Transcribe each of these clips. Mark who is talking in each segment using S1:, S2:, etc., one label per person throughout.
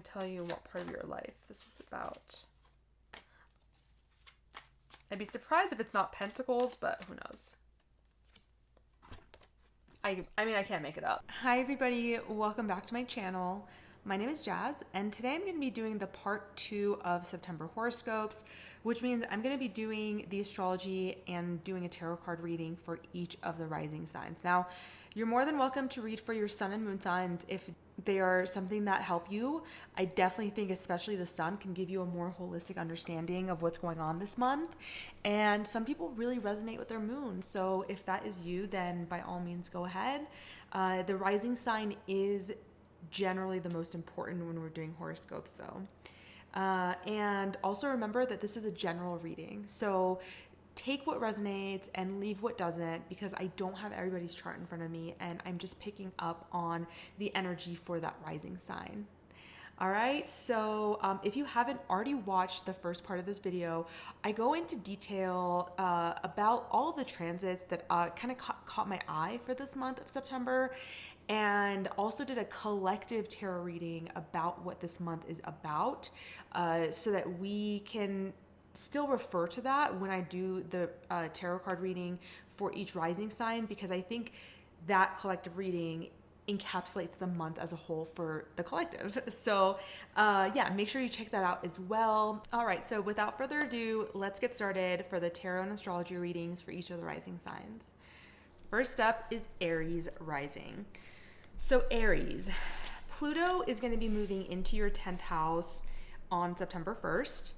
S1: going to tell you what part of your life this is about. I'd be surprised if it's not pentacles, but who knows? I mean, I can't make it up. Hi everybody, welcome back to my channel. My name is Jazz, and today I'm going to be doing the part 2 of September horoscopes, which means I'm going to be doing the astrology and doing a tarot card reading for each of the rising signs. Now, you're more than welcome to read for your sun and moon signs if they are something that help you. I definitely think especially the sun can give you a more holistic understanding of what's going on this month. And some people really resonate with their moon. So if that is you, then by all means go ahead. The rising sign is generally the most important when we're doing horoscopes though. And also remember that this is a general reading. So take what resonates and leave what doesn't, because I don't have everybody's chart in front of me and I'm just picking up on the energy for that rising sign. All right, so if you haven't already watched the first part of this video, I go into detail about all of the transits that kind of caught my eye for this month of September, and also did a collective tarot reading about what this month is about, so that we can still refer to that when I do the tarot card reading for each rising sign, because I think that collective reading encapsulates the month as a whole for the collective. So yeah, make sure you check that out as well. All right, so without further ado, let's get started for the tarot and astrology readings for each of the rising signs. First up is Aries rising. So Aries, Pluto is going to be moving into your 10th house on September 1st.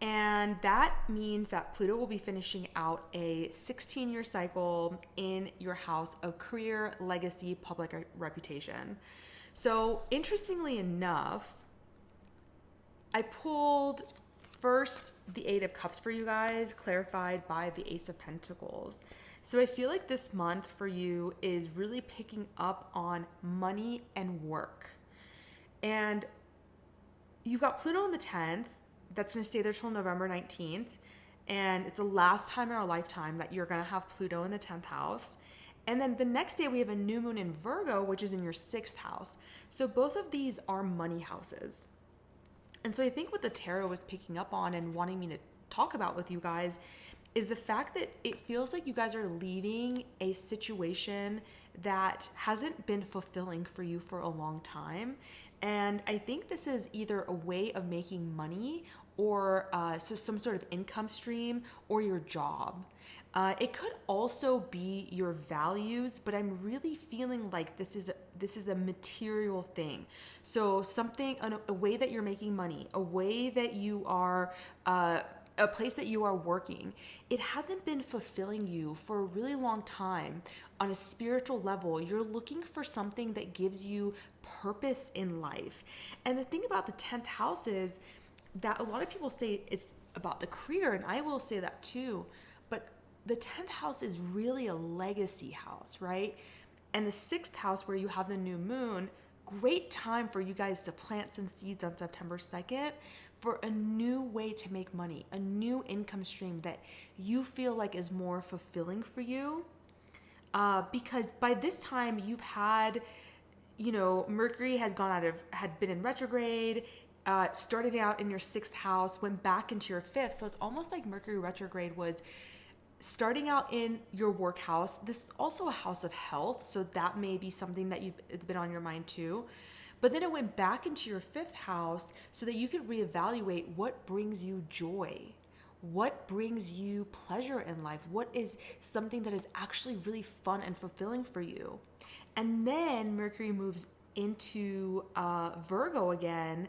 S1: And that means that Pluto will be finishing out a 16-year cycle in your house of career, legacy, public reputation. So interestingly enough, I pulled first the Eight of Cups for you guys, clarified by the Ace of Pentacles. So I feel like this month for you is really picking up on money and work. And you've got Pluto in the 10th. That's going to stay there till November 19th. And it's the last time in our lifetime that you're going to have Pluto in the 10th house. And then the next day we have a new moon in Virgo, which is in your 6th house. So both of these are money houses. And so I think what the tarot was picking up on and wanting me to talk about with you guys is the fact that it feels like you guys are leaving a situation that hasn't been fulfilling for you for a long time. And I think this is either a way of making money or so some sort of income stream or your job. It could also be your values, but I'm really feeling like this is a material thing. So something, a way that you're making money, a way that you are, a place that you are working. It hasn't been fulfilling you for a really long time on a spiritual level. You're looking for something that gives you purpose in life. And the thing about the 10th house is that a lot of people say it's about the career, and I will say that too, but the 10th house is really a legacy house, right? And the 6th house, where you have the new moon, great time for you guys to plant some seeds on September 2nd for a new way to make money, a new income stream that you feel like is more fulfilling for you. Because by this time you've had, Mercury had been in retrograde, started out in your 6th house, went back into your 5th. So it's almost like Mercury retrograde was starting out in your work house. This is also a house of health, so that may be something that it's been on your mind too. But then it went back into your 5th house so that you could reevaluate what brings you joy, what brings you pleasure in life, what is something that is actually really fun and fulfilling for you. And then Mercury moves into Virgo again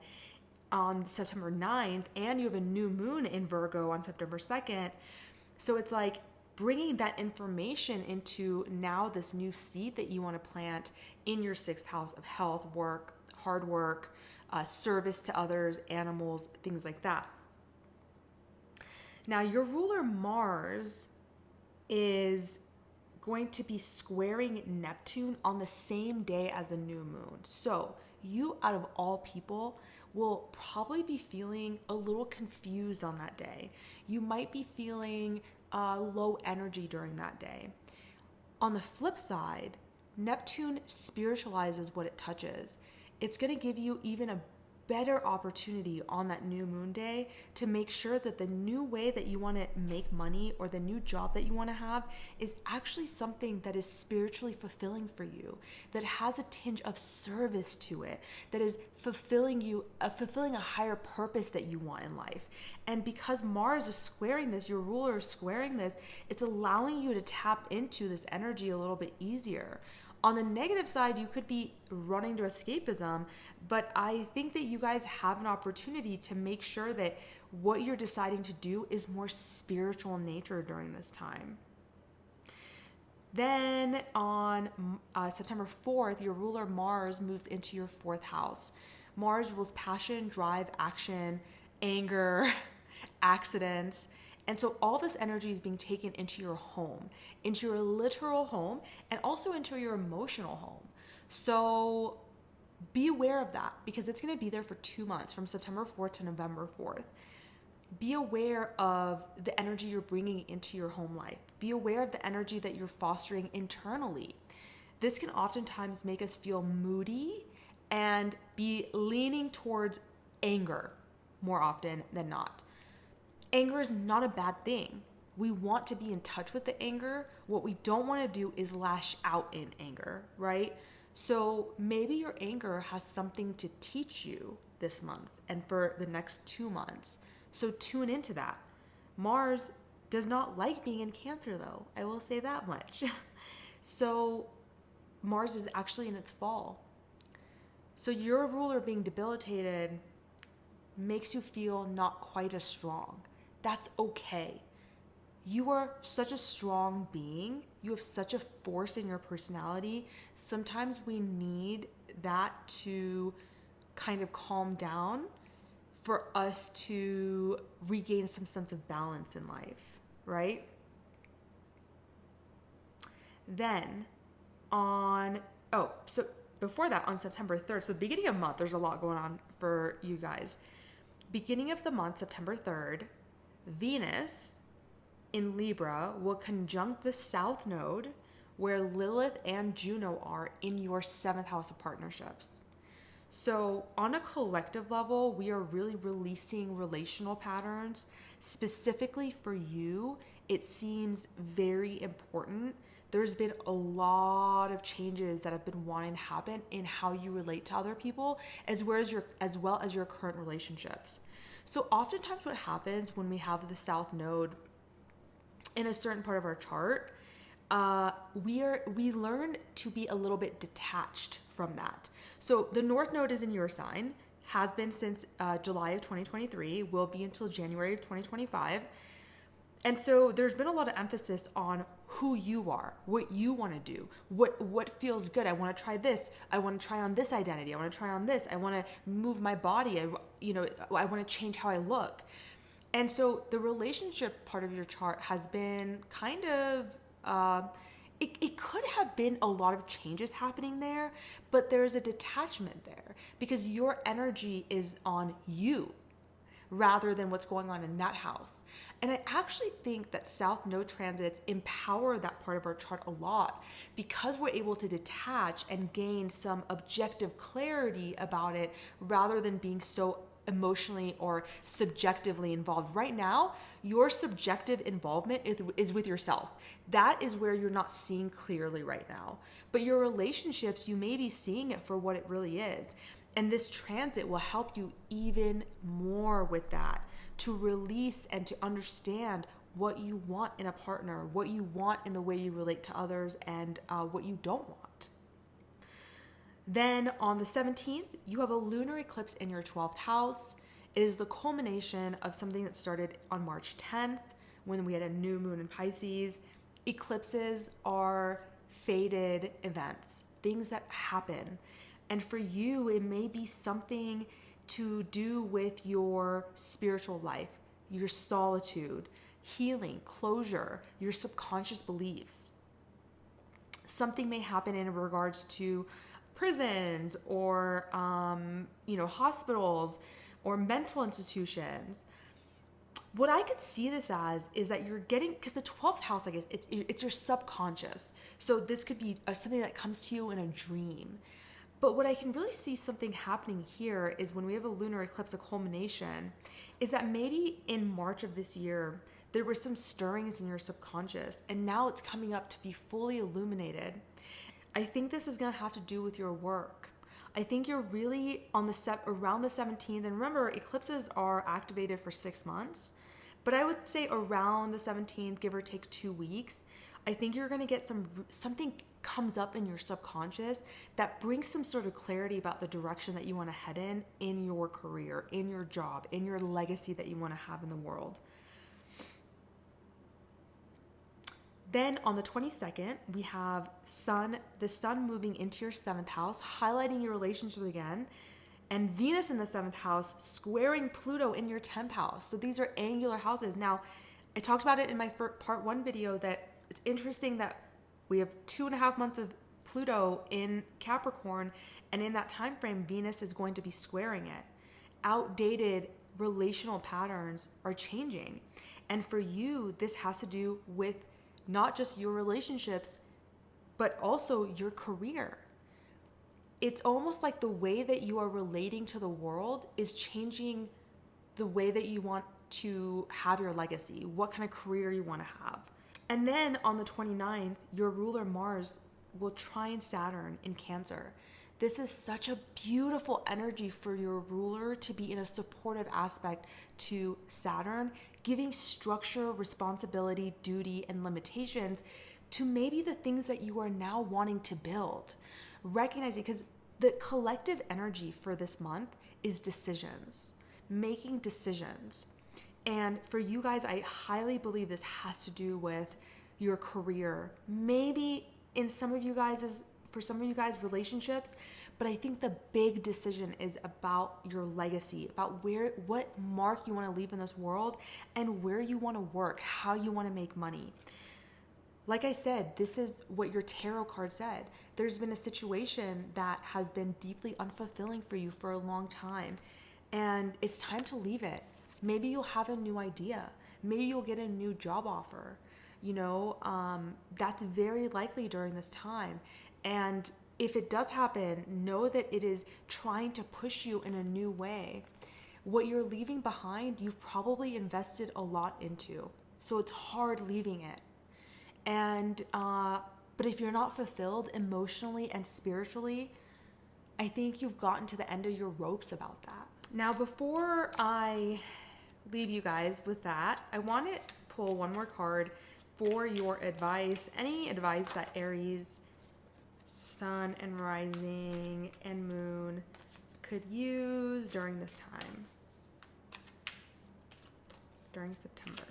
S1: on September 9th, and you have a new moon in Virgo on September 2nd. So it's like bringing that information into now this new seed that you want to plant in your 6th house of health, work, hard work, service to others, animals, things like that. Now your ruler Mars is going to be squaring Neptune on the same day as the new moon. So you, out of all people, will probably be feeling a little confused on that day. You might be feeling low energy during that day. On the flip side, Neptune spiritualizes what it touches. It's going to give you even a better opportunity on that new moon day to make sure that the new way that you want to make money or the new job that you want to have is actually something that is spiritually fulfilling for you, that has a tinge of service to it, that is fulfilling a higher purpose that you want in life. And because Mars is squaring this, your ruler is squaring this, it's allowing you to tap into this energy a little bit easier. On the negative side, you could be running to escapism, but I think that you guys have an opportunity to make sure that what you're deciding to do is more spiritual in nature during this time. Then on September 4th, your ruler Mars moves into your 4th house. Mars rules passion, drive, action, anger, accidents. And so all this energy is being taken into your home, into your literal home, and also into your emotional home. So be aware of that, because it's going to be there for 2 months, from September 4th to November 4th. Be aware of the energy you're bringing into your home life. Be aware of the energy that you're fostering internally. This can oftentimes make us feel moody and be leaning towards anger more often than not. Anger is not a bad thing. We want to be in touch with the anger. What we don't want to do is lash out in anger, right? So maybe your anger has something to teach you this month and for the next 2 months. So tune into that. Mars does not like being in Cancer, though. I will say that much. So Mars is actually in its fall. So your ruler being debilitated makes you feel not quite as strong. That's okay. You are such a strong being. You have such a force in your personality. Sometimes we need that to kind of calm down for us to regain some sense of balance in life, right? Then so before that, on September 3rd, so beginning of month, there's a lot going on for you guys. Beginning of the month, September 3rd, Venus in Libra will conjunct the South Node, where Lilith and Juno are, in your 7th house of partnerships. So on a collective level, we are really releasing relational patterns. Specifically for you, it seems very important. There's been a lot of changes that have been wanting to happen in how you relate to other people, as well as your current relationships. So oftentimes what happens when we have the South Node in a certain part of our chart, we learn to be a little bit detached from that. So the North Node is in your sign, has been since July of 2023, will be until January of 2025. And so there's been a lot of emphasis on who you are, what you want to do, what feels good. I want to try this. I want to try on this identity. I want to try on this. I want to move my body. I want to change how I look. And so the relationship part of your chart has been kind of, it could have been a lot of changes happening there, but there's a detachment there because your energy is on you rather than what's going on in that house. And I actually think that South Node transits empower that part of our chart a lot because we're able to detach and gain some objective clarity about it rather than being so emotionally or subjectively involved. Right now, your subjective involvement is with yourself. That is where you're not seeing clearly right now. But your relationships, you may be seeing it for what it really is. And this transit will help you even more with that, to release and to understand what you want in a partner, what you want in the way you relate to others, and what you don't want. Then on the 17th, you have a lunar eclipse in your 12th house. It is the culmination of something that started on March 10th when we had a new moon in Pisces. Eclipses are fated events, things that happen. And for you, it may be something to do with your spiritual life, your solitude, healing, closure, your subconscious beliefs. Something may happen in regards to prisons or, hospitals or mental institutions. What I could see this as is that you're getting, because the 12th house, I guess, it's your subconscious. So this could be something that comes to you in a dream. But what I can really see something happening here is when we have a lunar eclipse, a culmination, is that maybe in March of this year, there were some stirrings in your subconscious, and now it's coming up to be fully illuminated. I think this is going to have to do with your work. I think you're really on the around the 17th, and remember, eclipses are activated for 6 months, but I would say around the 17th, give or take 2 weeks, I think you're going to get something comes up in your subconscious that brings some sort of clarity about the direction that you want to head in your career, in your job, in your legacy that you want to have in the world. Then on the 22nd, we have the sun moving into your 7th house, highlighting your relationship again, and Venus in the 7th house squaring Pluto in your 10th house. So these are angular houses. Now, I talked about it in my part 1 video that it's interesting that we have 2.5 months of Pluto in Capricorn, and in that time frame, Venus is going to be squaring it. Outdated relational patterns are changing. And for you, this has to do with not just your relationships, but also your career. It's almost like the way that you are relating to the world is changing the way that you want to have your legacy, what kind of career you want to have. And then on the 29th, your ruler Mars will trine Saturn in Cancer. This is such a beautiful energy for your ruler to be in a supportive aspect to Saturn, giving structure, responsibility, duty, and limitations to maybe the things that you are now wanting to build. Recognizing, because the collective energy for this month is decisions, making decisions. And for you guys, I highly believe this has to do with your career. Maybe for some of you guys, relationships, but I think the big decision is about your legacy, about what mark you want to leave in this world and where you want to work, how you want to make money. Like I said, this is what your tarot card said. There's been a situation that has been deeply unfulfilling for you for a long time, and it's time to leave it. Maybe you'll have a new idea. Maybe you'll get a new job offer. That's very likely during this time. And if it does happen, know that it is trying to push you in a new way. What you're leaving behind, you've probably invested a lot into. So it's hard leaving it. And, but if you're not fulfilled emotionally and spiritually, I think you've gotten to the end of your ropes about that. Now, before I leave you guys with that, I want to pull one more card for your advice, any advice that Aries, Sun and Rising and Moon could use during this time, during September.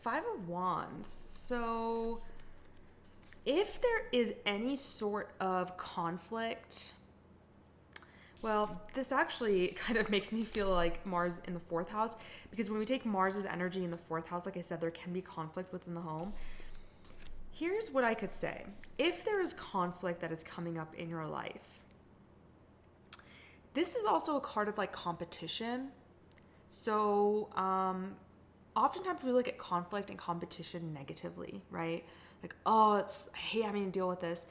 S1: 5 of Wands. So if there is any sort of conflict, well, this actually kind of makes me feel like Mars in the 4th house, because when we take Mars's energy in the 4th house, like I said, there can be conflict within the home. Here's what I could say. If there is conflict that is coming up in your life, this is also a card of like competition. So oftentimes we look at conflict and competition negatively, right? Like, oh, I hate having to deal with this.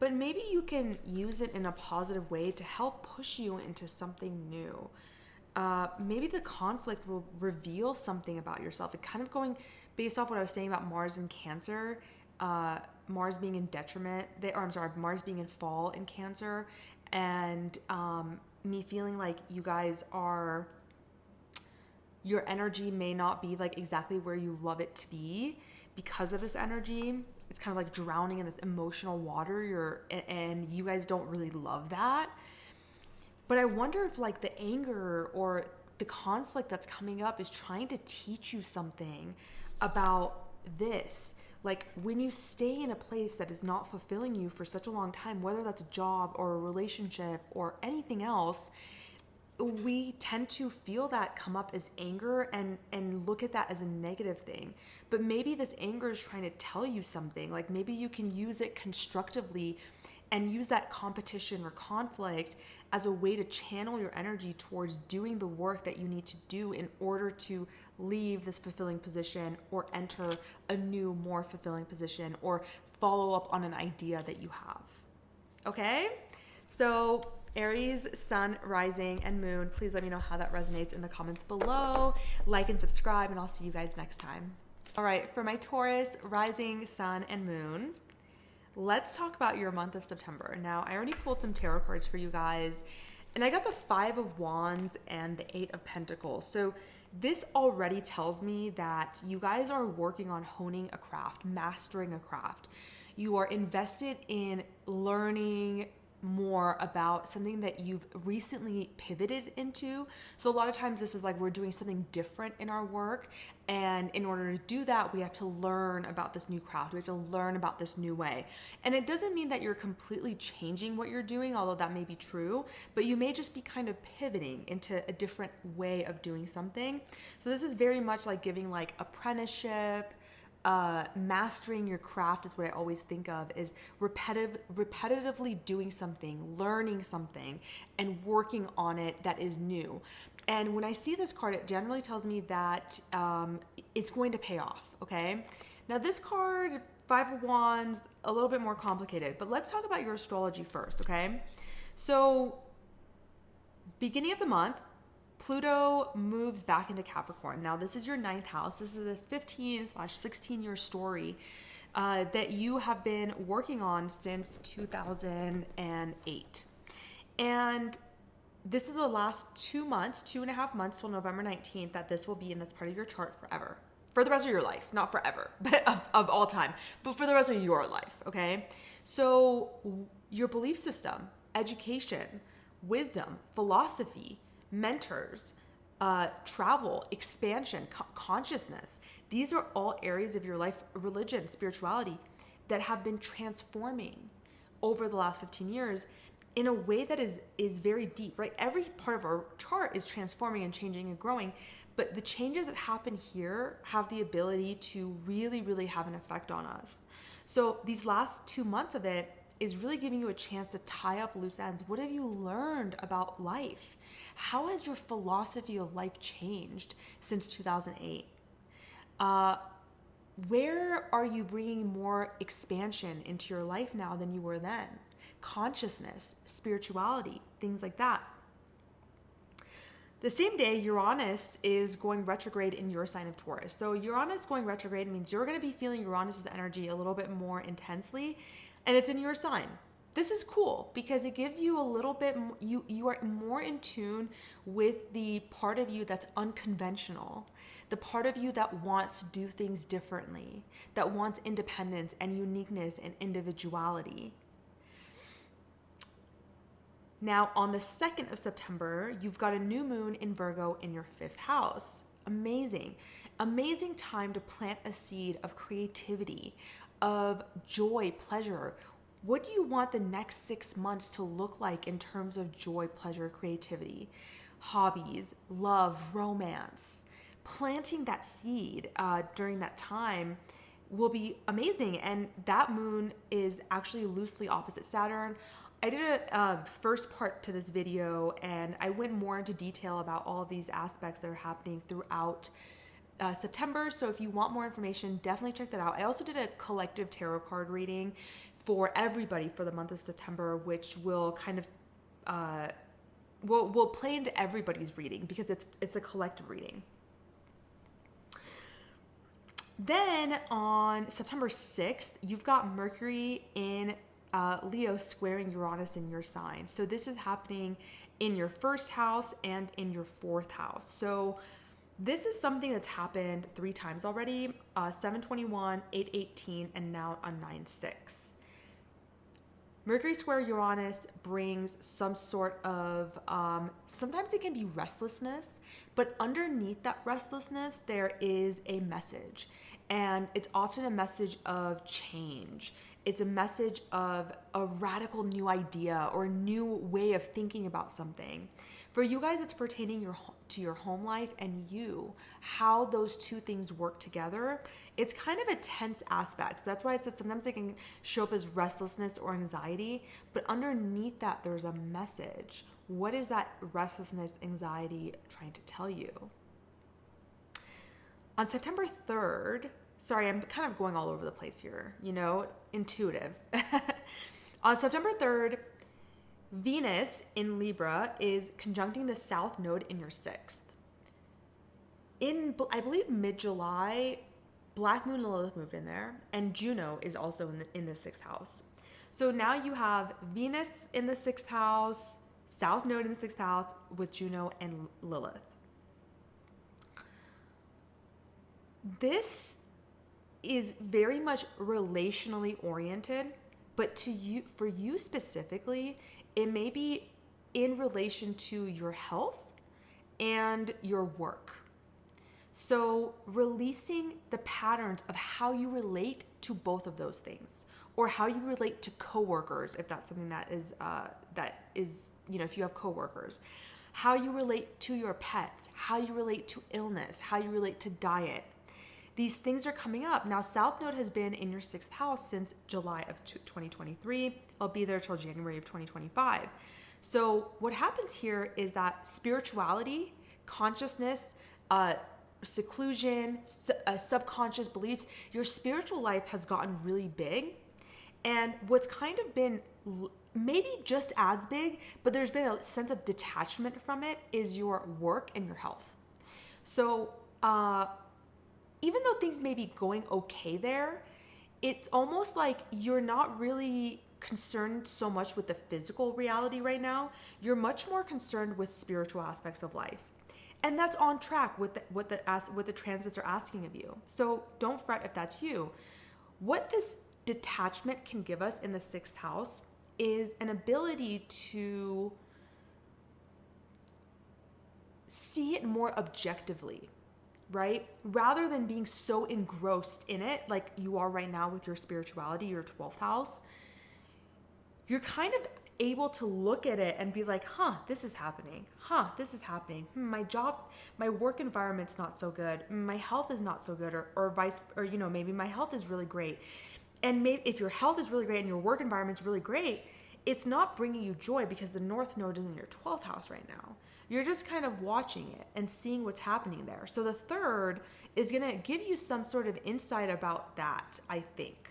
S1: But maybe you can use it in a positive way to help push you into something new. Maybe the conflict will reveal something about yourself. It kind of going based off what I was saying about Mars in Cancer, Mars being in detriment, Mars being in fall in Cancer, and me feeling like you guys are, your energy may not be like exactly where you love it to be because of this energy. It's kind of like drowning in this emotional water, and you guys don't really love that. But I wonder if like the anger or the conflict that's coming up is trying to teach you something about this. Like when you stay in a place that is not fulfilling you for such a long time, whether that's a job or a relationship or anything else, we tend to feel that come up as anger and look at that as a negative thing. But maybe this anger is trying to tell you something. Like maybe you can use it constructively and use that competition or conflict as a way to channel your energy towards doing the work that you need to do in order to leave this fulfilling position or enter a new, more fulfilling position, or follow up on an idea that you have. Okay? So Aries, sun, rising, and moon, please let me know how that resonates in the comments below. Like and subscribe, and I'll see you guys next time. All right, for my Taurus, rising, sun, and moon, let's talk about your month of September. Now, I already pulled some tarot cards for you guys, and I got the 5 of Wands and the 8 of Pentacles. So this already tells me that you guys are working on honing a craft, mastering a craft. You are invested in learning more about something that you've recently pivoted into. So a lot of times this is like we're doing something different in our work, and in order to do that, we have to learn about this new craft. We have to learn about this new way. And it doesn't mean that you're completely changing what you're doing, although that may be true, but you may just be kind of pivoting into a different way of doing something. So this is very much like giving like apprenticeship. Mastering your craft is what I always think of, is repetitively doing something, learning something, and working on it that is new. And when I see this card, it generally tells me that it's going to pay off, okay? Now this card, 5 of Wands, a little bit more complicated, but let's talk about your astrology first, okay? So beginning of the month, Pluto moves back into Capricorn. Now, this is your 9th house. This is a 15/16-year story that you have been working on since 2008. And this is the last 2 months, 2.5 months till November 19th, that this will be in this part of your chart forever. For the rest of your life, not forever, but of all time, but for the rest of your life, okay? So your belief system, education, wisdom, philosophy, mentors, travel, expansion, consciousness. These are all areas of your life, religion, spirituality, that have been transforming over the last 15 years in a way that is very deep, right? Every part of our chart is transforming and changing and growing, but the changes that happen here have the ability to really, really have an effect on us. So these last 2 months of it is really giving you a chance to tie up loose ends. What have you learned about life? How has your philosophy of life changed since 2008? Where are you bringing more expansion into your life now than you were then? Consciousness, spirituality, things like that. The same day, Uranus is going retrograde in your sign of Taurus. So Uranus going retrograde means you're going to be feeling Uranus's energy a little bit more intensely, and it's in your sign. This is cool because it gives you a little bit, you are more in tune with the part of you that's unconventional, the part of you that wants to do things differently, that wants independence and uniqueness and individuality. Now, on the 2nd of September, you've got a new moon in Virgo in your 5th house. Amazing. Amazing time to plant a seed of creativity, of joy, pleasure. What do you want the next 6 months to look like in terms of joy, pleasure, creativity, hobbies, love, romance? Planting that seed during that time will be amazing. And that moon is actually loosely opposite Saturn. I did a first part to this video, and I went more into detail about all of these aspects that are happening throughout September. So if you want more information, definitely check that out. I also did a collective tarot card reading for everybody for the month of September, which will kind of will play into everybody's reading because it's a collective reading. Then on September 6th, you've got Mercury in Leo squaring Uranus in your sign. So this is happening in your 1st house and in your 4th house. So this is something that's happened 3 times already, 7/21, 8/18, and now on 9/6. Mercury square Uranus brings some sort of, sometimes it can be restlessness, but underneath that restlessness, there is a message. And it's often a message of change. It's a message of a radical new idea or a new way of thinking about something. For you guys, it's pertaining to your home life and how those two things work together. It's kind of a tense aspect. So that's why I said sometimes it can show up as restlessness or anxiety, but underneath that, there's a message. What is that restlessness, anxiety trying to tell you? On September 3rd, sorry, I'm kind of going all over the place here, intuitive. On September 3rd, Venus in Libra is conjuncting the South Node in your 6th. In, I believe, mid-July, Black Moon and Lilith moved in there, and Juno is also in the 6th house. So now you have Venus in the 6th house, South Node in the 6th house with Juno and Lilith. This is very much relationally oriented, but for you specifically, it may be in relation to your health and your work. So releasing the patterns of how you relate to both of those things, or how you relate to coworkers, if that's something that is, if you have coworkers, how you relate to your pets, how you relate to illness, how you relate to diet. These things are coming up. Now, South Node has been in your 6th house since July of 2023. I'll be there till January of 2025. So what happens here is that spirituality, consciousness, seclusion, subconscious beliefs, your spiritual life has gotten really big. And what's kind of been maybe just as big, but there's been a sense of detachment from it, is your work and your health. So even though things may be going okay there, it's almost like you're not really concerned so much with the physical reality right now. You're much more concerned with spiritual aspects of life. And that's on track with what the transits are asking of you. So don't fret if that's you. What this detachment can give us in the 6th house is an ability to see it more objectively, right? Rather than being so engrossed in it like you are right now with your spirituality, your 12th house, you're kind of able to look at it and be like, this is happening. This is happening. My job, my work environment's not so good. My health is not so good, or maybe my health is really great. And maybe if your health is really great and your work environment's really great, it's not bringing you joy because the North Node is in your 12th house right now. You're just kind of watching it and seeing what's happening there. So the 3rd is going to give you some sort of insight about that, I think.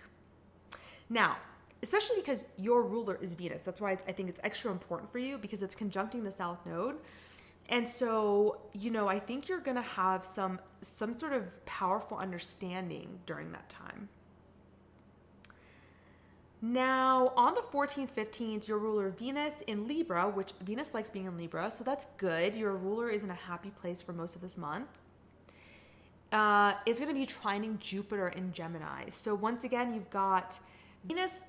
S1: Now, especially because your ruler is Venus. That's why I think it's extra important for you, because it's conjuncting the South Node. And so, I think you're going to have some sort of powerful understanding during that time. Now, on the 14th, 15th, your ruler Venus in Libra, which Venus likes being in Libra, so that's good. Your ruler is in a happy place for most of this month. It's going to be trining Jupiter in Gemini. So once again, you've got Venus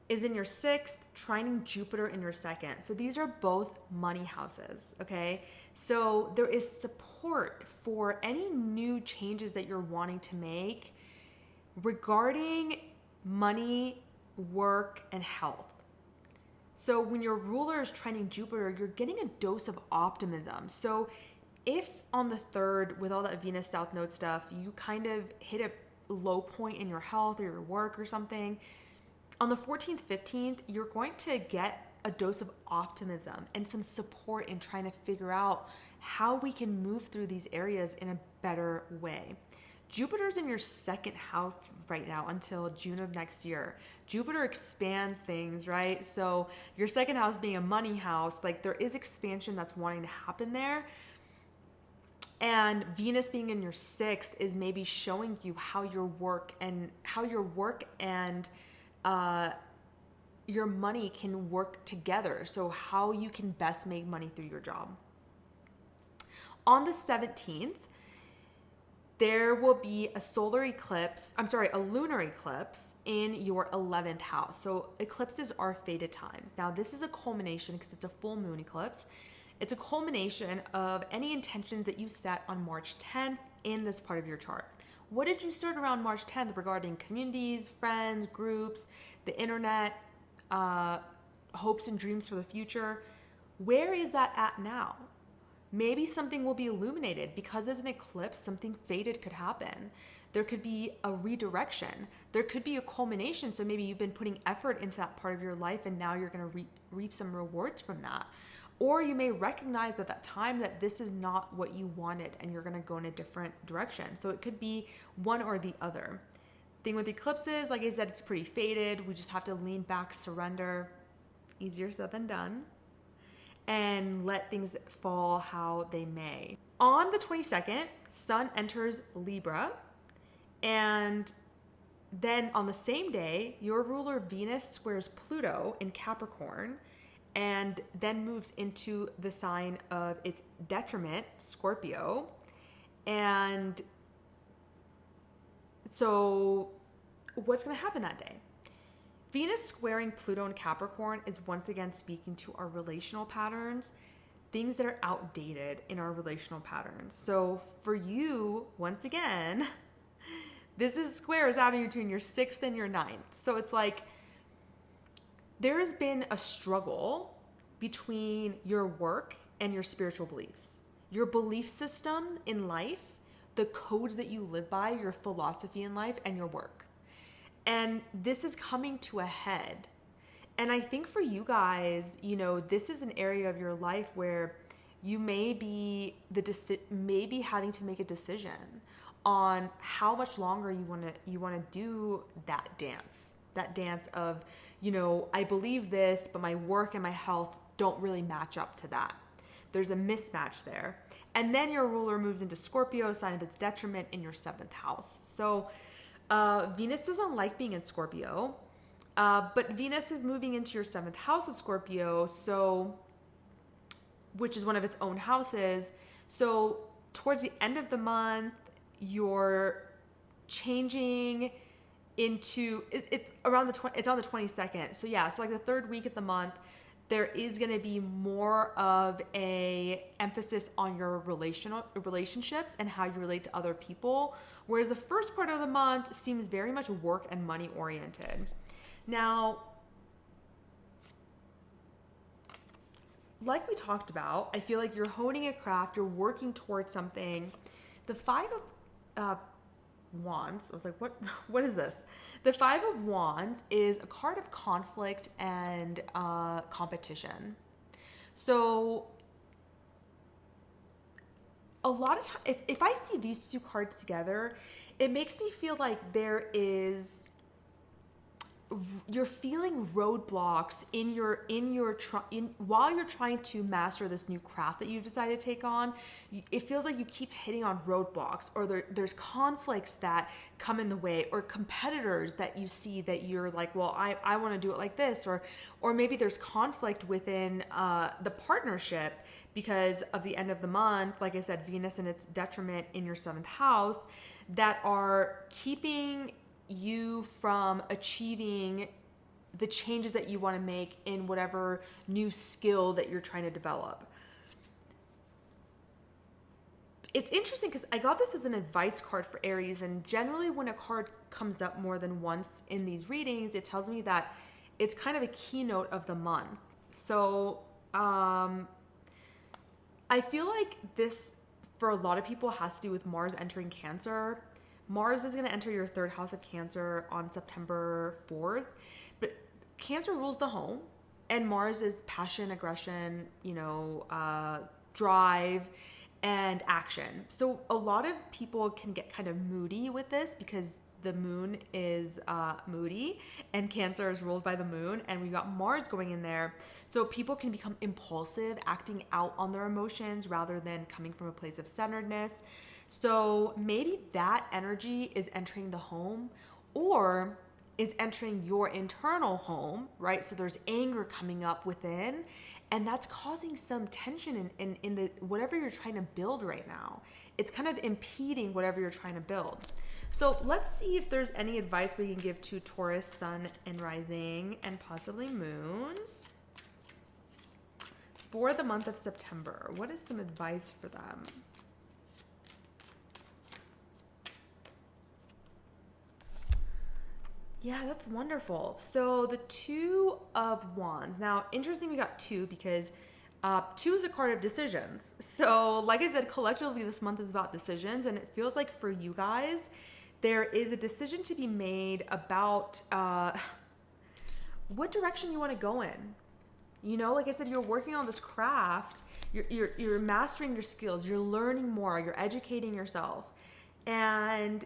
S1: is in your 6th, trining Jupiter in your 2nd. So these are both money houses, okay? So there is support for any new changes that you're wanting to make regarding money, work, and health. So when your ruler is trining Jupiter, you're getting a dose of optimism. So if on the 3rd, with all that Venus South Node stuff, you kind of hit a low point in your health or your work or something, on the 14th, 15th, you're going to get a dose of optimism and some support in trying to figure out how we can move through these areas in a better way. Jupiter's in your 2nd house right now until June of next year. Jupiter expands things, right? So your 2nd house being a money house, like there is expansion that's wanting to happen there. And Venus being in your 6th is maybe showing you how your work and your money can work together. So how you can best make money through your job. On the 17th, there will be a lunar eclipse in your 11th house. So eclipses are fated times. Now this is a culmination because it's a full moon eclipse. It's a culmination of any intentions that you set on March 10th in this part of your chart. What did you start around March 10th regarding communities, friends, groups, the internet, hopes and dreams for the future? Where is that at now? Maybe something will be illuminated because as an eclipse, something fated could happen. There could be a redirection. There could be a culmination. So maybe you've been putting effort into that part of your life and now you're going to reap some rewards from that. Or you may recognize at that time that this is not what you wanted and you're going to go in a different direction. So it could be one or the other. Thing with eclipses, like I said, it's pretty faded. We just have to lean back, surrender. Easier said than done. And let things fall how they may. On the 22nd, Sun enters Libra. And then on the same day, your ruler Venus squares Pluto in Capricorn and then moves into the sign of its detriment, Scorpio. And so what's going to happen that day? Venus squaring Pluto in Capricorn is once again speaking to our relational patterns, things that are outdated in our relational patterns. So for you, once again, this is squares happening between your 6th and your 9th. So it's like there has been a struggle between your work and your spiritual beliefs. Your belief system in life, the codes that you live by, your philosophy in life, and your work. And this is coming to a head. And I think for you guys, you know, this is an area of your life where you may be having to make a decision on how much longer you want to do that dance of, you know, I believe this, but my work and my health don't really match up to that. There's a mismatch there. And then your ruler moves into Scorpio, sign of its detriment, in your 7th house. So Venus doesn't like being in Scorpio, but Venus is moving into your 7th house of Scorpio, so which is one of its own houses. So towards the end of the month, you're changing into it's on the 22nd. So yeah, so like the 3rd week of the month, there is going to be more of a emphasis on your relationships and how you relate to other people, whereas the first part of the month seems very much work and money oriented. Now, like we talked about, I feel like you're honing a craft, you're working towards something. The 5 of Wands, I was like, what is this? The 5 of Wands is a card of conflict and competition. So a lot of time, if I see these two cards together, it makes me feel like you're feeling roadblocks while you're trying to master this new craft that you've decided to take on. It feels like you keep hitting on roadblocks, or there's conflicts that come in the way, or competitors that you see that you're like, well, I want to do it like this, or maybe there's conflict within the partnership because of the end of the month, like I said, Venus and its detriment in your 7th house, that are keeping you from achieving the changes that you want to make in whatever new skill that you're trying to develop. It's interesting because I got this as an advice card for Aries, and generally when a card comes up more than once in these readings, it tells me that it's kind of a keynote of the month. So I feel like this, for a lot of people, has to do with Mars entering Cancer. Mars is going to enter your 3rd house of Cancer on September 4th, but Cancer rules the home, and Mars is passion, aggression, drive, and action. So a lot of people can get kind of moody with this because the moon is moody, and Cancer is ruled by the moon, and we got Mars going in there. So people can become impulsive, acting out on their emotions rather than coming from a place of centeredness. So maybe that energy is entering the home, or is entering your internal home, right? So there's anger coming up within, and that's causing some tension in the whatever you're trying to build right now. It's kind of impeding whatever you're trying to build. So let's see if there's any advice we can give to Taurus, Sun, and Rising, and possibly Moons for the month of September. What is some advice for them? Yeah, that's wonderful. So the 2 of Wands. Now, interesting we got 2 because 2 is a card of decisions. So like I said, collectively this month is about decisions, and it feels like for you guys, there is a decision to be made about what direction you want to go in. You know, like I said, you're working on this craft, you're mastering your skills, you're learning more, you're educating yourself. And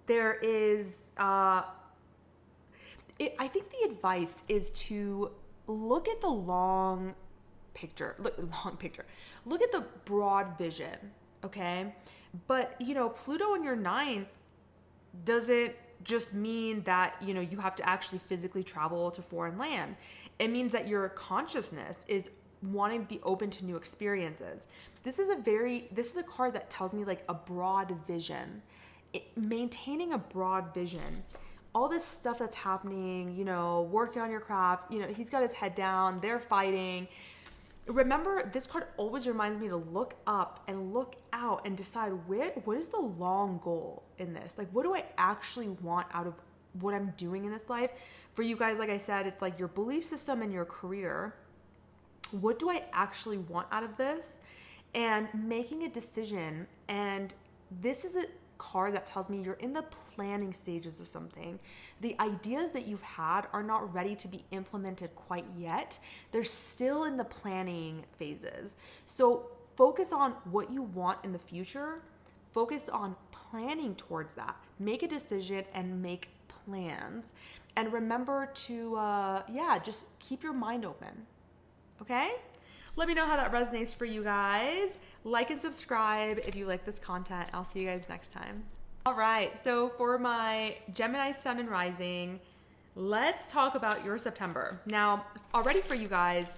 S1: there is, I think the advice is to look at the long picture. Look at the broad vision, okay? But, you know, Pluto in your ninth doesn't just mean that, you know, you have to actually physically travel to foreign land. It means that your consciousness is wanting to be open to new experiences. This is a card that tells me like a broad vision. Maintaining a broad vision. All this stuff that's happening, you know, working on your craft, you know, he's got his head down, they're fighting. Remember, this card always reminds me to look up and look out and decide what is the long goal in this? Like, what do I actually want out of what I'm doing in this life? For you guys, like I said, it's like your belief system and your career. What do I actually want out of this? And making a decision. And this is a card that tells me you're in the planning stages of something. The ideas that you've had are not ready to be implemented quite yet. They're still in the planning phases. So focus on what you want in the future. Focus on planning towards that. Make a decision and make plans. And remember to, just keep your mind open. Okay? Let me know how that resonates for you guys. Like and subscribe if you like this content. I'll see you guys next time. All right, so for my Gemini sun and rising, let's talk about your September. Now, already for you guys,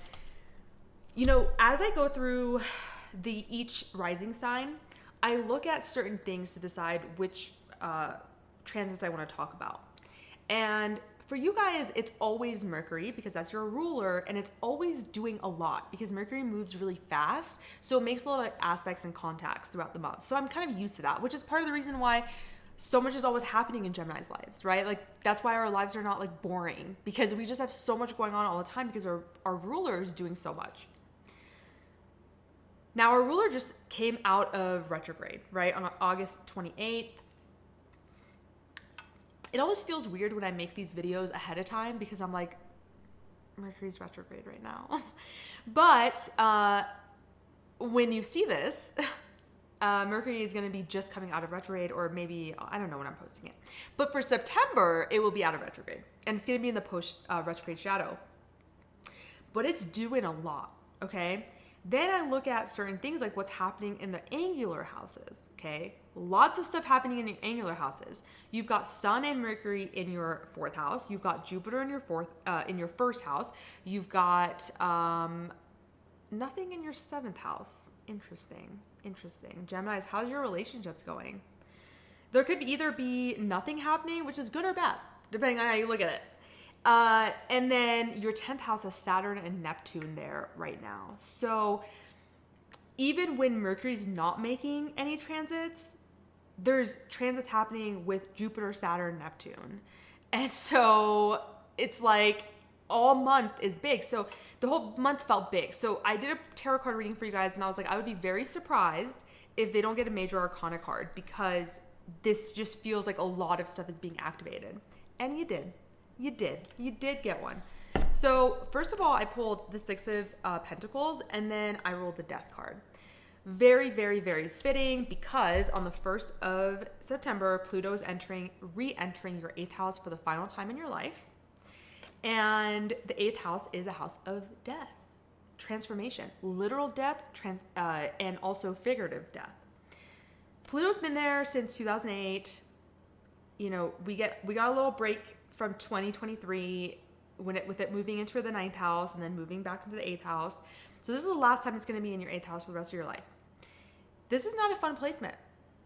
S1: you know, as I go through each rising sign, I look at certain things to decide which transits I want to talk about. And for you guys, it's always Mercury because that's your ruler, and it's always doing a lot because Mercury moves really fast. So it makes a lot of aspects and contacts throughout the month. So I'm kind of used to that, which is part of the reason why so much is always happening in Gemini's lives, right? Like that's why our lives are not like boring, because we just have so much going on all the time because our ruler is doing so much. Now our ruler just came out of retrograde, right? On August 28th. It always feels weird when I make these videos ahead of time because I'm like, Mercury's retrograde right now. But when you see this, Mercury is going to be just coming out of retrograde, or maybe, I don't know when I'm posting it. But for September, it will be out of retrograde. And it's going to be in the post-retrograde shadow. But it's doing a lot, okay? Then I look at certain things like what's happening in the angular houses, okay? Lots of stuff happening in your angular houses. You've got Sun and Mercury in your fourth house. You've got Jupiter in your first house. You've got nothing in your seventh house. Interesting. Geminis, how's your relationships going? There could either be nothing happening, which is good or bad, depending on how you look at it. And then your 10th house has Saturn and Neptune there right now. So even when Mercury's not making any transits, there's transits happening with Jupiter, Saturn, Neptune. And so it's like all month is big. So the whole month felt big. So I did a tarot card reading for you guys, and I was like, I would be very surprised if they don't get a major arcana card, because this just feels like a lot of stuff is being activated. And you did. You did get one. So first of all, I pulled the Six of Pentacles, and then I rolled the Death card. Very, very, very fitting, because on the 1st of September, Pluto is re-entering your 8th house for the final time in your life. And the 8th house is a house of death, transformation, literal death, and also figurative death. Pluto's been there since 2008. You know, we got a little break from 2023 with it moving into the 9th house and then moving back into the 8th house. So this is the last time it's going to be in your 8th house for the rest of your life. This is not a fun placement.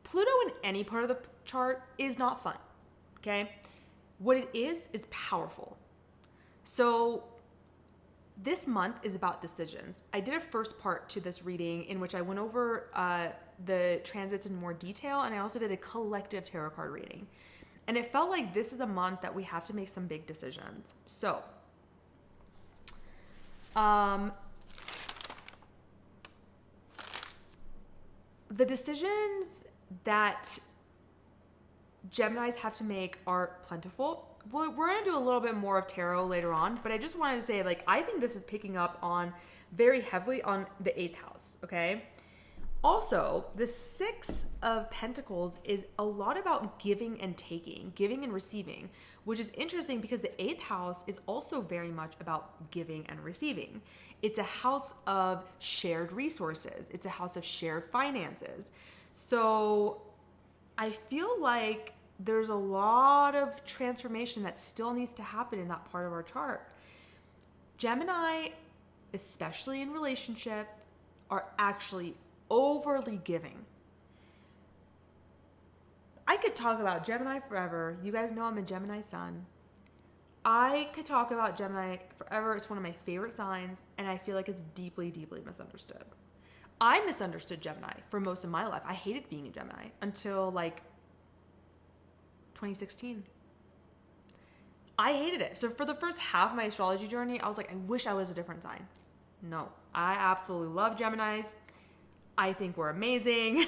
S1: Pluto in any part of the chart is not fun, okay? What it is powerful. So this month is about decisions. I did a first part to this reading in which I went over the transits in more detail, and I also did a collective tarot card reading. And it felt like this is a month that we have to make some big decisions. So, the decisions that Geminis have to make art plentiful. We're going to do a little bit more of tarot later on, but I just wanted to say, like, I think this is picking up on very heavily on the 8th house, okay? Also, the 6 of Pentacles is a lot about giving and taking, giving and receiving, which is interesting because the 8th house is also very much about giving and receiving. It's a house of shared resources. It's a house of shared finances. So I feel like there's a lot of transformation that still needs to happen in that part of our chart. Gemini, especially in relationship, are actually overly giving. I could talk about Gemini forever. You guys know I'm a Gemini sun. I could talk about Gemini forever. It's one of my favorite signs, and I feel like it's deeply, deeply misunderstood. I misunderstood Gemini for most of my life. I hated being a Gemini until like 2016. I hated it. So for the first half of my astrology journey, I was like, I wish I was a different sign. No, I absolutely love Geminis. I think we're amazing.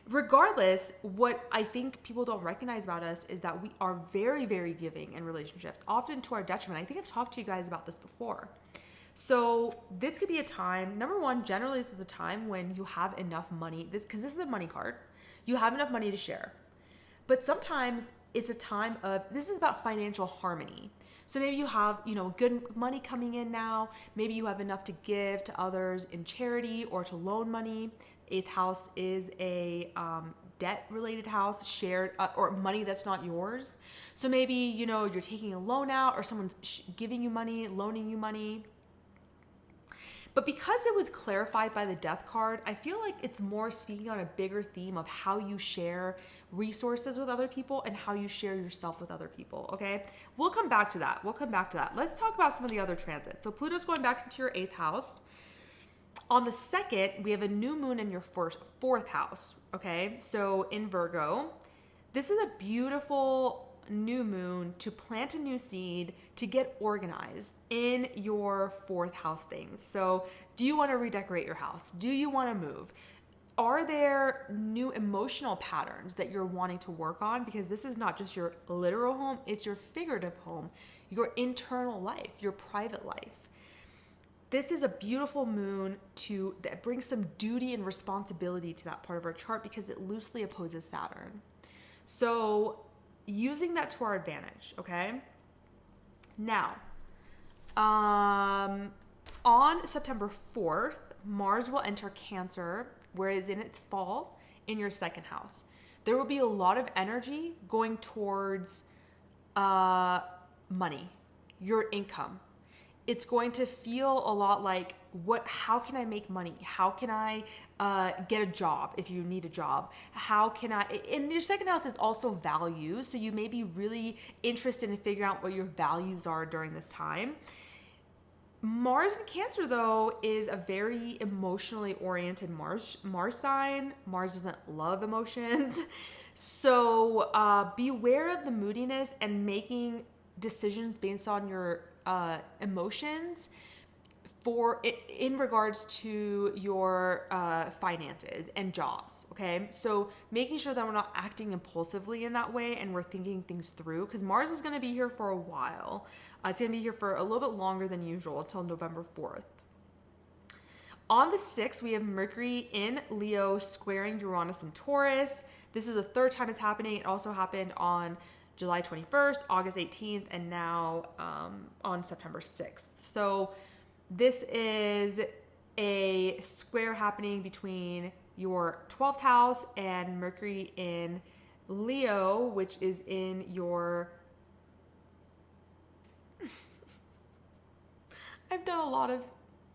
S1: Regardless, what I think people don't recognize about us is that we are very, very giving in relationships, often to our detriment. I think I've talked to you guys about this before. So this could be a time, number one, generally this is a time when you have enough money, because this is a money card, you have enough money to share. But sometimes it's a time of, this is about financial harmony. So maybe you have, good money coming in now. Maybe you have enough to give to others in charity or to loan money. 8th house is a debt-related house, shared or money that's not yours. So maybe, you're taking a loan out or someone's giving you money, loaning you money. But because it was clarified by the death card, I feel like it's more speaking on a bigger theme of how you share resources with other people and how you share yourself with other people, okay? We'll come back to that. Let's talk about some of the other transits. So Pluto's going back into your 8th house. On the 2nd, we have a new moon in your 4th house, okay? So in Virgo, this is a beautiful new moon to plant a new seed, to get organized in your 4th house things. So do you want to redecorate your house? Do you want to move? Are there new emotional patterns that you're wanting to work on? Because this is not just your literal home, it's your figurative home, your internal life, your private life. This is a beautiful moon that brings some duty and responsibility to that part of our chart because it loosely opposes Saturn. So using that to our advantage, okay? Now, on September 4th, Mars will enter Cancer, whereas in its fall, in your 2nd house. There will be a lot of energy going towards money, your income. It's going to feel a lot like, how can I make money? How can I get a job if you need a job? And your 2nd house is also values. So you may be really interested in figuring out what your values are during this time. Mars in Cancer, though, is a very emotionally oriented Mars sign. Mars doesn't love emotions. So beware of the moodiness and making decisions based on your emotions in regards to your finances and jobs, okay? So making sure that we're not acting impulsively in that way and we're thinking things through, because Mars is going to be here for a while. It's going to be here for a little bit longer than usual, until November 4th. On the 6th, we have Mercury in Leo squaring Uranus and Taurus. This is the 3rd time it's happening. It also happened on July 21st, August 18th, and now on September 6th. So this is a square happening between your 12th house and Mercury in Leo, which is in your... I've done a lot of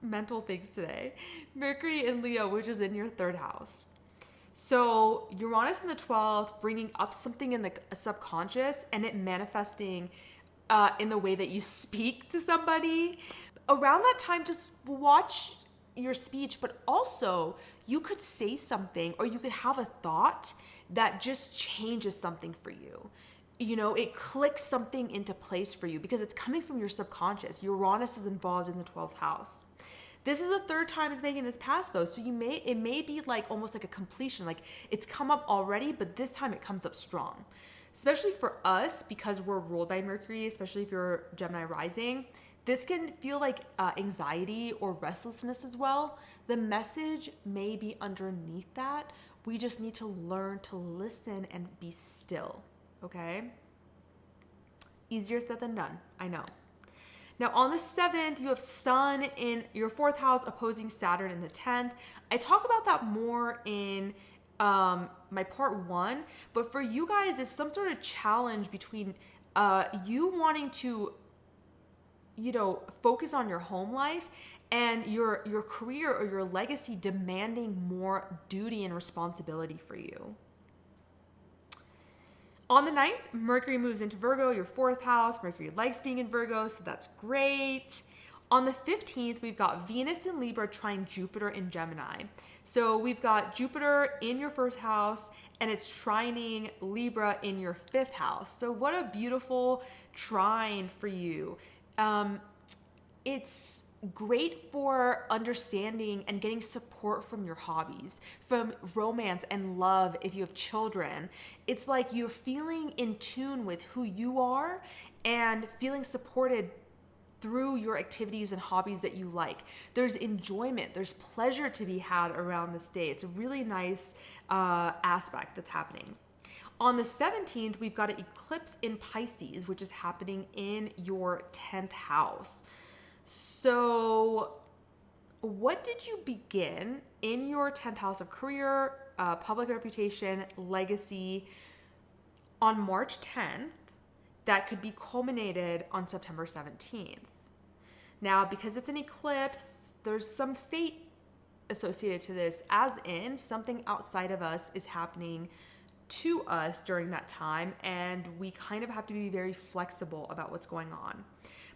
S1: mental things today. Mercury in Leo, which is in your 3rd house. So Uranus in the 12th, bringing up something in the subconscious and it manifesting in the way that you speak to somebody. Around that time, just watch your speech, but also you could say something or you could have a thought that just changes something for you. It clicks something into place for you because it's coming from your subconscious. Uranus is involved in the 12th house. This is the third time it's making this pass though. So it may be like almost like a completion, like it's come up already, but this time it comes up strong. Especially for us, because we're ruled by Mercury, especially if you're Gemini rising, this can feel like anxiety or restlessness as well. The message may be underneath that. We just need to learn to listen and be still, okay? Easier said than done, I know. Now on the 7th, you have Sun in your 4th house opposing Saturn in the 10th. I talk about that more in my part 1, but for you guys, it's some sort of challenge between you wanting to, focus on your home life and your career or your legacy demanding more duty and responsibility for you. On the 9th, Mercury moves into Virgo, your 4th house. Mercury likes being in Virgo, so that's great. On the 15th, we've got Venus in Libra trine Jupiter in Gemini. So we've got Jupiter in your 1st house, and it's trining Libra in your 5th house. So what a beautiful trine for you. It's great for understanding and getting support from your hobbies, from romance and love if you have children. It's like you're feeling in tune with who you are and feeling supported through your activities and hobbies that you like. There's enjoyment, there's pleasure to be had around this day. It's a really nice aspect that's happening. On the 17th, we've got an eclipse in Pisces, which is happening in your 10th house. So what did you begin in your 10th house of career, public reputation, legacy on March 10th that could be culminated on September 17th? Now, because it's an eclipse, there's some fate associated to this, as in something outside of us is happening to us during that time, and we kind of have to be very flexible about what's going on.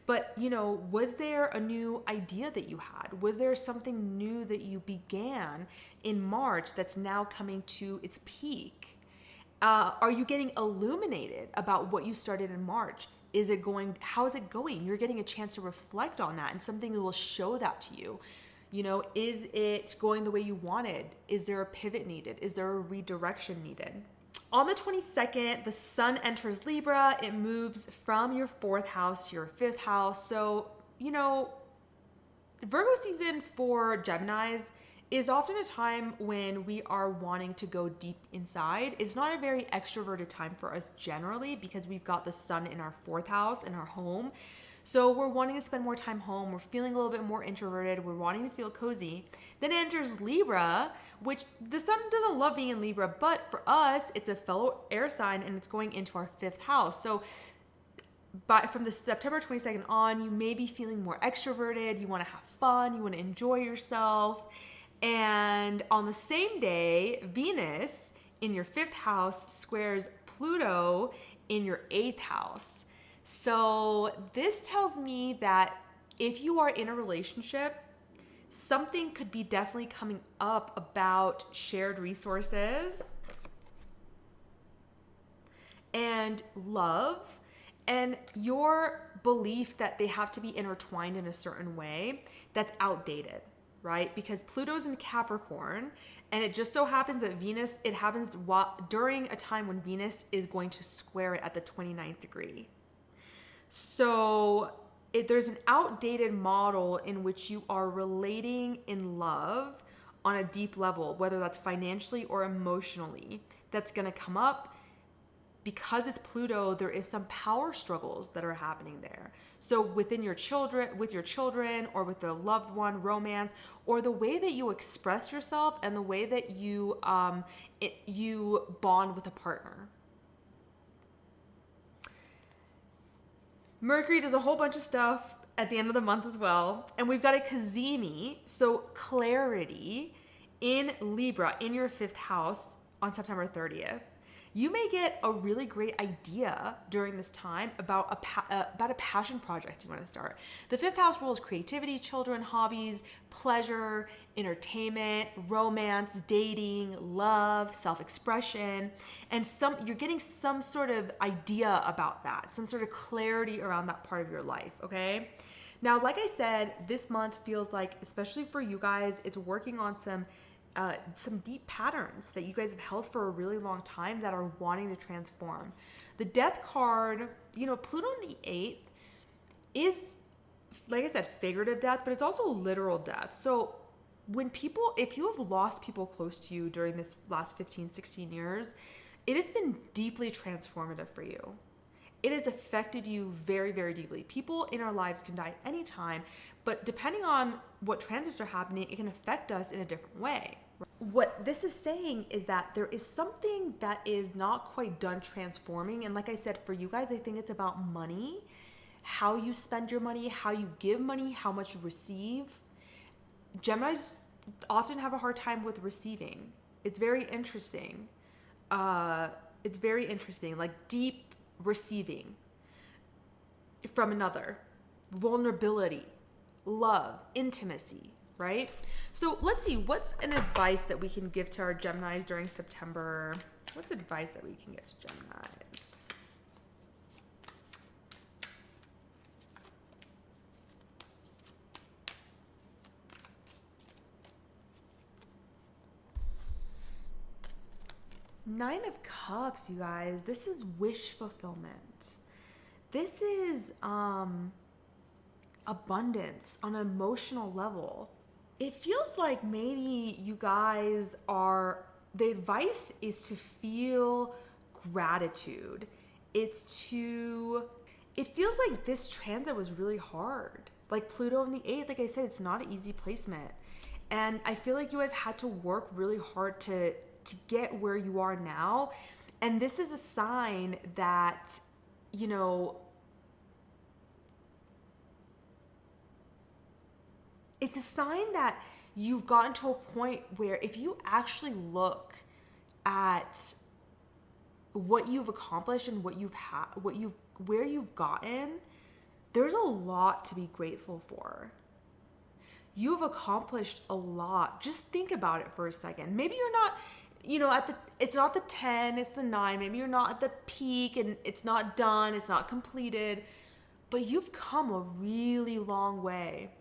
S1: But, was there a new idea that you had? Was there something new that you began in March that's now coming to its peak? Are you getting illuminated about what you started in March? How is it going? You're getting a chance to reflect on that, and something will show that to you. Is it going the way you wanted? Is there a pivot needed? Is there a redirection needed? On the 22nd, the Sun enters Libra. It moves from your 4th house to your 5th house. So, Virgo season for Geminis is often a time when we are wanting to go deep inside. It's not a very extroverted time for us generally because we've got the Sun in our 4th house in our home. So we're wanting to spend more time home. We're feeling a little bit more introverted. We're wanting to feel cozy. Then it enters Libra, which the Sun doesn't love being in Libra, but for us, it's a fellow air sign and it's going into our 5th house. So from the September 22nd on, you may be feeling more extroverted. You want to have fun. You want to enjoy yourself. And on the same day, Venus in your 5th house squares Pluto in your 8th house. So this tells me that if you are in a relationship, something could be definitely coming up about shared resources and love and your belief that they have to be intertwined in a certain way that's outdated, right? Because Pluto's in Capricorn, and it just so happens that Venus, it happens during a time when Venus is going to square it at the 29th degree. So there's an outdated model in which you are relating in love on a deep level, whether that's financially or emotionally, that's going to come up. Because it's Pluto, there is some power struggles that are happening there. So with your children, or with a loved one, romance, or the way that you express yourself and the way that you bond with a partner. Mercury does a whole bunch of stuff at the end of the month as well. And we've got a Cazimi, so clarity, in Libra, in your 5th house on September 30th. You may get a really great idea during this time about a passion project you want to start. The 5th house rules creativity, children, hobbies, pleasure, entertainment, romance, dating, love, self-expression, and you're getting some sort of idea about that, some sort of clarity around that part of your life, okay? Now, like I said, this month feels like, especially for you guys, it's working on some deep patterns that you guys have held for a really long time that are wanting to transform. The Death card, Pluto in the 8th is, like I said, figurative death, but it's also literal death. So if you have lost people close to you during this last 15, 16 years, it has been deeply transformative for you. It has affected you very, very deeply. People in our lives can die anytime, but depending on what transits are happening, it can affect us in a different way. What this is saying is that there is something that is not quite done transforming. And like I said, for you guys, I think it's about money, how you spend your money, how you give money, how much you receive. Geminis often have a hard time with receiving. It's very interesting. Like deep receiving from another, vulnerability, love, intimacy, right? So let's see, what's an advice that we can give to our Geminis during September? What's advice that we can give to Geminis? Nine of Cups, you guys. This is wish fulfillment. This is abundance on an emotional level. It feels like maybe you guys the advice is to feel gratitude. It feels like this transit was really hard. Like Pluto in the 8th, like I said, it's not an easy placement. And I feel like you guys had to work really hard to get where you are now. And this is a sign that, it's a sign that you've gotten to a point where if you actually look at what you've accomplished and where you've gotten, there's a lot to be grateful for. You've accomplished a lot. Just think about it for a second. Maybe you're not, it's not the 10, it's the 9. Maybe you're not at the peak and it's not done, it's not completed, but you've come a really long way.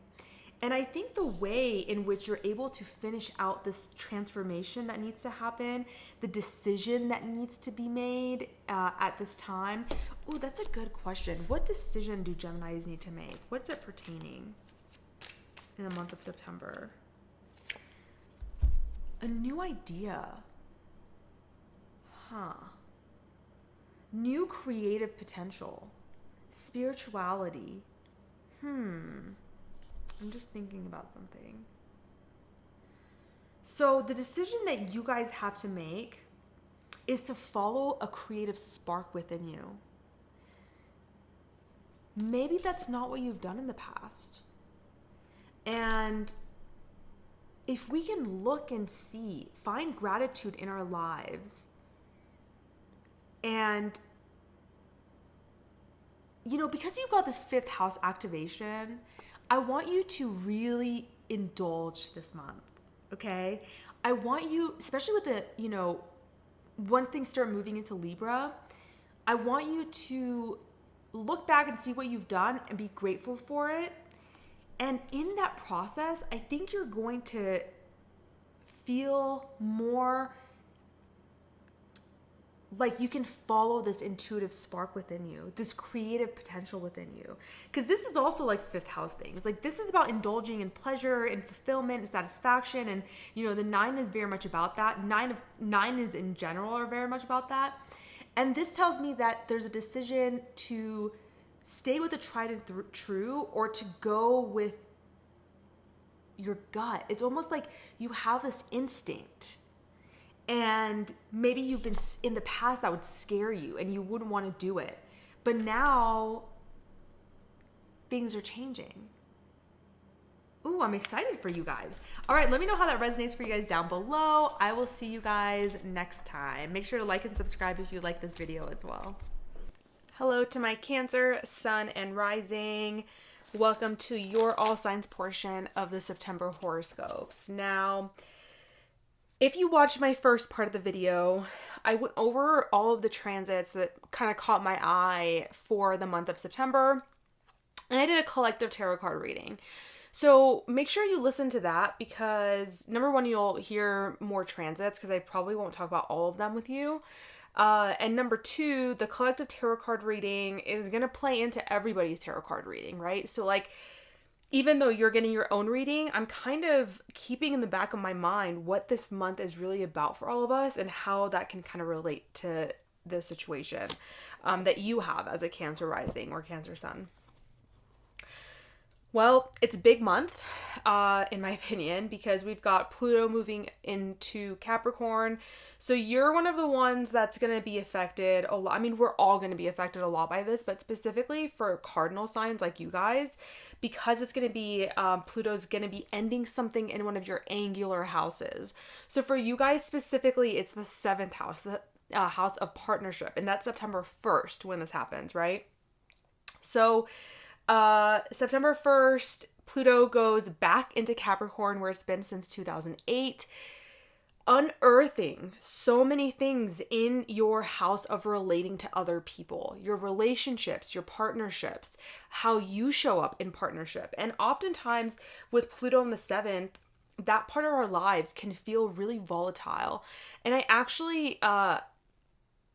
S1: And I think the way in which you're able to finish out this transformation that needs to happen, the decision that needs to be made at this time. Oh, that's a good question. What decision do Geminis need to make? What's it pertaining in the month of September? A new idea. New creative potential. Spirituality. I'm just thinking about something. So the decision that you guys have to make is to follow a creative spark within you. Maybe that's not what you've done in the past. And if we can look and find gratitude in our lives, and because you've got this 5th house activation, I want you to really indulge this month, okay? I want you, especially with once things start moving into Libra, I want you to look back and see what you've done and be grateful for it. And in that process, I think you're going to feel more like you can follow this intuitive spark within you, this creative potential within you. Because this is also like 5th house things. Like this is about indulging in pleasure and fulfillment and satisfaction. And, the 9 is very much about that. 9 is in general are very much about that. And this tells me that there's a decision to stay with the tried and true or to go with your gut. It's almost like you have this instinct. And maybe you've been in the past that would scare you and you wouldn't want to do it. But now things are changing. Ooh, I'm excited for you guys. All right, let me know how that resonates for you guys down below. I will see you guys next time. Make sure to like and subscribe if you like this video as well. Hello to my Cancer, Sun, and Rising. Welcome to your all signs portion of the September horoscopes. Now, if you watched my first part of the video, I went over all of the transits that kind of caught my eye for the month of September. And I did a collective tarot card reading. So make sure you listen to that because number one, you'll hear more transits because I probably won't talk about all of them with you. And number two, the collective tarot card reading is going to play into everybody's tarot card reading, right? So like, even though you're getting your own reading, I'm kind of keeping in the back of my mind what this month is really about for all of us and how that can kind of relate to the situation that you have as a Cancer rising or Cancer sun. Well, it's a big month, in my opinion, because we've got Pluto moving into Capricorn. So you're one of the ones that's going to be affected a lot. I mean, we're all going to be affected a lot by this, but specifically for cardinal signs like you guys, because it's going to be, Pluto's going to be ending something in one of your angular houses. So for you guys specifically, it's the 7th house, the house of partnership. And that's September 1st when this happens, right? So September 1st, Pluto goes back into Capricorn where it's been since 2008, unearthing so many things in your house of relating to other people, your relationships, your partnerships, how you show up in partnership. And oftentimes with Pluto in the 7th, that part of our lives can feel really volatile. And I actually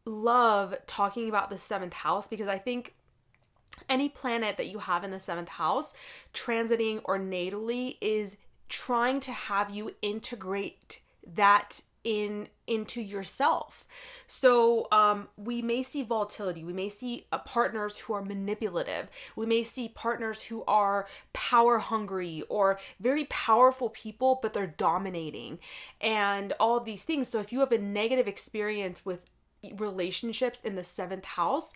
S1: love talking about the 7th house because I think any planet that you have in the 7th house transiting or natally is trying to have you integrate that into yourself. So we may see volatility. We may see partners who are manipulative. We may see partners who are power hungry or very powerful people, but they're dominating and all of these things. So if you have a negative experience with relationships in the 7th house,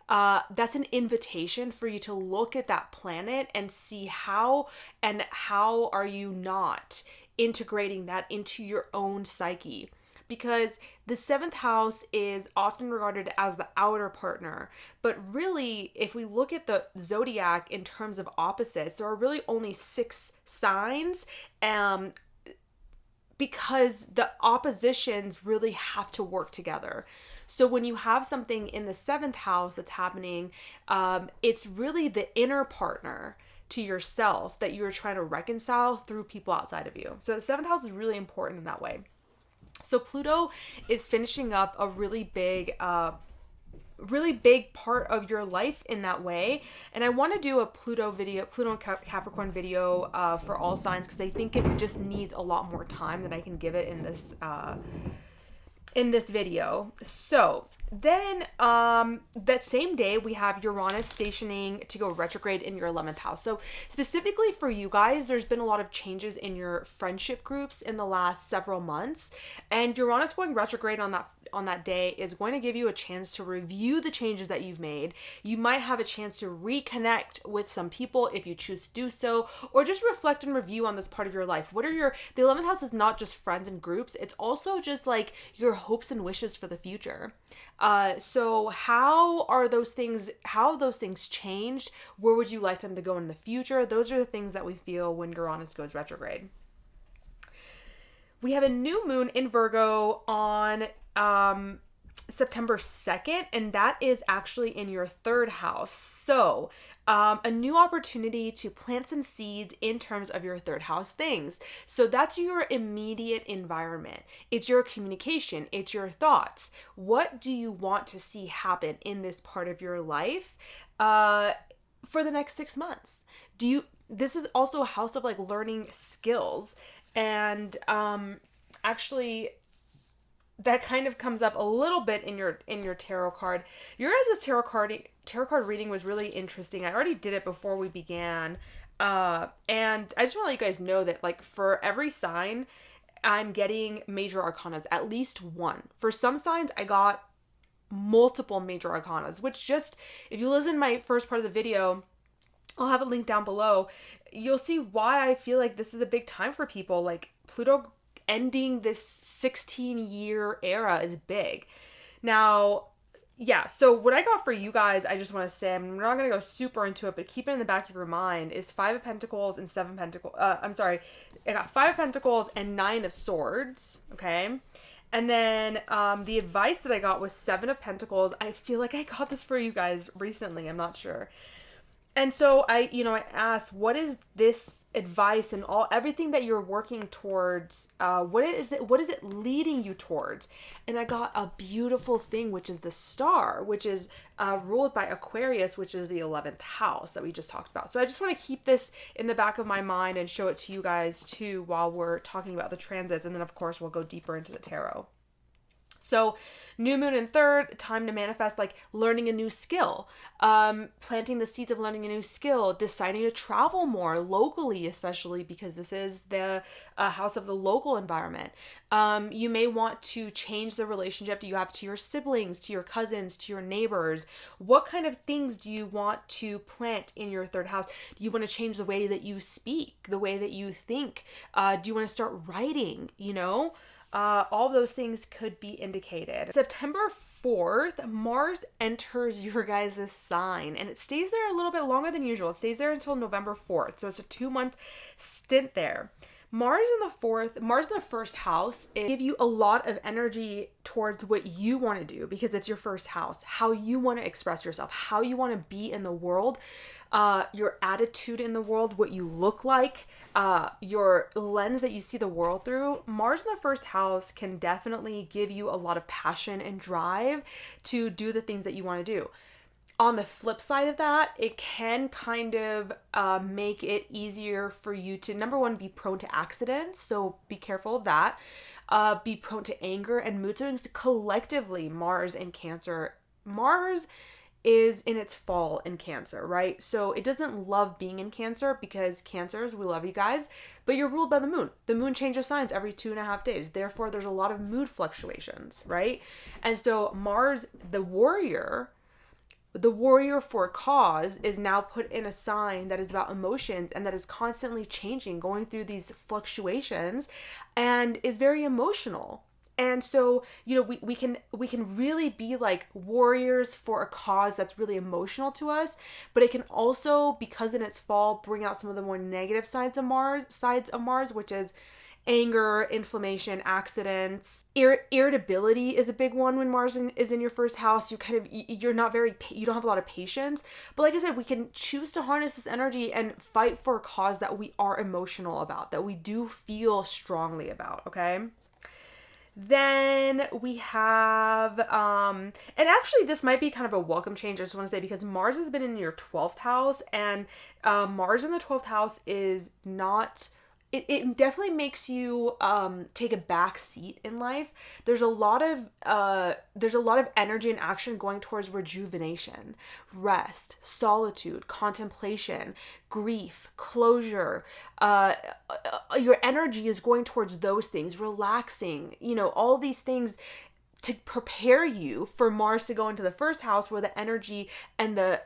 S1: that's an invitation for you to look at that planet and see how are you not integrating that into your own psyche. Because the 7th house is often regarded as the outer partner. But really, if we look at the zodiac in terms of opposites, there are really only 6 signs, because the oppositions really have to work together. So when you have something in the 7th house that's happening, it's really the inner partner to yourself that you're trying to reconcile through people outside of you. So the 7th house is really important in that way. So Pluto is finishing up a really big part of your life in that way. And I want to do a Pluto and Capricorn video for all signs because I think it just needs a lot more time than I can give it in this video. So then that same day we have Uranus stationing to go retrograde in your 11th house. So specifically for you guys, there's been a lot of changes in your friendship groups in the last several months, and Uranus going retrograde on that day is going to give you a chance to review the changes that you've made. You might have a chance to reconnect with some people if you choose to do so, or just reflect and review on this part of your life. The 11th house is not just friends and groups, it's also just like your hopes and wishes for the future. So how have those things changed? Where would you like them to go in the future? Those are the things that we feel when Uranus goes retrograde. We have a new moon in Virgo on September 2nd, and that is actually in your 3rd house. So a new opportunity to plant some seeds in terms of your 3rd house things. So that's your immediate environment. It's your communication. It's your thoughts. What do you want to see happen in this part of your life for the next 6 months? This is also a house of like learning skills, and actually that kind of comes up a little bit in your tarot card. Your guys' tarot card reading was really interesting. I already did it before we began. And I just want to let you guys know that like for every sign, I'm getting major arcanas, at least one. For some signs, I got multiple major arcanas, which just, if you listen to my first part of the video, I'll have a link down below. You'll see why I feel like this is a big time for people. Like Pluto ending this 16-year era is big. Now, yeah, so what I got for you guys, I just want to say, I'm not going to go super into it, but keep it in the back of your mind, is 5 of Pentacles and 7 Pentacles. I got 5 of Pentacles and 9 of Swords, okay? And then the advice that I got was 7 of Pentacles. I feel like I got this for you guys recently. I'm not sure. And so I asked, what is this advice and everything that you're working towards? What is it leading you towards? And I got a beautiful thing, which is the star, which is ruled by Aquarius, which is the 11th house that we just talked about. So I just want to keep this in the back of my mind and show it to you guys too while we're talking about the transits. And then of course we'll go deeper into the tarot. So new moon in third, time to manifest, like learning a new skill, planting the seeds of learning a new skill, deciding to travel more locally, especially because this is the house of the local environment. You may want to change the relationship you have to your siblings, to your cousins, to your neighbors. What kind of things do you want to plant in your third house? Do you want to change the way that you speak, the way that you think? Do you want to start writing, all those things could be indicated. September 4th, Mars enters your guys' sign, and it stays there a little bit longer than usual. It stays there until November 4th, so it's a 2-month stint there. Mars in the first house, it give you a lot of energy towards what you want to do because it's your first house, how you want to express yourself, how you want to be in the world, your attitude in the world, what you look like, your lens that you see the world through. Mars in the first house can definitely give you a lot of passion and drive to do the things that you want to do. On the flip side of that, it can kind of make it easier for you to, number one, be prone to accidents. So be careful of that. Be prone to anger and mood swings. Collectively, Mars and Cancer. Mars is in its fall in Cancer, right? So it doesn't love being in Cancer because Cancers, we love you guys, but you're ruled by the moon. The moon changes signs every 2.5 days. Therefore, there's a lot of mood fluctuations, right? And so Mars, the warrior for a cause, is now put in a sign that is about emotions and that is constantly changing, going through these fluctuations, and is very emotional. And so, we can really be like warriors for a cause that's really emotional to us, but it can also, because in its fall, bring out some of the more negative sides of Mars, which is anger, inflammation, accidents. Irritability is a big one when Mars is in your first house. You don't have a lot of patience. But like I said, we can choose to harness this energy and fight for a cause that we are emotional about, that we do feel strongly about, okay? Then we have, and actually this might be kind of a welcome change, I just want to say, because Mars has been in your 12th house, and Mars in the 12th house is not... It definitely makes you take a back seat in life. There's a lot of energy and action going towards rejuvenation, rest, solitude, contemplation, grief, closure. Your energy is going towards those things, relaxing, all these things to prepare you for Mars to go into the first house, where the energy and the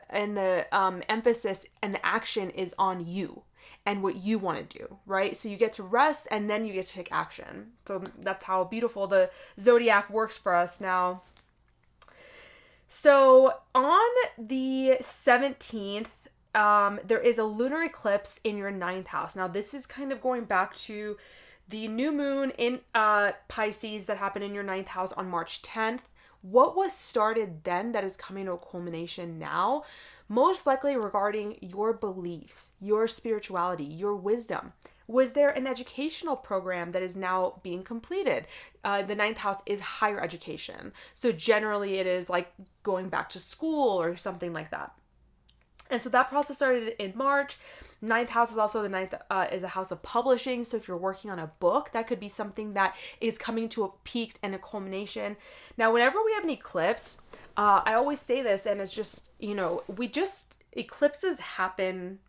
S1: emphasis and the action is on you and what you want to do, right? So you get to rest and then you get to take action. So that's how beautiful the zodiac works for us now. So on the 17th, there is a lunar eclipse in your 9th house. Now this is kind of going back to the new moon in Pisces that happened in your 9th house on March 10th. What was started then that is coming to a culmination now? Most likely regarding your beliefs, your spirituality, your wisdom. Was there an educational program that is now being completed? The 9th house is higher education. So generally it is like going back to school or something like that. And so that process started in March. 9th house is also is a house of publishing. So if you're working on a book, that could be something that is coming to a peak and a culmination. Now, whenever we have an eclipse, I always say this, and it's just, eclipses happen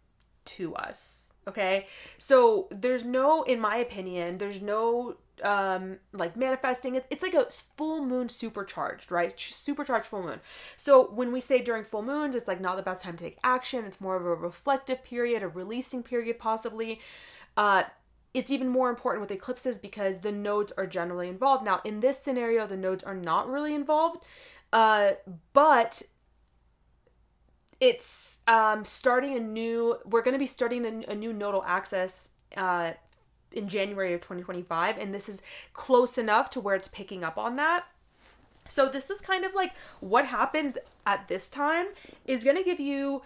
S1: to us. Okay. So in my opinion, there's no like manifesting it. It's like a full moon supercharged, right? Supercharged full moon. So when we say during full moons, it's like not the best time to take action. It's more of a reflective period, a releasing period possibly. It's even more important with eclipses because the nodes are generally involved. Now in this scenario, the nodes are not really involved, but it's we're going to be starting a new nodal axis in January of 2025, and this is close enough to where it's picking up on that. So this is kind of like what happens at this time is going to give you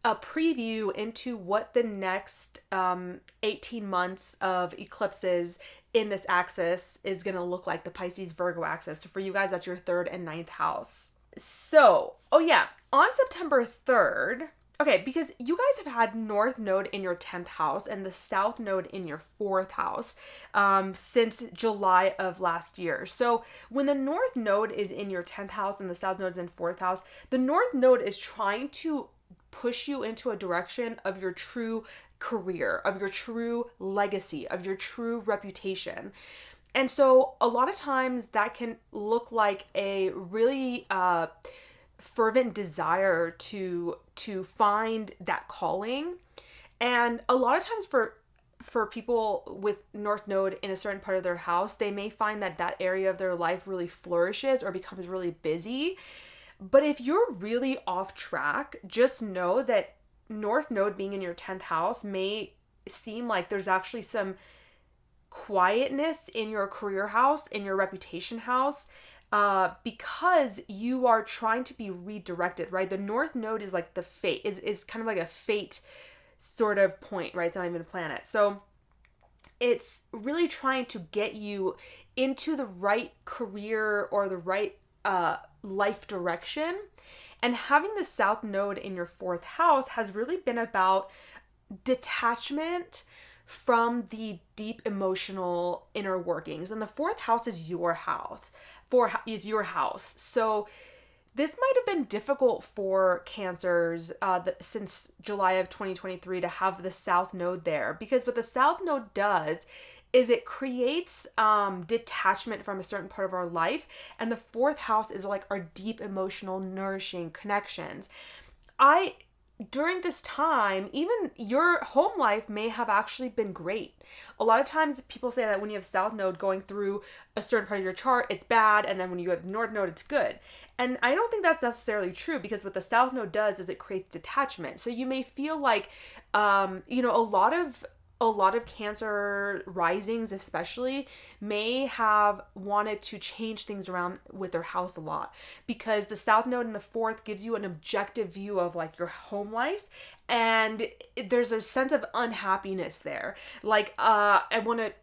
S1: a preview into what the next 18 months of eclipses in this axis is going to look like, the Pisces Virgo axis. So for you guys, that's your 3rd and 9th house. So, oh yeah, on September 3rd, okay, because you guys have had North Node in your 10th house and the South Node in your 4th house since July of last year. So when the North Node is in your 10th house and the South Node is in 4th house, the North Node is trying to push you into a direction of your true career, of your true legacy, of your true reputation. And so a lot of times that can look like a really fervent desire to find that calling. And a lot of times for people with North Node in a certain part of their house, they may find that that area of their life really flourishes or becomes really busy. But if you're really off track, just know that North Node being in your 10th house may seem like there's actually some quietness in your career house, in your reputation house, because you are trying to be redirected, right? The North Node is like the fate, is kind of like a fate sort of point, right? It's not even a planet. So it's really trying to get you into the right career or the right life direction. And having the South Node in your 4th house has really been about detachment from the deep emotional inner workings. And the 4th house is your house. Is your house. So this might have been difficult for Cancers since July of 2023 to have the South Node there, because what the South Node does is it creates detachment from a certain part of our life. And the 4th house is like our deep emotional nourishing connections. During this time, even your home life may have actually been great. A lot of times people say that when you have South Node going through a certain part of your chart, it's bad. And then when you have North Node, it's good. And I don't think that's necessarily true, because what the South Node does is it creates detachment. So you may feel like, a lot of Cancer risings especially may have wanted to change things around with their house a lot, because the South Node in the 4th gives you an objective view of like your home life, and there's a sense of unhappiness there. Like, I want to,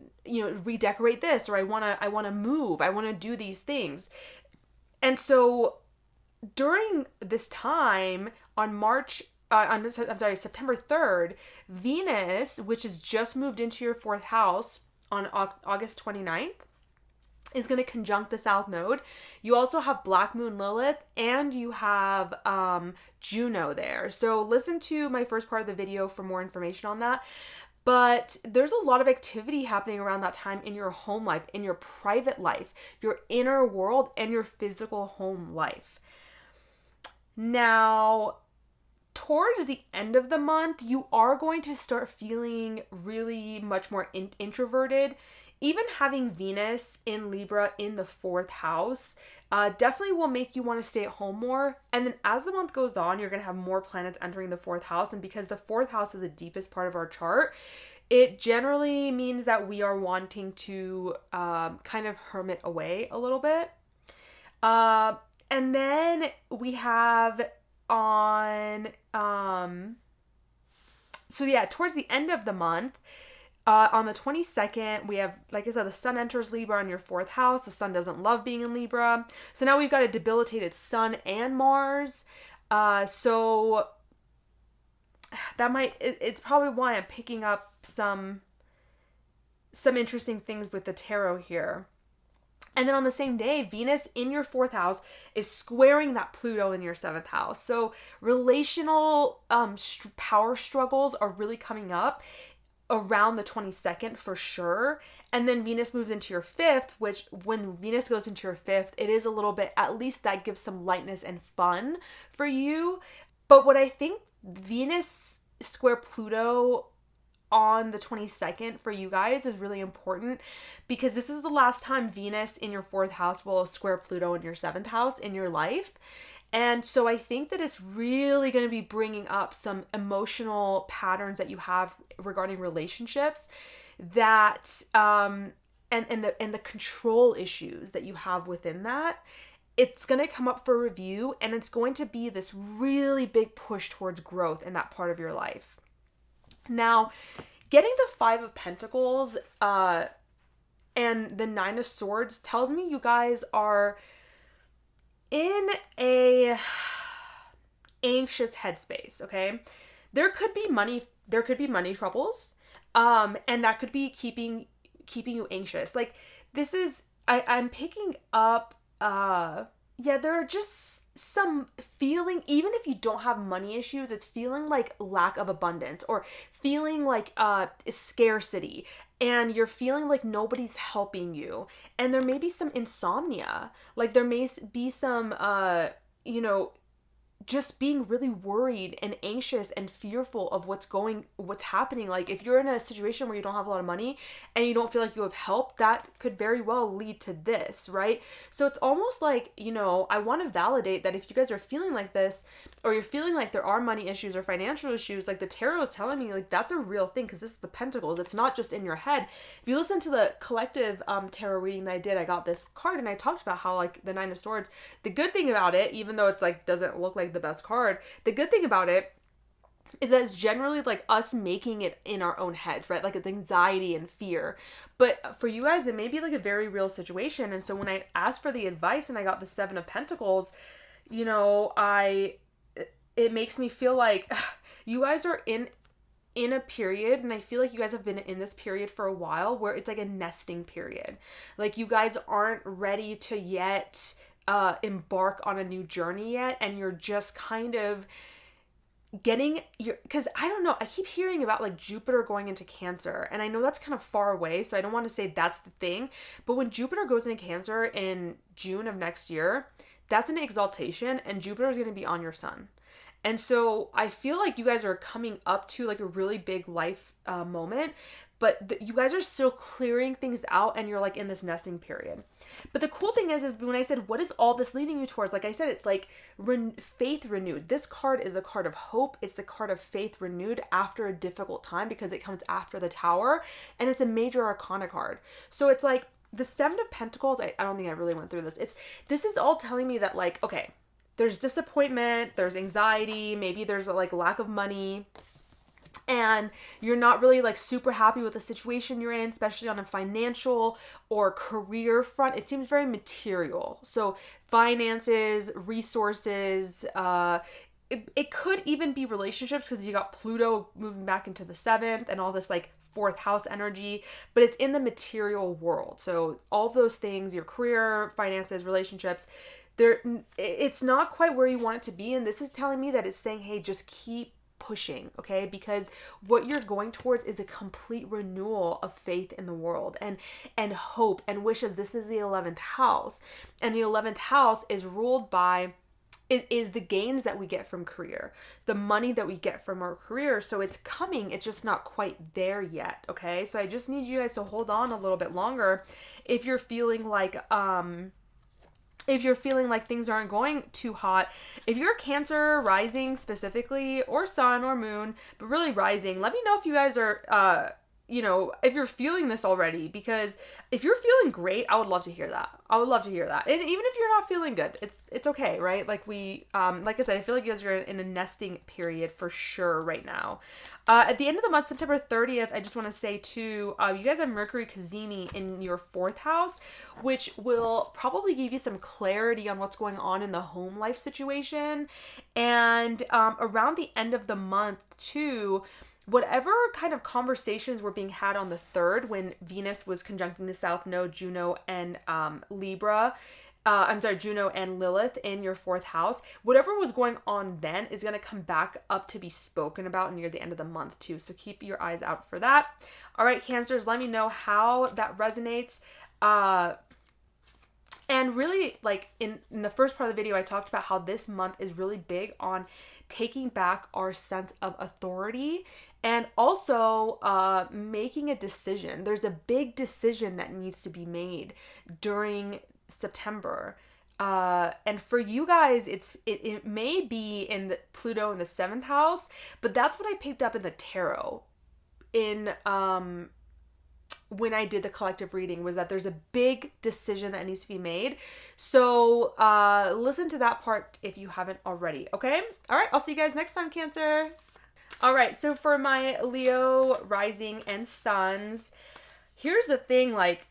S1: redecorate this, or I want to move, I want to do these things. And so during this time September 3rd, Venus, which has just moved into your 4th house on August 29th, is going to conjunct the South Node. You also have Black Moon Lilith, and you have Juno there. So listen to my first part of the video for more information on that. But there's a lot of activity happening around that time in your home life, in your private life, your inner world, and your physical home life. Now, towards the end of the month, you are going to start feeling really much more introverted. Even having Venus in Libra in the 4th house definitely will make you want to stay at home more. And then as the month goes on, you're going to have more planets entering the 4th house. And because the 4th house is the deepest part of our chart, it generally means that we are wanting to kind of hermit away a little bit. And then we have towards the end of the month, on the 22nd, we have, like I said, the Sun enters Libra on your 4th house. The Sun doesn't love being in Libra. So now we've got a debilitated Sun and Mars. So it's probably why I'm picking up some interesting things with the tarot here. And then on the same day, Venus in your 4th house is squaring that Pluto in your 7th house. So relational power struggles are really coming up around the 22nd for sure. And then Venus moves into your 5th, which when Venus goes into your 5th, it is a little bit, at least that gives some lightness and fun for you. But what I think Venus square Pluto on the 22nd for you guys is really important, because this is the last time Venus in your 4th house will square Pluto in your 7th house in your life. And so I think that it's really going to be bringing up some emotional patterns that you have regarding relationships, that and the control issues that you have within that. it's going to come up for review, and it's going to be this really big push towards growth in that part of your life. Now, getting the Five of Pentacles and the Nine of Swords tells me you guys are in a anxious headspace, okay? There could be money troubles, and that could be keeping you anxious. Like, this is, I'm picking up, there are just some feeling, even if you don't have money issues, it's feeling like lack of abundance, or feeling like scarcity, and you're feeling like nobody's helping you. And there may be some insomnia, like there may be some just being really worried and anxious and fearful of what's happening. Like, if you're in a situation where you don't have a lot of money and you don't feel like you have help, that could very well lead to this, right? So it's almost like, I want to validate that if you guys are feeling like this, or you're feeling like there are money issues or financial issues, like the tarot is telling me, like, that's a real thing, because this is the Pentacles. It's not just in your head. If you listen to the collective tarot reading that I did, I got this card and I talked about how, like, the Nine of Swords, the good thing about it, even though it's like doesn't look like the best card, the good thing about it is that it's generally like us making it in our own heads, right? Like, it's anxiety and fear. But for you guys, it may be like a very real situation. And so when I asked for the advice and I got the Seven of Pentacles, it makes me feel like you guys are in a period, and I feel like you guys have been in this period for a while, where it's like a nesting period. Like, you guys aren't ready to yet embark on a new journey yet, and you're just kind of getting because I don't know, I keep hearing about like Jupiter going into Cancer, and I know that's kind of far away, so I don't want to say that's the thing, but when Jupiter goes into Cancer in June of next year, that's an exaltation, and Jupiter is going to be on your sun. And so I feel like you guys are coming up to like a really big life moment, but you guys are still clearing things out, and you're like in this nesting period. But the cool thing is when I said, what is all this leading you towards? Like I said, it's like faith renewed. This card is a card of hope. It's a card of faith renewed after a difficult time, because it comes after the Tower, and it's a major arcana card. So it's like the Seven of Pentacles. I don't think I really went through this. This is all telling me that, like, okay, there's disappointment, there's anxiety, maybe there's a like lack of money, and you're not really like super happy with the situation you're in, especially on a financial or career front. It seems very material. So finances, resources, it could even be relationships, because you got Pluto moving back into the 7th and all this like 4th house energy, but it's in the material world. So all of those things, your career, finances, relationships, it's not quite where you want it to be. And this is telling me that it's saying, hey, just keep pushing, okay? Because what you're going towards is a complete renewal of faith in the world and hope and wishes. This is the 11th house, and the 11th house is ruled by, it is the gains that we get from career, the money that we get from our career. So it's coming, it's just not quite there yet, okay? So I just need you guys to hold on a little bit longer if you're feeling like things aren't going too hot. If you're Cancer rising specifically, or sun or moon, but really rising, let me know if you guys are if you're feeling this already, because if you're feeling great, I would love to hear that. And even if you're not feeling good, it's okay, right? Like like I said, I feel like you guys are in a nesting period for sure right now. At the end of the month, September 30th, I just want to say too, you guys have Mercury Cazimi in your 4th house, which will probably give you some clarity on what's going on in the home life situation. And around the end of the month too, whatever kind of conversations were being had on the 3rd, when Venus was conjuncting the South Node, Juno and Juno and Lilith in your 4th house, whatever was going on then is going to come back up to be spoken about near the end of the month too. So keep your eyes out for that. All right, Cancers, let me know how that resonates. And really, like in the first part of the video, I talked about how this month is really big on taking back our sense of authority, and also making a decision. There's a big decision that needs to be made during September. And for you guys, it may be in the Pluto in the 7th house, but that's what I picked up in the tarot. In when I did the collective reading was that there's a big decision that needs to be made. So listen to that part if you haven't already, okay? All right, I'll see you guys next time, Cancer. All right, so for my Leo rising and suns, here's the thing, like,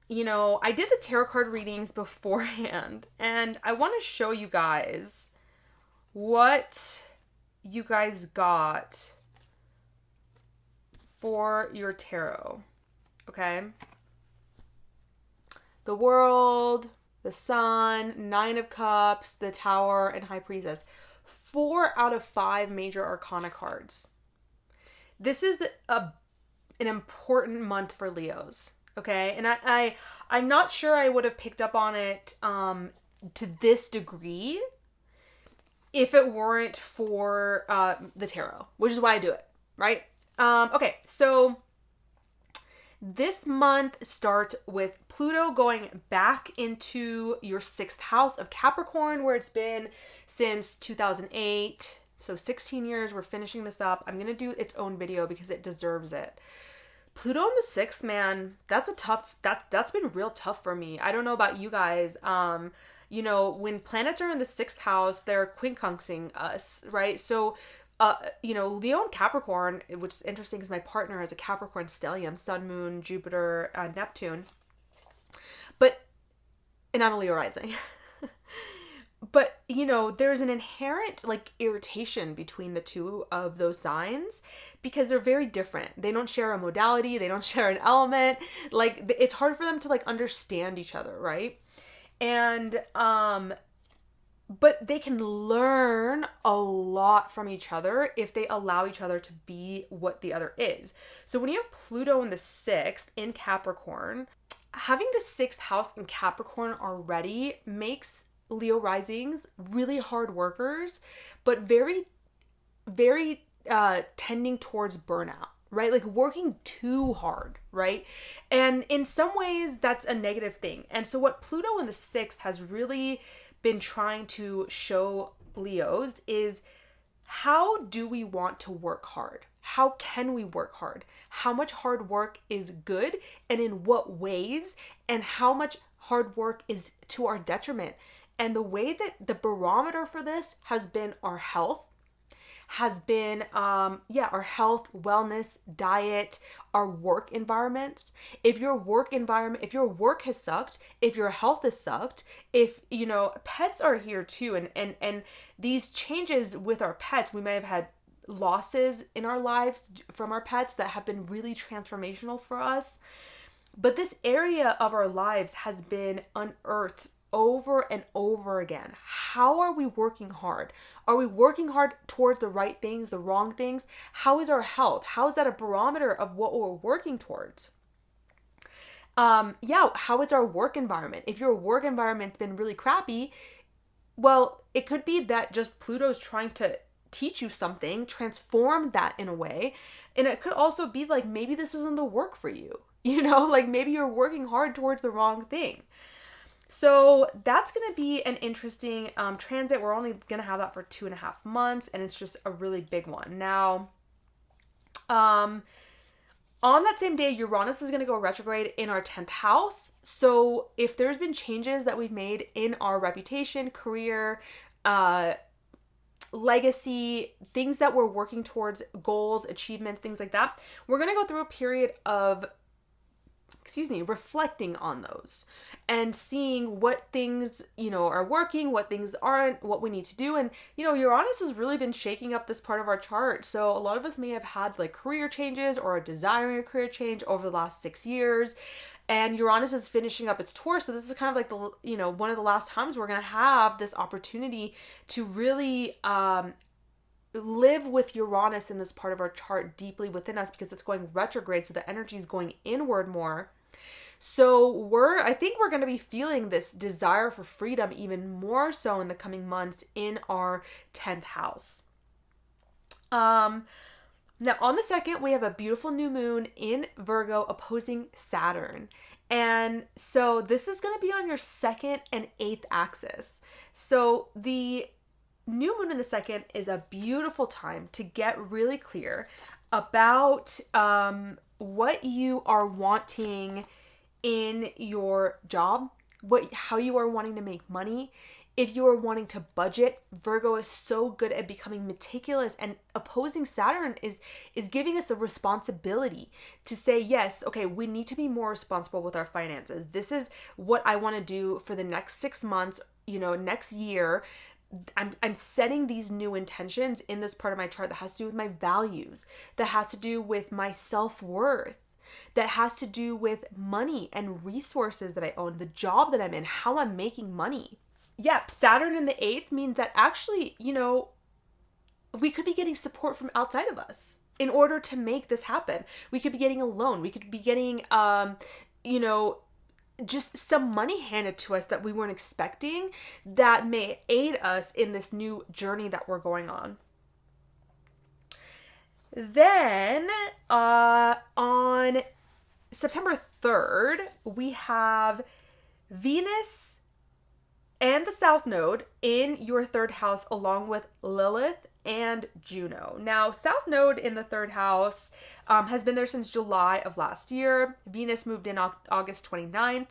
S1: you know, I did the tarot card readings beforehand, and I want to show you guys what you guys got for your tarot. Okay. The World, the Sun, Nine of Cups, the Tower, and High Priestess. 4 out of 5 major arcana cards. This is an important month for Leos. Okay. And I'm not sure I would have picked up on it to this degree if it weren't for the tarot, which is why I do it, right? Okay, so this month starts with Pluto going back into your 6th house of Capricorn, where it's been since 2008. So 16 years, we're finishing this up. I'm going to do its own video because it deserves it. Pluto in the 6th, man, that's been real tough for me. I don't know about you guys. You know, when planets are in the 6th house, they're quincunxing us, right? So you know, Leo and Capricorn, which is interesting because my partner has a Capricorn stellium, Sun, Moon, Jupiter, Neptune. And I'm a Leo rising. But, you know, there's an inherent, like, irritation between the two of those signs because they're very different. They don't share a modality. They don't share an element. Like, it's hard for them to, like, understand each other, right? And, but they can learn a lot from each other if they allow each other to be what the other is. So when you have Pluto in the 6th in Capricorn, having the 6th house in Capricorn already makes Leo risings really hard workers, but very, very tending towards burnout, right? Like working too hard, right? And in some ways that's a negative thing. And so what Pluto in the 6th has really been trying to show Leos is, how do we want to work hard? How can we work hard? How much hard work is good and in what ways? And how much hard work is to our detriment? And the way that the barometer for this has been our health, has been, our health, wellness, diet, our work environments. If your work has sucked, if your health has sucked, if, you know, pets are here too. And these changes with our pets, we may have had losses in our lives from our pets that have been really transformational for us. But this area of our lives has been unearthed over and over again. How are we working hard? Are we working hard towards the right things, the wrong things? How is our health? How is that a barometer of what we're working towards? How is our work environment? If your work environment's been really crappy, well, it could be that just Pluto's trying to teach you something, transform that in a way. And it could also be like, maybe this isn't the work for you. You know, like maybe you're working hard towards the wrong thing. So that's going to be an interesting transit. We're only going to have that for 2.5 months, and it's just a really big one. Now, on that same day, Uranus is going to go retrograde in our 10th house. So if there's been changes that we've made in our reputation, career, legacy, things that we're working towards, goals, achievements, things like that, we're going to go through a period of reflecting on those and seeing what things, you know, are working, what things aren't, what we need to do. And, you know, Uranus has really been shaking up this part of our chart. So a lot of us may have had like career changes or desiring a career change over the last 6 years. And Uranus is finishing up its tour. So this is kind of like the, you know, one of the last times we're going to have this opportunity to really, live with Uranus in this part of our chart deeply within us, because it's going retrograde, so the energy is going inward more. So I think we're going to be feeling this desire for freedom even more so in the coming months in our 10th house. Now on the 2nd, we have a beautiful new moon in Virgo opposing Saturn. And so this is going to be on your 2nd and 8th axis. So the new moon in the 2nd is a beautiful time to get really clear about what you are wanting in your job, how you are wanting to make money. If you are wanting to budget, Virgo is so good at becoming meticulous, and opposing Saturn is giving us the responsibility to say, yes, okay, we need to be more responsible with our finances. This is what I want to do for the next 6 months, next year. I'm setting these new intentions in this part of my chart that has to do with my values, that has to do with my self-worth, that has to do with money and resources that I own, the job that I'm in, how I'm making money. Yep, Saturn in the 8th means that actually, we could be getting support from outside of us in order to make this happen. We could be getting a loan. We could be getting, just some money handed to us that we weren't expecting that may aid us in this new journey that we're going on. Then, on September 3rd, we have Venus and the South Node in your 3rd house, along with Lilith and Juno. Now, South Node in the 3rd house has been there since July of last year. Venus moved in August 29th.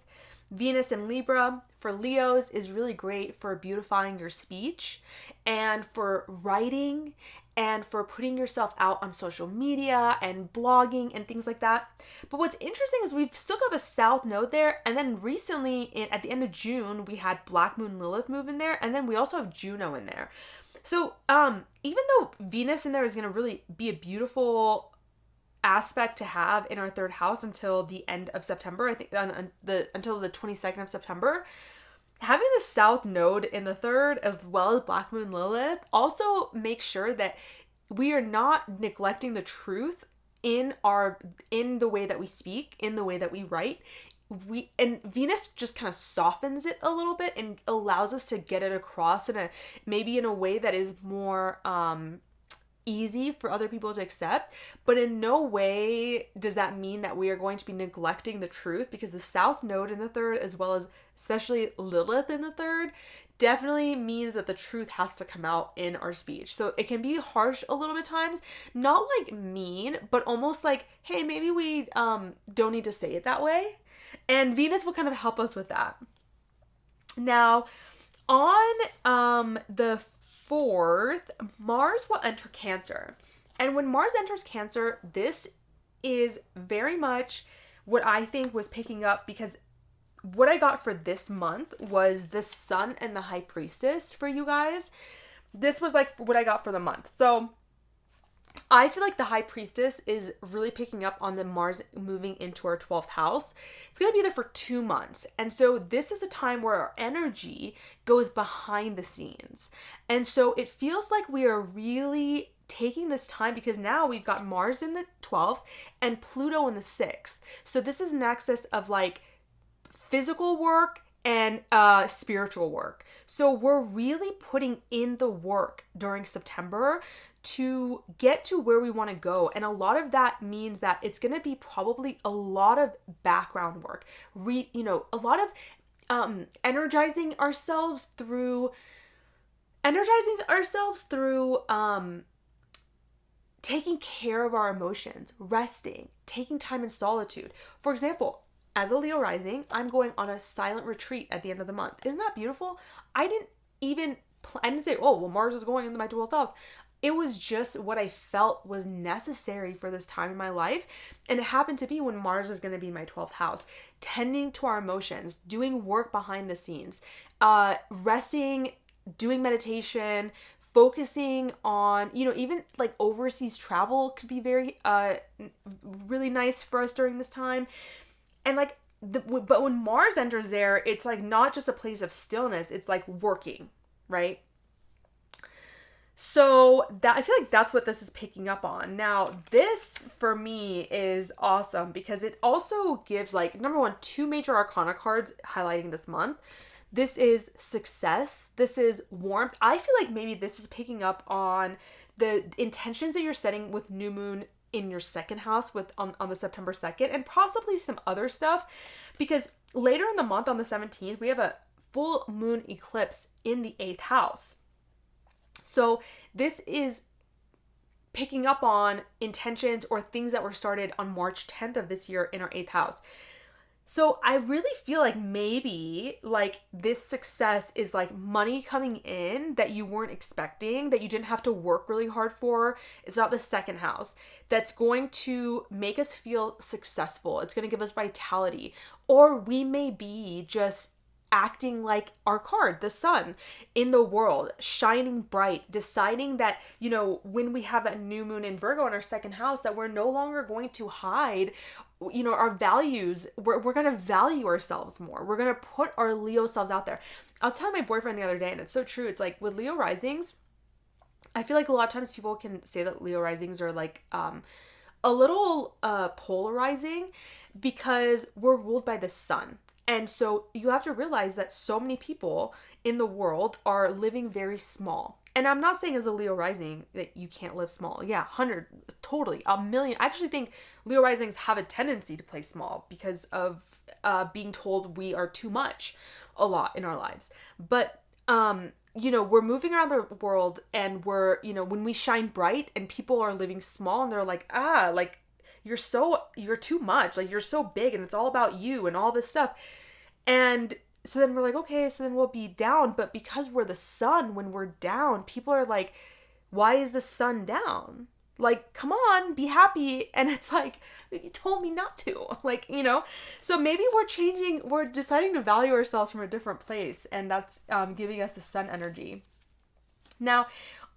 S1: Venus in Libra for Leos is really great for beautifying your speech and for writing and for putting yourself out on social media and blogging and things like that. But what's interesting is we've still got the South Node there, and then recently, at the end of June, we had Black Moon Lilith move in there, and then we also have Juno in there. So even though Venus in there is going to really be a beautiful aspect to have in our 3rd house until the end of September, I think until the 22nd of September, having the South Node in the 3rd as well as Black Moon Lilith also makes sure that we are not neglecting the truth in the way that we speak, in the way that we write. And Venus just kind of softens it a little bit and allows us to get it across maybe in a way that is more easy for other people to accept, but in no way does that mean that we are going to be neglecting the truth, because the South Node in the 3rd, as well as especially Lilith in the 3rd, definitely means that the truth has to come out in our speech. So it can be harsh a little bit times, not like mean, but almost like, hey, maybe we don't need to say it that way. And Venus will kind of help us with that. Now, on the 4th, Mars will enter Cancer. And when Mars enters Cancer, this is very much what I think was picking up, because what I got for this month was the Sun and the High Priestess for you guys. This was like what I got for the month. So I feel like the High Priestess is really picking up on the Mars moving into our 12th house. It's going to be there for 2 months. And so this is a time where our energy goes behind the scenes. And so it feels like we are really taking this time, because now we've got Mars in the 12th and Pluto in the 6th. So this is an axis of like physical work and spiritual work. So we're really putting in the work during September to get to where we want to go. And a lot of that means that it's going to be probably a lot of background work, a lot of energizing ourselves through taking care of our emotions, resting, taking time in solitude. For example, as a Leo rising, I'm going on a silent retreat at the end of the month. Isn't that beautiful? I didn't say, oh, well, Mars is going into my 12th house. It was just what I felt was necessary for this time in my life. And it happened to be when Mars is going to be my 12th house. Tending to our emotions, doing work behind the scenes, resting, doing meditation, focusing on, even like overseas travel could be very, really nice for us during this time. And like, but when Mars enters there, it's like not just a place of stillness, it's like working, right? So that, I feel like that's what this is picking up on. Now, this for me is awesome because it also gives like, number one, 2 major arcana cards highlighting this month. This is success. This is warmth. I feel like maybe this is picking up on the intentions that you're setting with new moon in your 2nd house on the September 2nd, and possibly some other stuff, because later in the month on the 17th, we have a full moon eclipse in the 8th house. So this is picking up on intentions or things that were started on March 10th of this year in our 8th house. So I really feel like maybe like this success is like money coming in that you weren't expecting, that you didn't have to work really hard for. It's not the second house that's going to make us feel successful. It's going to give us vitality. Or we may be just acting like our card, the sun, in the world, shining bright, deciding that, you know, when we have that new moon in Virgo in our second house, that we're no longer going to hide, you know, our values. We're going to value ourselves more. We're going to put our Leo selves out there. I was telling my boyfriend the other day, and it's so true. It's like with Leo risings, I feel like a lot of times people can say that Leo risings are like a little polarizing because we're ruled by the sun. And so you have to realize that so many people in the world are living very small. And I'm not saying as a Leo rising that you can't live small. Yeah, 100, totally, a million. I actually think Leo risings have a tendency to play small because of being told we are too much a lot in our lives. But, you know, we're moving around the world and we're, you know, when we shine bright and people are living small and they're like, like, you're too much, like you're so big and it's all about you and all this stuff. And so then we're like, okay, so then we'll be down. But because we're the sun, when we're down, people are like, why is the sun down? Like, come on, be happy. And it's like, you told me not to, like, you know, so maybe we're deciding to value ourselves from a different place. And that's giving us the sun energy. Now,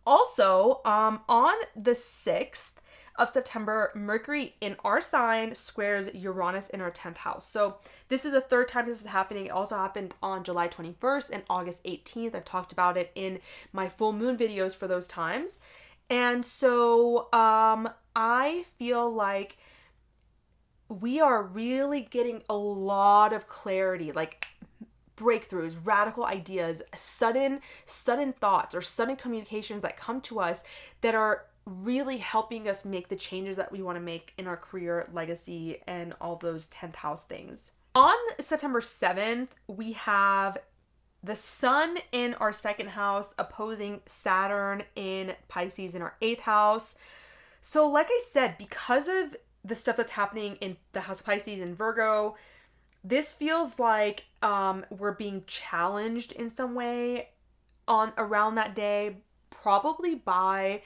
S1: also on the 6th, of September, Mercury in our sign squares Uranus in our 10th house. So this is the third time this is happening. It also happened on July 21st and August 18th. I've talked about it in my full moon videos for those times. And so I feel like we are really getting a lot of clarity, like breakthroughs, radical ideas, sudden thoughts or sudden communications that come to us that are really helping us make the changes that we want to make in our career, legacy, and all those 10th house things. On September 7th, we have the sun in our second house opposing Saturn in Pisces in our 8th house. So like I said, because of the stuff that's happening in the house of Pisces and Virgo, this feels like we're being challenged in some way around that day, probably by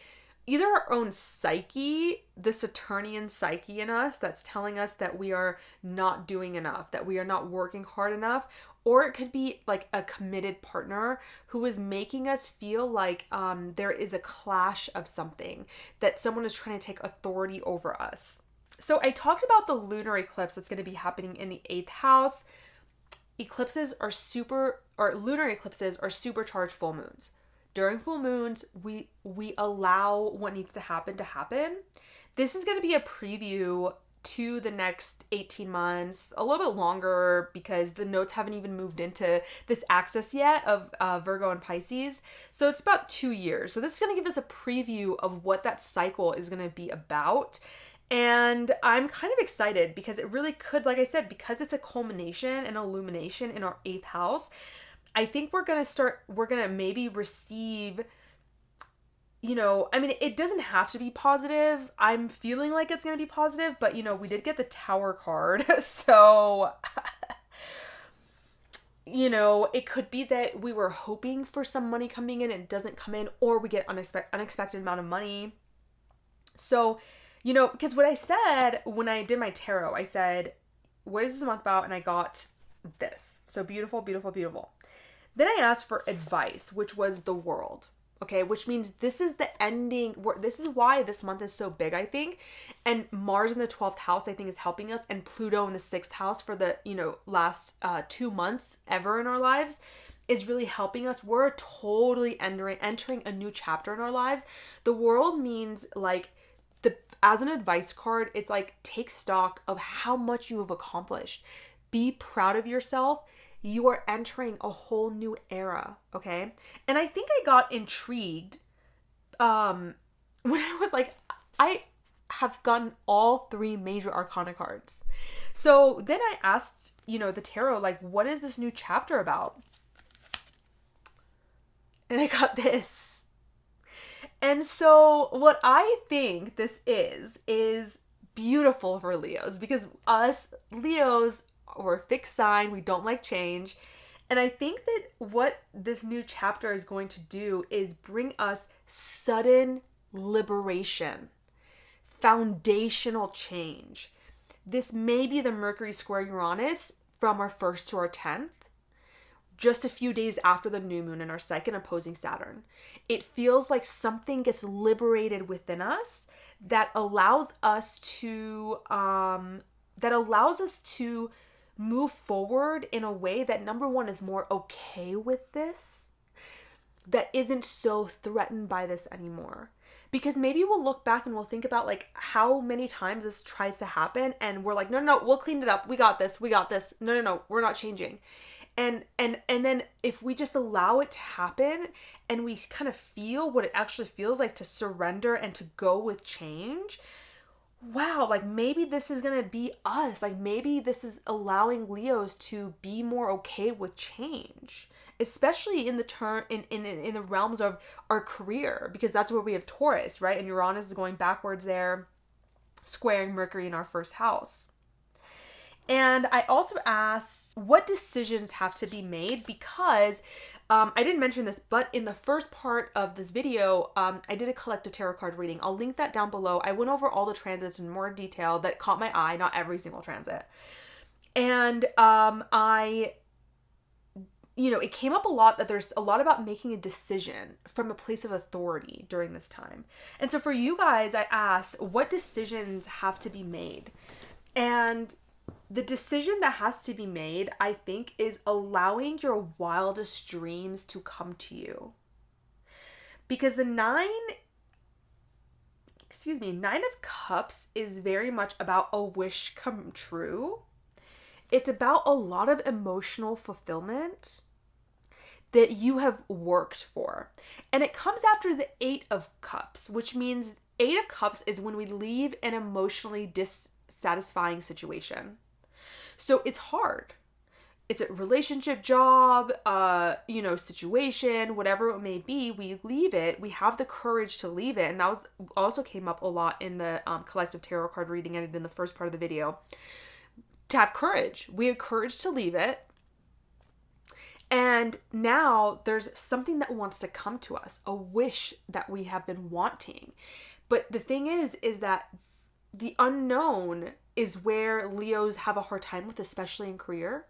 S1: either our own psyche, the Saturnian psyche in us that's telling us that we are not doing enough, that we are not working hard enough, or it could be like a committed partner who is making us feel like there is a clash of something, that someone is trying to take authority over us. So I talked about the lunar eclipse that's going to be happening in the 8th house. Lunar eclipses are supercharged full moons. During full moons, we allow what needs to happen to happen. This is going to be a preview to the next 18 months, a little bit longer because the nodes haven't even moved into this axis yet of Virgo and Pisces. So it's about 2 years. So this is going to give us a preview of what that cycle is going to be about. And I'm kind of excited because it really could, like I said, because it's a culmination and illumination in our 8th house, I think we're going to maybe receive, you know, I mean, it doesn't have to be positive. I'm feeling like it's going to be positive, but, you know, we did get the Tower card. So, you know, it could be that we were hoping for some money coming in and it doesn't come in, or we get unexpected amount of money. So, you know, because what I said when I did my tarot, I said, what is this month about? And I got this. So beautiful, beautiful, beautiful. Then I asked for advice, which was the World. Okay, which means this is the ending. This is why this month is so big, I think. And Mars in the 12th house, I think, is helping us. And Pluto in the 6th house for the, you know, last 2 months ever in our lives is really helping us. We're totally entering a new chapter in our lives. The World means like, as an advice card, it's like take stock of how much you have accomplished. Be proud of yourself. You are entering a whole new era, okay? And I think I got intrigued when I was like, I have gotten all 3 major arcana cards. So then I asked, you know, the tarot, like, what is this new chapter about? And I got this. And so what I think this is beautiful for Leos, because us Leos, we're a fixed sign, we don't like change. And I think that what this new chapter is going to do is bring us sudden liberation, foundational change. This may be the Mercury square Uranus from our 1st to our 10th, just a few days after the new moon in our second opposing Saturn. It feels like something gets liberated within us that allows us to move forward in a way that, number one, is more okay with this, that isn't so threatened by this anymore. Because maybe we'll look back and we'll think about like how many times this tries to happen and we're like, no, we'll clean it up. We got this. No, we're not changing. And then if we just allow it to happen and we kind of feel what it actually feels like to surrender and to go with change, wow, like maybe this is going to be us. Like maybe this is allowing Leos to be more okay with change, especially in the realms of our career, because that's where we have Taurus, right? And Uranus is going backwards there, squaring Mercury in our first house. And I also asked what decisions have to be made, because I didn't mention this, but in the first part of this video, I did a collective tarot card reading. I'll link that down below. I went over all the transits in more detail that caught my eye, not every single transit. And it came up a lot that there's a lot about making a decision from a place of authority during this time. And so for you guys, I asked what decisions have to be made. And the decision that has to be made, I think, is allowing your wildest dreams to come to you. Because the Nine of Cups is very much about a wish come true. It's about a lot of emotional fulfillment that you have worked for. And it comes after the Eight of Cups, which means Eight of Cups is when we leave an emotionally dissatisfying situation. So it's hard. It's a relationship, job, situation, whatever it may be. We leave it. We have the courage to leave it. And that also came up a lot in the collective tarot card reading I did in the first part of the video. To have courage. We have courage to leave it. And now there's something that wants to come to us, a wish that we have been wanting. But the thing is that the unknown is where Leos have a hard time with, especially in career.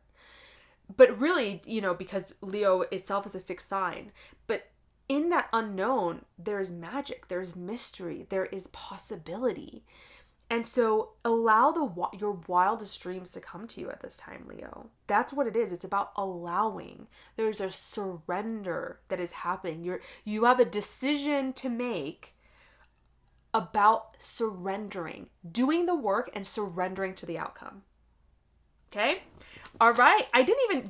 S1: But really, because Leo itself is a fixed sign. But in that unknown, there is magic, there is mystery, there is possibility. And so allow your wildest dreams to come to you at this time, Leo. That's what it is. It's about allowing. There's a surrender that is happening. You have a decision to make about surrendering, doing the work and surrendering to the outcome. Okay? All right.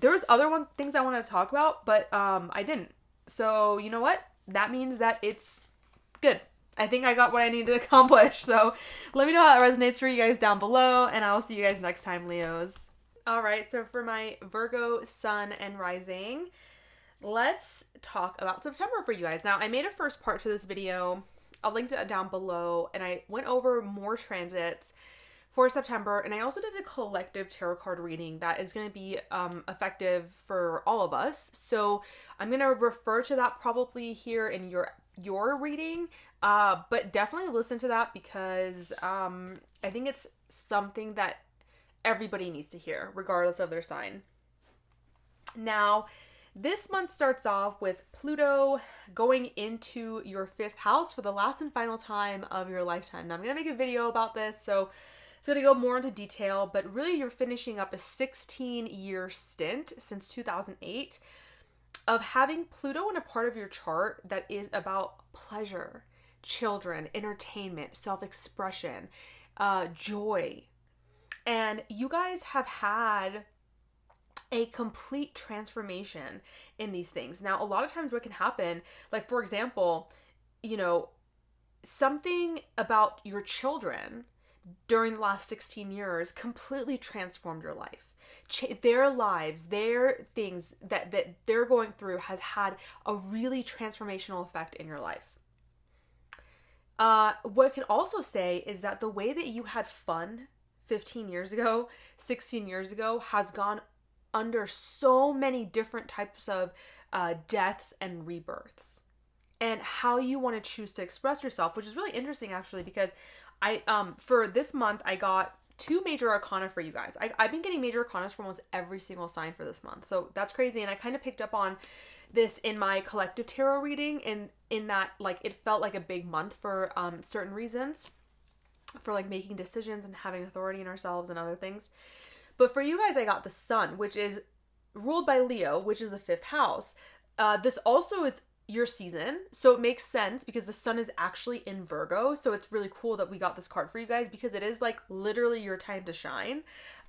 S1: There was other things I wanted to talk about, but I didn't. So you know what? That means that it's good. I think I got what I needed to accomplish. So let me know how that resonates for you guys down below, and I will see you guys next time, Leos. All right. So for my Virgo sun and rising, let's talk about September for you guys. Now, I made a first part to this video. I'll link that down below, and I went over more transits for September, and I also did a collective tarot card reading that is going to be effective for all of us. So I'm going to refer to that probably here in your reading, but definitely listen to that because I think it's something that everybody needs to hear, regardless of their sign. Now, this month starts off with Pluto going into your 5th house for the last and final time of your lifetime. Now, I'm going to make a video about this, so it's going to go more into detail, but really you're finishing up a 16-year stint since 2008 of having Pluto in a part of your chart that is about pleasure, children, entertainment, self-expression, joy. And you guys have had a complete transformation in these things. Now, a lot of times what can happen, like for example, something about your children during the last 16 years completely transformed your life. Their lives, their things that they're going through has had a really transformational effect in your life. What I can also say is that the way that you had fun 15 years ago, 16 years ago, has gone under so many different types of deaths and rebirths, and how you want to choose to express yourself, which is really interesting actually, because I for this month I got 2 major arcana for you guys. I've been getting major arcana for almost every single sign for this month, so that's crazy. And I kind of picked up on this in my collective tarot reading, in that like it felt like a big month for certain reasons, for like making decisions and having authority in ourselves and other things. But for you guys, I got the sun, which is ruled by Leo, which is the 5th house. This also is your season, so it makes sense because the sun is actually in Virgo. So it's really cool that we got this card for you guys, because it is like literally your time to shine.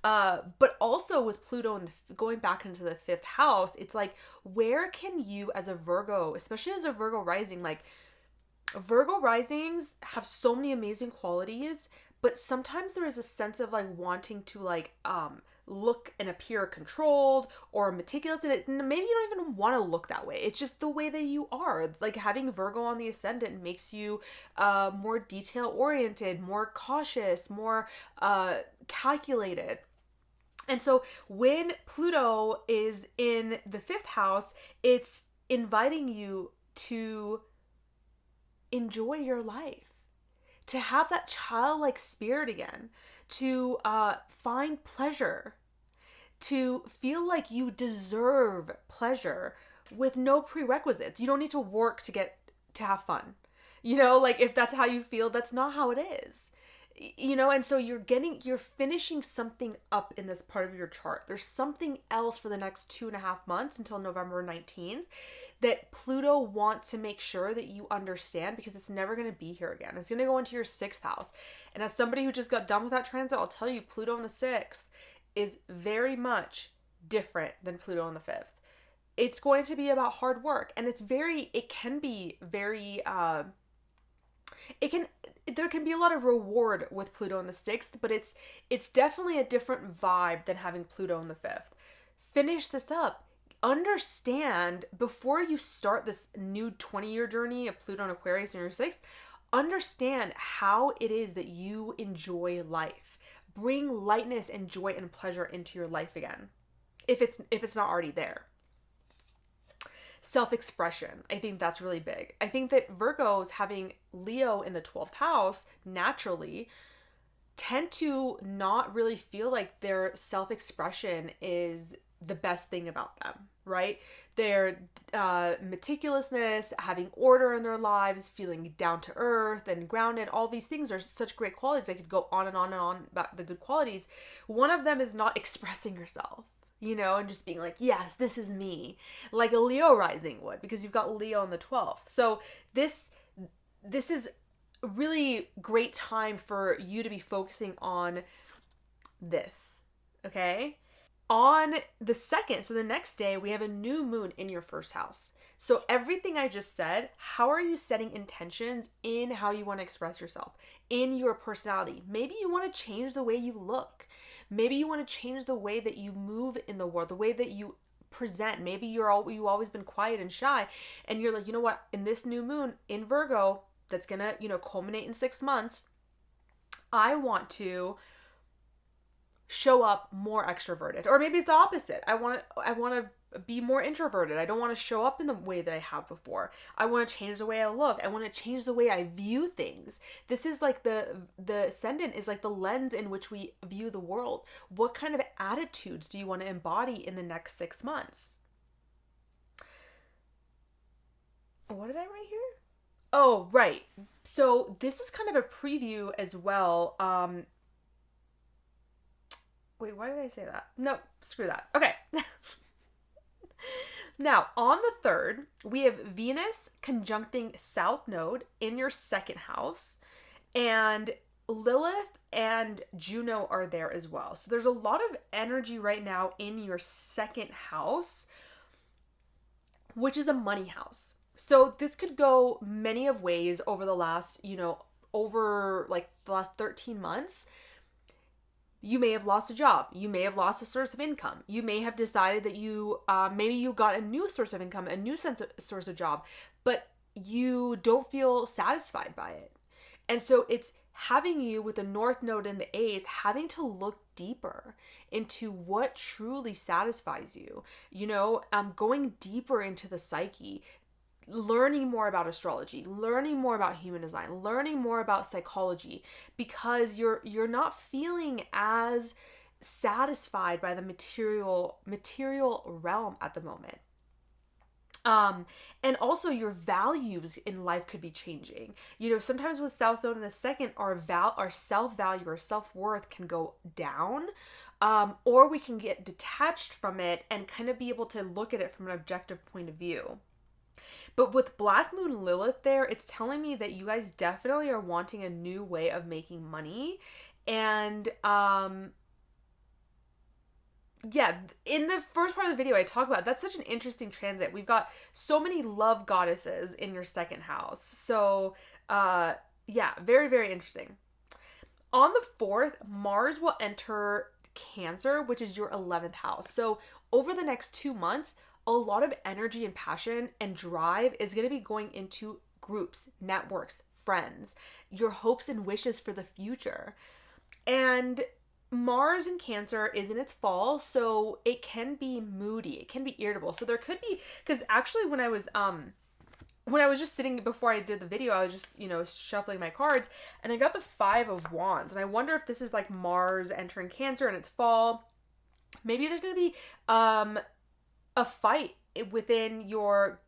S1: But also with Pluto and going back into the 5th house, it's like, where can you as a Virgo, especially as a Virgo rising, like Virgo risings have so many amazing qualities, but sometimes there is a sense of like wanting to like look and appear controlled or meticulous, and maybe you don't even want to look that way. It's just the way that you are. Like having Virgo on the ascendant makes you more detail oriented, more cautious, more calculated. And so when Pluto is in the 5th house, it's inviting you to enjoy your life, to have that childlike spirit again, to find pleasure, to feel like you deserve pleasure with no prerequisites. You don't need to work to have fun. You know, like if that's how you feel, that's not how it is. You know, and so you're finishing something up in this part of your chart. There's something else for the next 2.5 months until November 19th that Pluto wants to make sure that you understand, because it's never going to be here again. It's going to go into your 6th house. And as somebody who just got done with that transit, I'll tell you, Pluto in the 6th is very much different than Pluto in the 5th. It's going to be about hard work, and it can be very, there can be a lot of reward with Pluto in the 6th, but it's definitely a different vibe than having Pluto in the 5th. Finish this up. Understand, before you start this new 20-year journey of Pluto and Aquarius in your 6th, understand how it is that you enjoy life. Bring lightness and joy and pleasure into your life again, if it's not already there. Self-expression, I think that's really big. I think that Virgos having Leo in the 12th house naturally tend to not really feel like their self-expression is the best thing about them, right? Their meticulousness, having order in their lives, feeling down to earth and grounded, all these things are such great qualities. I could go on and on and on about the good qualities. One of them is not expressing yourself, you know, and just being like, yes, this is me, like a Leo rising would, because you've got Leo in the 12th. So this is a really great time for you to be focusing on this, okay? On the 2nd, so the next day, we have a new moon in your 1st house. So everything I just said, how are you setting intentions in how you want to express yourself, in your personality? Maybe you want to change the way you look. Maybe you want to change the way that you move in the world, the way that you present. Maybe you've always been quiet and shy, and you're like, you know what, in this new moon in Virgo, that's gonna, you know, culminate in 6 months, I want to show up more extroverted. Or maybe it's the opposite. I want to be more introverted. I don't want to show up in the way that I have before. I want to change the way I look. I want to change the way I view things. This is like the ascendant is like the lens in which we view the world. What kind of attitudes do you want to embody in the next 6 months? What did I write here? Oh, right. So this is kind of a preview as well. Wait, why did I say that? No, screw that. Okay. Now, on the 3rd, we have Venus conjuncting South Node in your 2nd house, and Lilith and Juno are there as well. So there's a lot of energy right now in your 2nd house, which is a money house. So this could go many of ways over the last, over like the last 13 months. You may have lost a job. You may have lost a source of income. You may have decided that maybe you got a new source of income, a new source of job, but you don't feel satisfied by it. And so it's having you with the North Node in the 8th, having to look deeper into what truly satisfies you, going deeper into the psyche, learning more about astrology, learning more about human design, learning more about psychology, because you're not feeling as satisfied by the material realm at the moment. And also your values in life could be changing. Sometimes with South Node in the 2nd, our self-value or self-worth can go down, or we can get detached from it and kind of be able to look at it from an objective point of view. But with Black Moon Lilith there, it's telling me that you guys definitely are wanting a new way of making money. And, yeah, in the first part of the video, I talk about that's such an interesting transit. We've got so many love goddesses in your 2nd house. So, yeah, very, very interesting. On the 4th, Mars will enter Cancer, which is your 11th house. So over the next 2 months, a lot of energy and passion and drive is going to be going into groups, networks, friends, your hopes and wishes for the future. And Mars in Cancer is in its fall, so it can be moody, it can be irritable. So there could be, because actually when I was just sitting before I did the video, I was just, shuffling my cards, and I got the 5 of Wands. And I wonder if this is like Mars entering Cancer in its fall. Maybe there's going to be a fight within your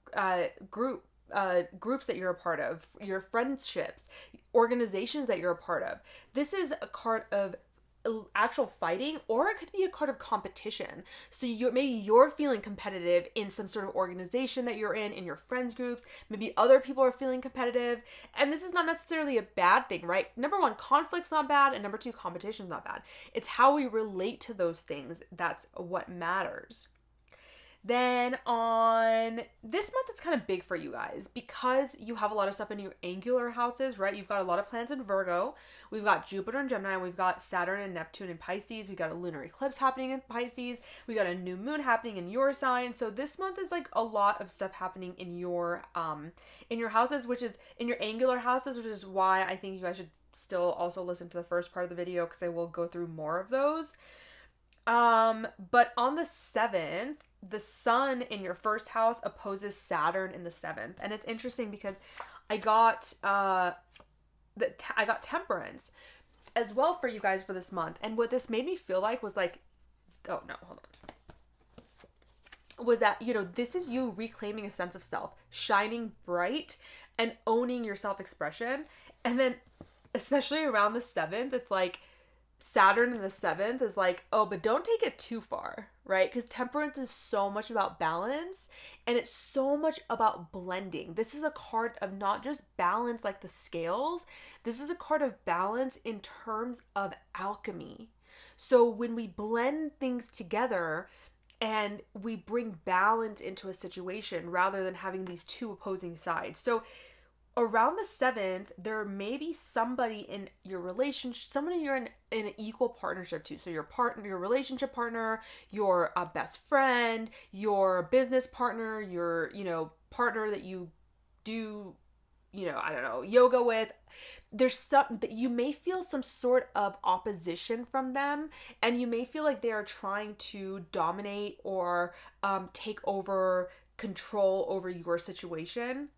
S1: groups that you're a part of, your friendships, organizations that you're a part of. This is a card of actual fighting, or it could be a card of competition. So maybe you're feeling competitive in some sort of organization that you're in your friends groups. Maybe other people are feeling competitive, and this is not necessarily a bad thing, right? Number 1, conflict's not bad, and number 2, competition's not bad. It's how we relate to those things that's what matters. Then on this month, it's kind of big for you guys because you have a lot of stuff in your angular houses, right? You've got a lot of planets in Virgo. We've got Jupiter in Gemini. We've got Saturn and Neptune in Pisces. We've got a lunar eclipse happening in Pisces. We got a new moon happening in your sign. So this month is like a lot of stuff happening in your houses, which is in your angular houses, which is why I think you guys should still also listen to the first part of the video because I will go through more of those. But on the 7th, the sun in your 1st house opposes Saturn in the 7th. And it's interesting because I got temperance as well for you guys for this month. And what this made me feel like was like, oh no, hold on. Was that, this is you reclaiming a sense of self, shining bright and owning your self-expression. And then especially around the 7th, it's like, Saturn in the 7th is like, oh, but don't take it too far, right? Because temperance is so much about balance, and it's so much about blending. This is a card of not just balance like the scales. This is a card of balance in terms of alchemy. So when we blend things together and we bring balance into a situation rather than having these two opposing sides. So around the 7th, there may be somebody in your relationship, somebody you're in an equal partnership to. So your partner, your relationship partner, your best friend, your business partner, your, partner that you do, I don't know, yoga with. There's some that you may feel some sort of opposition from them, and you may feel like they are trying to dominate or take over control over your situation.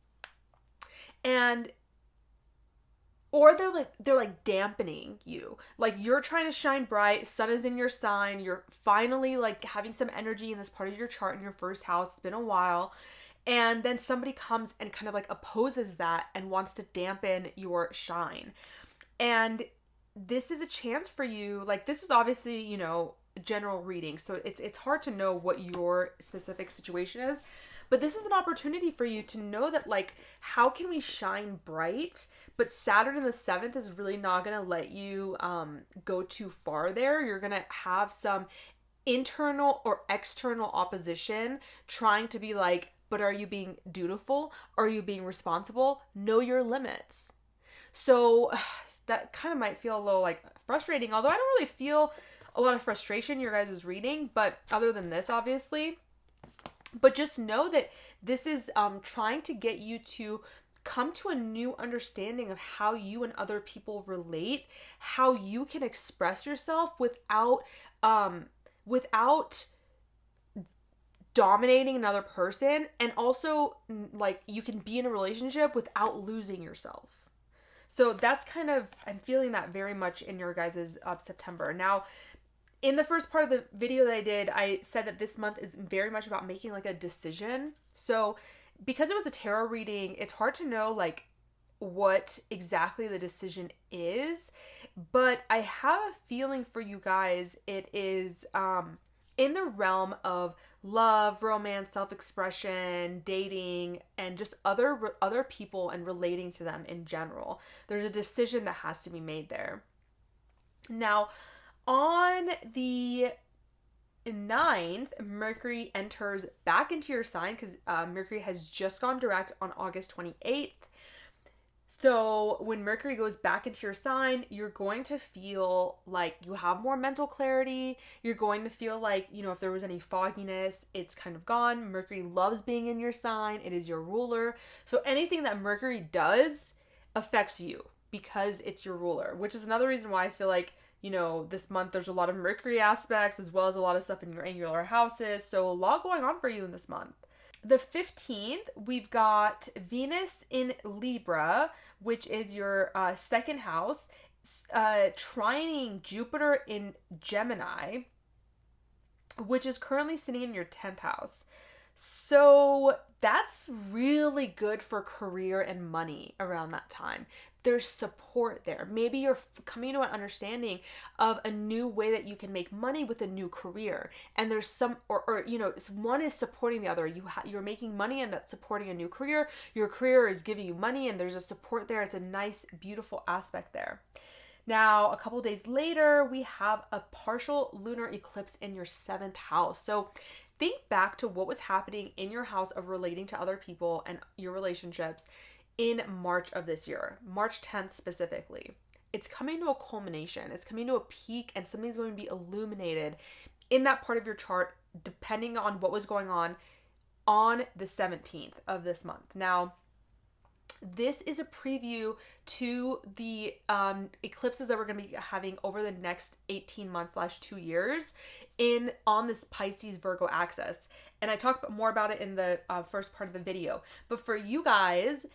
S1: Or they're like dampening you. Like you're trying to shine bright, sun is in your sign, you're finally like having some energy in this part of your chart in your 1st house. It's been a while. And then somebody comes and kind of like opposes that and wants to dampen your shine. And this is a chance for you. Like this is obviously, general reading. So it's hard to know what your specific situation is. But this is an opportunity for you to know that, like, how can we shine bright? But Saturn in the 7th is really not going to let you go too far there. You're going to have some internal or external opposition trying to be like, but are you being dutiful? Are you being responsible? Know your limits. So that kind of might feel a little, like, frustrating. Although I don't really feel a lot of frustration in your guys' reading. But other than this, obviously. But just know that this is trying to get you to come to a new understanding of how you and other people relate, how you can express yourself without dominating another person, and also like you can be in a relationship without losing yourself. So that's kind of, I'm feeling that very much in your guys' September. Now, in the first part of the video that I did, I said that this month is very much about making like a decision. So because it was a tarot reading, it's hard to know like what exactly the decision is, but I have a feeling for you guys it is in the realm of love, romance, self-expression, dating, and just other people and relating to them in general. There's a decision that has to be made there. Now, on the 9th, Mercury enters back into your sign because Mercury has just gone direct on August 28th. So when Mercury goes back into your sign, you're going to feel like you have more mental clarity. You're going to feel like, you know, if there was any fogginess, it's kind of gone. Mercury loves being in your sign. It is your ruler. So anything that Mercury does affects you because it's your ruler, which is another reason why I feel like, you know, this month there's a lot of Mercury aspects as well as a lot of stuff in your angular houses. So a lot going on for you in this month. The 15th, we've got Venus in Libra, which is your second house, trining Jupiter in Gemini, which is currently sitting in your 10th house. So that's really good for career and money around that time. There's support there. Maybe you're coming to an understanding of a new way that you can make money with a new career. And there's some, or you know, one is supporting the other. You're making money and that's supporting a new career. Your career is giving you money and there's a support there. It's a nice, beautiful aspect there. Now, a couple days later, we have a partial lunar eclipse in your 7th house. So think back to what was happening in your house of relating to other people and your relationships in March of this year, March 10th specifically. It's coming to a culmination. It's coming to a peak and something's going to be illuminated in that part of your chart depending on what was going on the 17th of this month. Now, this is a preview to the eclipses that we're going to be having over the next 18 months / 2 years on this Pisces Virgo axis. And I talked more about it in the first part of the video. But for you guys,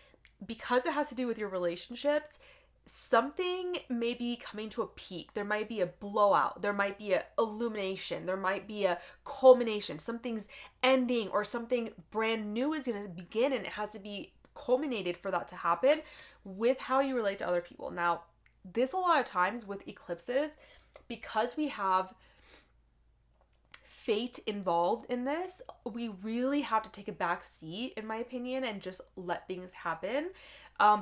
S1: because it has to do with your relationships, something may be coming to a peak. There might be a blowout. There might be a illumination. There might be a culmination. Something's ending or something brand new is going to begin, and it has to be culminated for that to happen with how you relate to other people. Now, this a lot of times with eclipses, because we have fate involved in this, we really have to take a back seat, in my opinion, and just let things happen,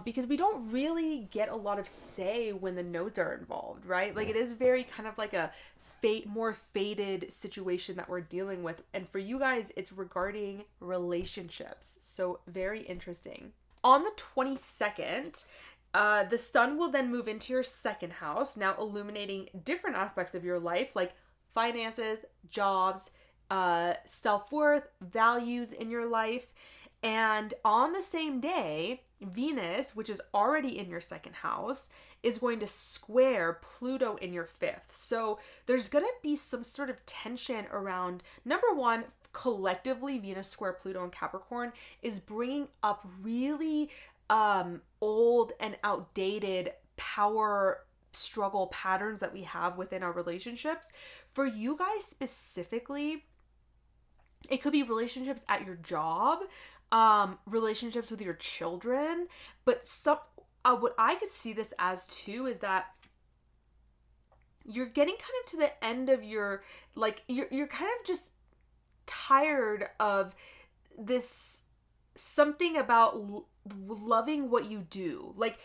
S1: because we don't really get a lot of say when the nodes are involved, right? Like, it is very kind of like a more fated situation that we're dealing with. And for you guys, it's regarding relationships. So very interesting. On the 22nd, the sun will then move into your 2nd house, now illuminating different aspects of your life, like finances, jobs, self-worth, values in your life. And on the same day, Venus, which is already in your 2nd house, is going to square Pluto in your 5th. So there's going to be some sort of tension around, number one, collectively, Venus square Pluto in Capricorn is bringing up really old and outdated power struggle patterns that we have within our relationships. For you guys specifically, it could be relationships at your job, relationships with your children, but what I could see this as too is that you're getting kind of to the end of your, like, you're kind of just tired of this, something about loving what you do. Like,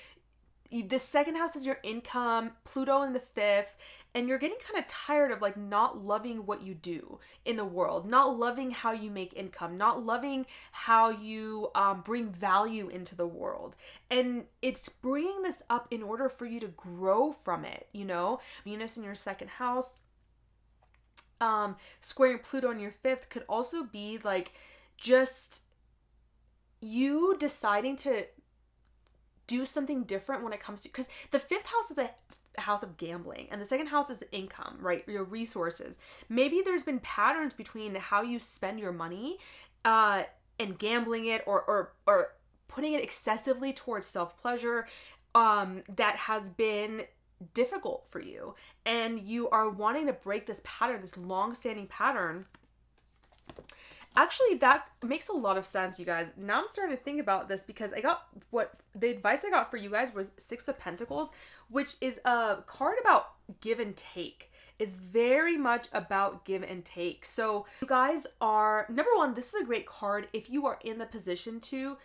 S1: the 2nd house is your income, Pluto in the 5th, and you're getting kind of tired of like not loving what you do in the world, not loving how you make income, not loving how you bring value into the world. And it's bringing this up in order for you to grow from it, you know? Venus in your 2nd house, squaring Pluto in your 5th could also be like just you deciding to do something different when it comes to, because the fifth house is a house of gambling and the second house is income, right? Your resources. Maybe there's been patterns between how you spend your money and gambling it or putting it excessively towards self-pleasure that has been difficult for you, and you are wanting to break this pattern, this long-standing pattern. Actually, that makes a lot of sense, you guys. Now I'm starting to think about this because the advice I got for you guys was Six of Pentacles, which is a card about give and take. It's very much about give and take. So you guys are, number one, this is a great card if you are in the position to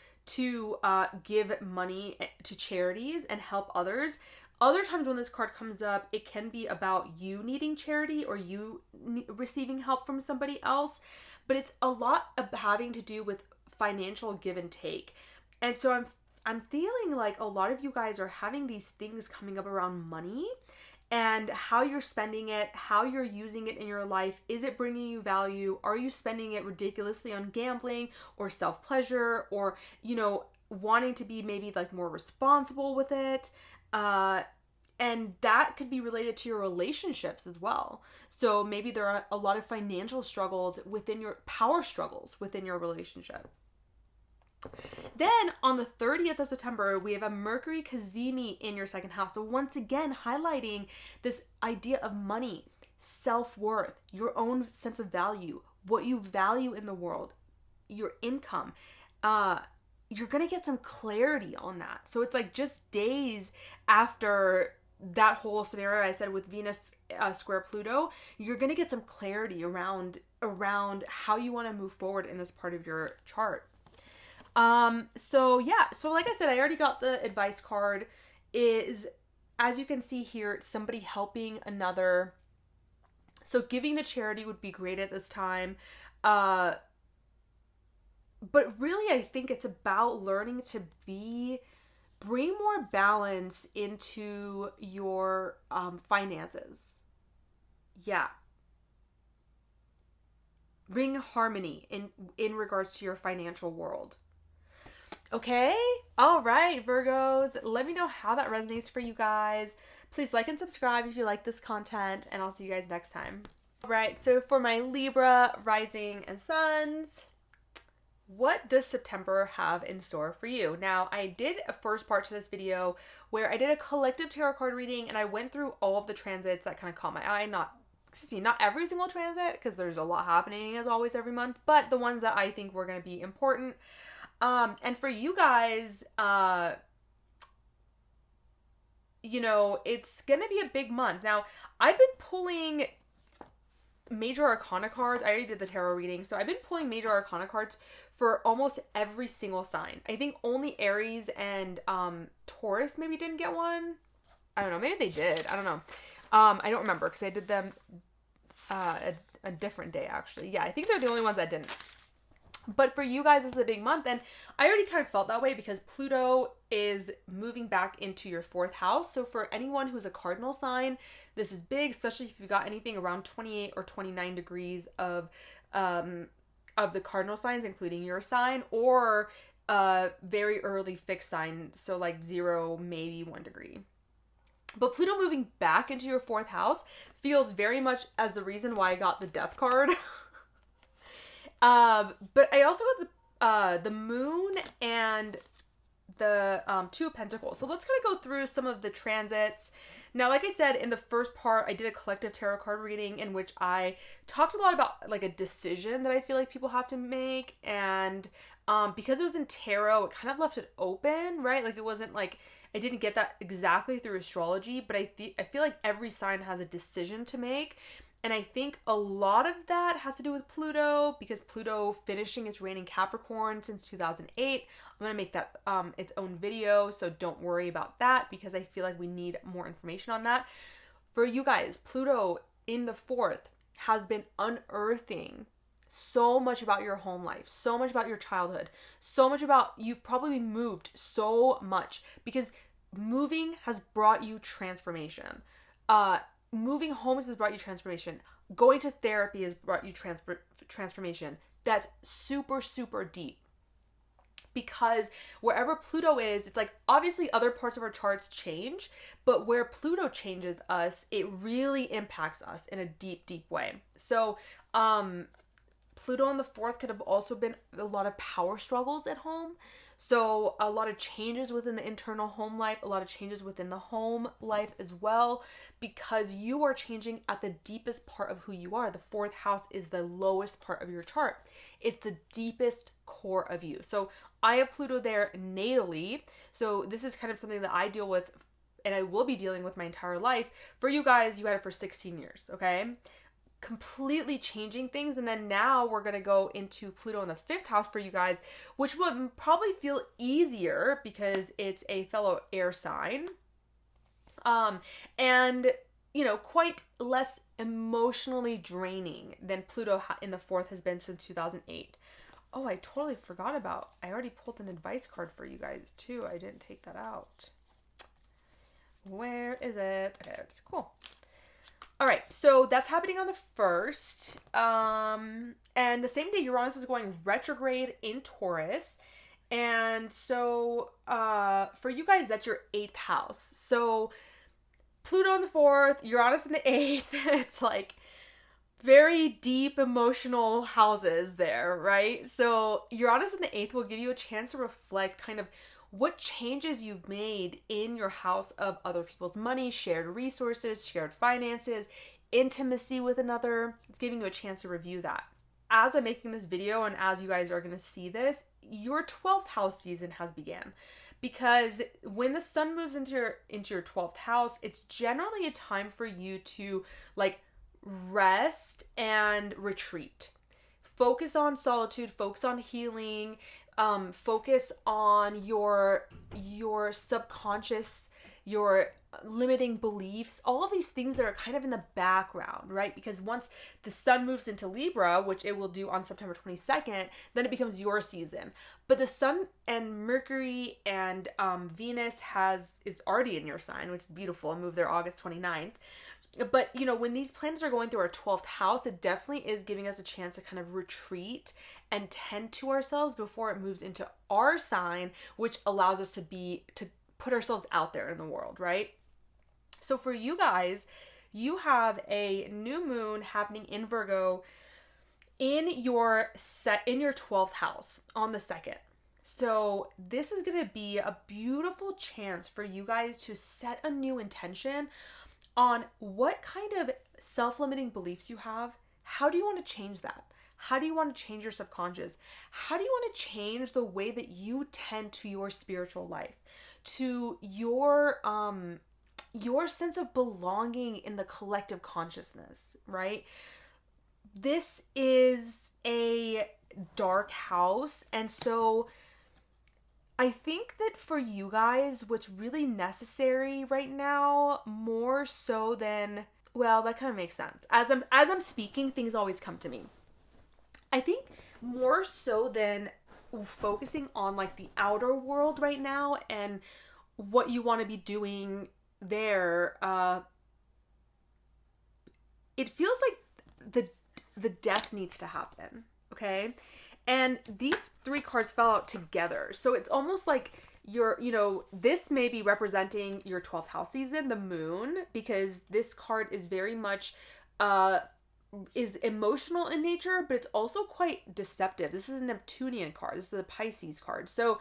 S1: give money to charities and help others. Other times when this card comes up, it can be about you needing charity or you receiving help from somebody else, but it's a lot of having to do with financial give and take. And so I'm feeling like a lot of you guys are having these things coming up around money and how you're spending it, how you're using it in your life. Is it bringing you value? Are you spending it ridiculously on gambling or self-pleasure or, wanting to be maybe like more responsible with it? And that could be related to your relationships as well. So maybe there are a lot of financial struggles within your power struggles within your relationship. Then on the 30th of September, we have a Mercury Cazimi in your second house. So once again, highlighting this idea of money, self-worth, your own sense of value, what you value in the world, your income. You're going to get some clarity on that. So it's like just days after that whole scenario I said with Venus square Pluto, you're going to get some clarity around how you want to move forward in this part of your chart. So like I said, I already got the advice card. Is, as you can see here, it's somebody helping another. So giving to charity would be great at this time. But really, I think it's about learning to bring more balance into your finances. Yeah. Bring harmony in regards to your financial world. Okay? All right, Virgos. Let me know how that resonates for you guys. Please like and subscribe if you like this content, and I'll see you guys next time. All right, so for my Libra, rising, and suns, what does September have in store for you? Now, I did a first part to this video where I did a collective tarot card reading, and I went through all of the transits that kind of caught my eye. Not every single transit, because there's a lot happening as always every month, but the ones that I think were going to be important. And for you guys, it's going to be a big month. Now, I've been pulling major arcana cards. I already did the tarot reading, so I've been pulling major arcana cards for almost every single sign. I think only Aries and Taurus maybe didn't get one. I don't know. Maybe they did. I don't know. I don't remember because I did them a different day, actually. Yeah, I think they're the only ones that didn't. But for you guys, this is a big month, and I already kind of felt that way because Pluto is moving back into your fourth house. So for anyone who's a cardinal sign, this is big, especially if you've got anything around 28 or 29 degrees of the cardinal signs, including your sign, or very early fixed sign, so like 0, maybe 1 degree. But Pluto moving back into your fourth house feels very much as the reason why I got the Death card. But I also got the Moon and the Two of Pentacles. So let's kind of go through some of the transits. Now, like I said, in the first part, I did a collective tarot card reading in which I talked a lot about like a decision that I feel like people have to make. And because it was in tarot, it kind of left it open, right? Like it wasn't like, I didn't get that exactly through astrology, but I feel like every sign has a decision to make. And I think a lot of that has to do with Pluto, because Pluto finishing its reign in Capricorn since 2008. I'm going to make that its own video, so don't worry about that because I feel like we need more information on that. For you guys, Pluto in the fourth has been unearthing so much about your home life, so much about your childhood, so much about, you've probably moved so much because moving has brought you transformation. Moving homes has brought you transformation. Going to therapy has brought you transformation. That's super, super deep. because wherever Pluto is, it's like obviously other parts of our charts change, but where Pluto changes us, it really impacts us in a deep, deep way. So, Pluto in the fourth could have also been a lot of power struggles at home. So a lot of changes within the internal home life, a lot of changes within the home life as well, because you are changing at the deepest part of who you are. The fourth house is the lowest part of your chart. It's the deepest core of you. So I have Pluto there natally. So this is kind of something that I deal with and I will be dealing with my entire life. For you guys, you had it for 16 years, okay? Completely changing things. And then now we're going to go into Pluto in the fifth house for you guys, which would probably feel easier because it's a fellow air sign. And you know, quite less emotionally draining than Pluto in the fourth has been since 2008. Oh, I totally forgot about, I already pulled an advice card for you guys too. I didn't take that out. Where is it? Okay, it's cool. All right, so that's happening on the 1st. And the same day, Uranus is going retrograde in Taurus. And so for you guys, that's your 8th house. So Pluto in the 4th, Uranus in the 8th. It's like very deep emotional houses there, right? So Uranus in the 8th will give you a chance to reflect kind of what changes you've made in your house of other people's money, shared resources, shared finances, intimacy with another. It's giving you a chance to review that. As I'm making this video and as you guys are going to see this, your 12th house season has begun. Because when the sun moves into your 12th house, it's generally a time for you to like rest and retreat. Focus on solitude, focus on healing, focus on your subconscious, your limiting beliefs, all of these things that are kind of in the background, right? Because once the sun moves into Libra, which it will do on September 22nd, then it becomes your season. But the sun and Mercury and Venus is already in your sign, which is beautiful, and moved there August 29th. But, you know, when these planets are going through our 12th house, it definitely is giving us a chance to kind of retreat and tend to ourselves before it moves into our sign, which allows us to put ourselves out there in the world, right? So for you guys, you have a new moon happening in Virgo in your 12th house on the 2nd. So this is going to be a beautiful chance for you guys to set a new intention on what kind of self-limiting beliefs you have. How do you want to change that? How do you want to change your subconscious? How do you want to change the way that you tend to your spiritual life, to your sense of belonging in the collective consciousness, right? This is a dark house, and so I think that for you guys, what's really necessary right now, more so than, well, that kind of makes sense. As I'm speaking, things always come to me. I think more so than focusing on like the outer world right now and what you want to be doing there, it feels like the death needs to happen, okay? And these 3 cards fell out together. So it's almost like this may be representing your 12th house season, the moon, because this card is very much, is emotional in nature, but it's also quite deceptive. This is a Neptunian card. This is a Pisces card. So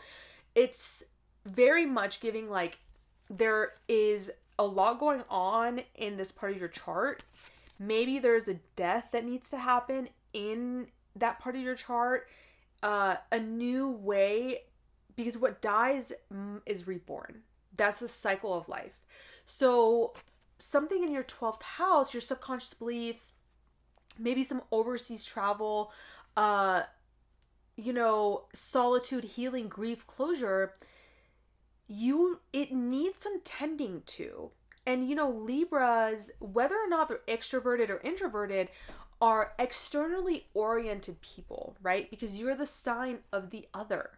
S1: it's very much giving like there is a lot going on in this part of your chart. Maybe there's a death that needs to happen in that part of your chart, a new way, because what dies is reborn. That's the cycle of life. So something in your 12th house, your subconscious beliefs, maybe some overseas travel, solitude, healing, grief, closure, it needs some tending to. And Libras, whether or not they're extroverted or introverted, are externally oriented people, right? Because you're the sign of the other.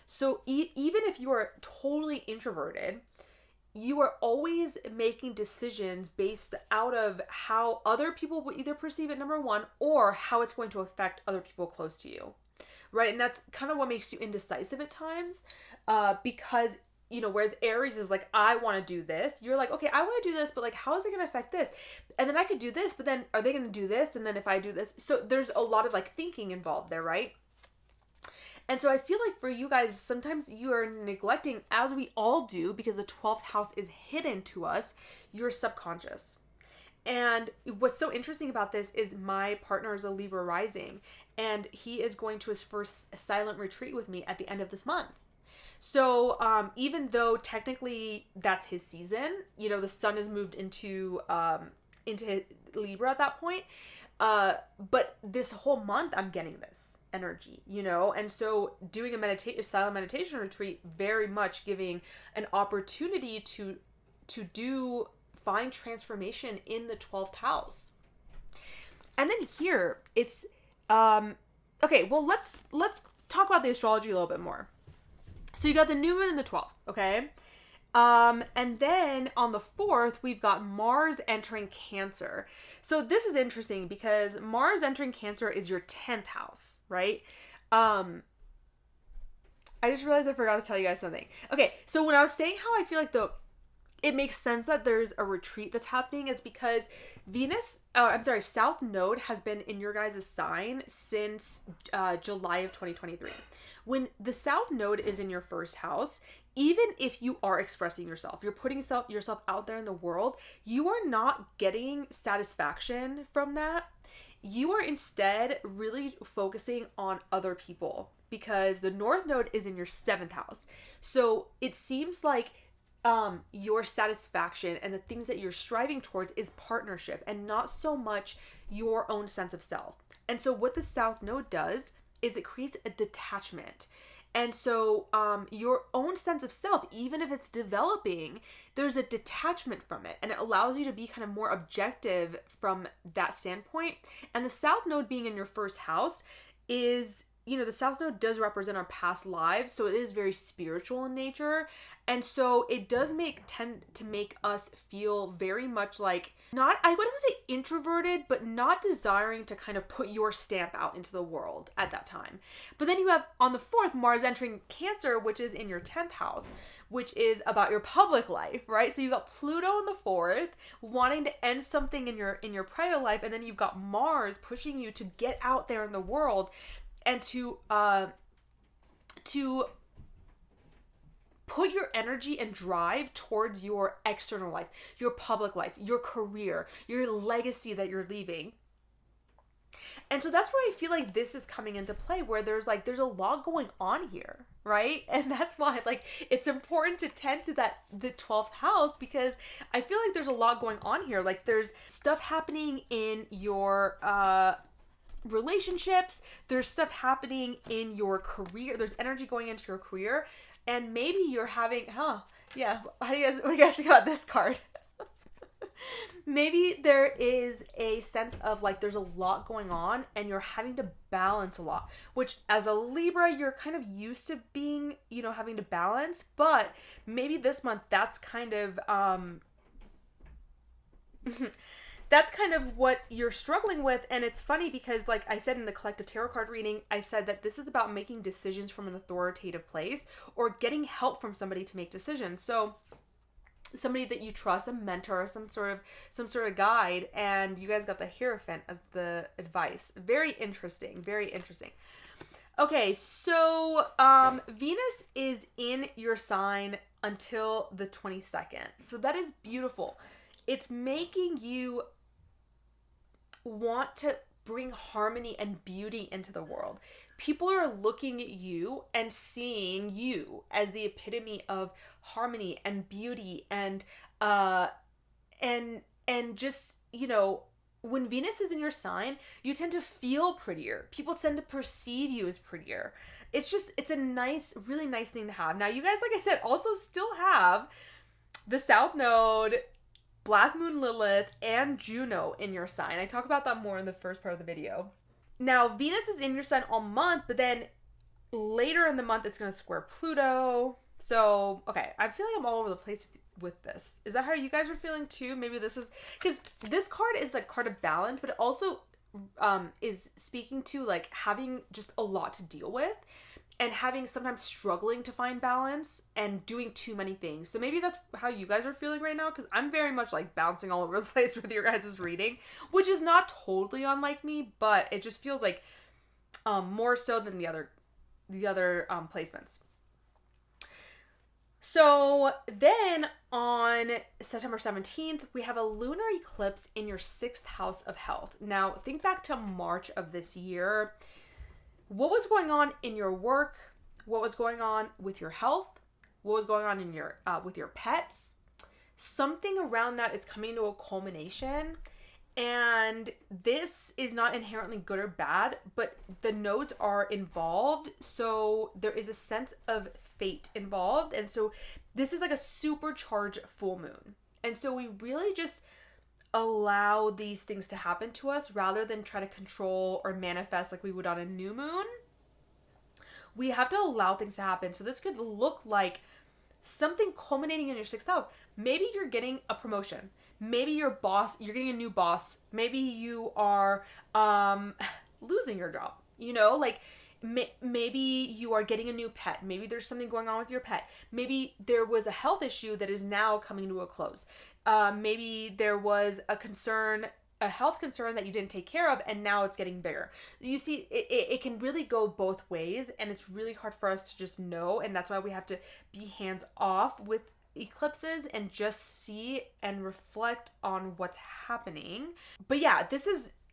S1: So even if you are totally introverted, you are always making decisions based out of how other people will either perceive it, number one, or how it's going to affect other people close to you. right? And that's kind of what makes you indecisive at times, because, you know, whereas Aries is like, I want to do this. You're like, okay, I want to do this, but like, how is it going to affect this? And then I could do this, but then are they going to do this? And then if I do this, so there's a lot of like thinking involved there, right? And so I feel like for you guys, sometimes you are neglecting, as we all do, because the 12th house is hidden to us, your subconscious. And what's so interesting about this is my partner is a Libra rising, and he is going to his first silent retreat with me at the end of this month. So even though technically that's his season, you know, the sun has moved into Libra at that point. But this whole month I'm getting this energy, you know, and so doing a silent meditation retreat, very much giving an opportunity to find transformation in the 12th house. And then here it's, okay, well, let's talk about the astrology a little bit more. So you got the new moon in the 12th, okay? And then on the 4th, we've got Mars entering Cancer. So this is interesting because Mars entering Cancer is your 10th house, right? I just realized I forgot to tell you guys something. Okay, so when I was saying how I feel like it makes sense that there's a retreat that's happening, is because South Node has been in your guys' sign since July of 2023. When the South Node is in your first house, even if you are expressing yourself, you're putting yourself out there in the world, you are not getting satisfaction from that. You are instead really focusing on other people, because the North Node is in your 7th house. So it seems like your satisfaction and the things that you're striving towards is partnership and not so much your own sense of self. And so what the South Node does is it creates a detachment. And so your own sense of self, even if it's developing, there's a detachment from it, and it allows you to be kind of more objective from that standpoint. And the South Node being in your first house is, you know, the South Node does represent our past lives, so it is very spiritual in nature. And so it does tend to make us feel very much like, I wouldn't say introverted, but not desiring to kind of put your stamp out into the world at that time. But then you have on the 4th, Mars entering Cancer, which is in your 10th house, which is about your public life, right? So you've got Pluto in the 4th, wanting to end something in your private life, and then you've got Mars pushing you to get out there in the world and to put your energy and drive towards your external life, your public life, your career, your legacy that you're leaving. And so that's where I feel like this is coming into play, where there's a lot going on here, right? And that's why it's important to tend to the 12th house, because I feel like there's a lot going on here. Like there's stuff happening in your relationships, there's stuff happening in your career, there's energy going into your career. And maybe you're having, what do you guys think about this card? Maybe there is a sense of there's a lot going on and you're having to balance a lot, which as a Libra, you're kind of used to being, having to balance, but maybe this month that's kind of, that's kind of what you're struggling with. And it's funny because like I said in the collective tarot card reading, I said that this is about making decisions from an authoritative place or getting help from somebody to make decisions. So somebody that you trust, a mentor, some sort of guide, and you guys got the Hierophant as the advice. Very interesting, very interesting. Okay, so Venus is in your sign until the 22nd. So that is beautiful. It's making you want to bring harmony and beauty into the world. People are looking at you and seeing you as the epitome of harmony and beauty and just, when Venus is in your sign, you tend to feel prettier. People tend to perceive you as prettier. It's a really nice thing to have. Now, you guys, like I said, also still have the South Node, Black Moon Lilith, and Juno in your sign. I talk about that more in the first part of the video. Now, Venus is in your sign all month, but then later in the month, it's going to square Pluto. So, okay, I feel like I'm all over the place with this. Is that how you guys are feeling too? Maybe this is, because this card is the card of balance, but it also is speaking to like having just a lot to deal with and having sometimes struggling to find balance and doing too many things. So maybe that's how you guys are feeling right now, because I'm very much like bouncing all over the place with your guys' reading, which is not totally unlike me, but it just feels like more so than the other placements. So then on September 17th, we have a lunar eclipse in your 6th house of health. Now, think back to March of this year. What was going on in your work? What was going on with your health? What was going on in your with your pets? Something around that is coming to a culmination. And this is not inherently good or bad, but the nodes are involved. So there is a sense of fate involved. And so this is like a supercharged full moon. And so we really just allow these things to happen to us rather than try to control or manifest like we would on a new moon. We have to allow things to happen. So this could look like something culminating in your 6th house. Maybe you're getting a promotion. Maybe you're getting a new boss. Maybe you are losing your job. You know, like maybe you are getting a new pet. Maybe there's something going on with your pet. Maybe there was a health issue that is now coming to a close. Maybe there was a health concern that you didn't take care of, and now it's getting bigger. You see, it can really go both ways, and it's really hard for us to just know, and that's why we have to be hands off with eclipses and just see and reflect on what's happening. But yeah,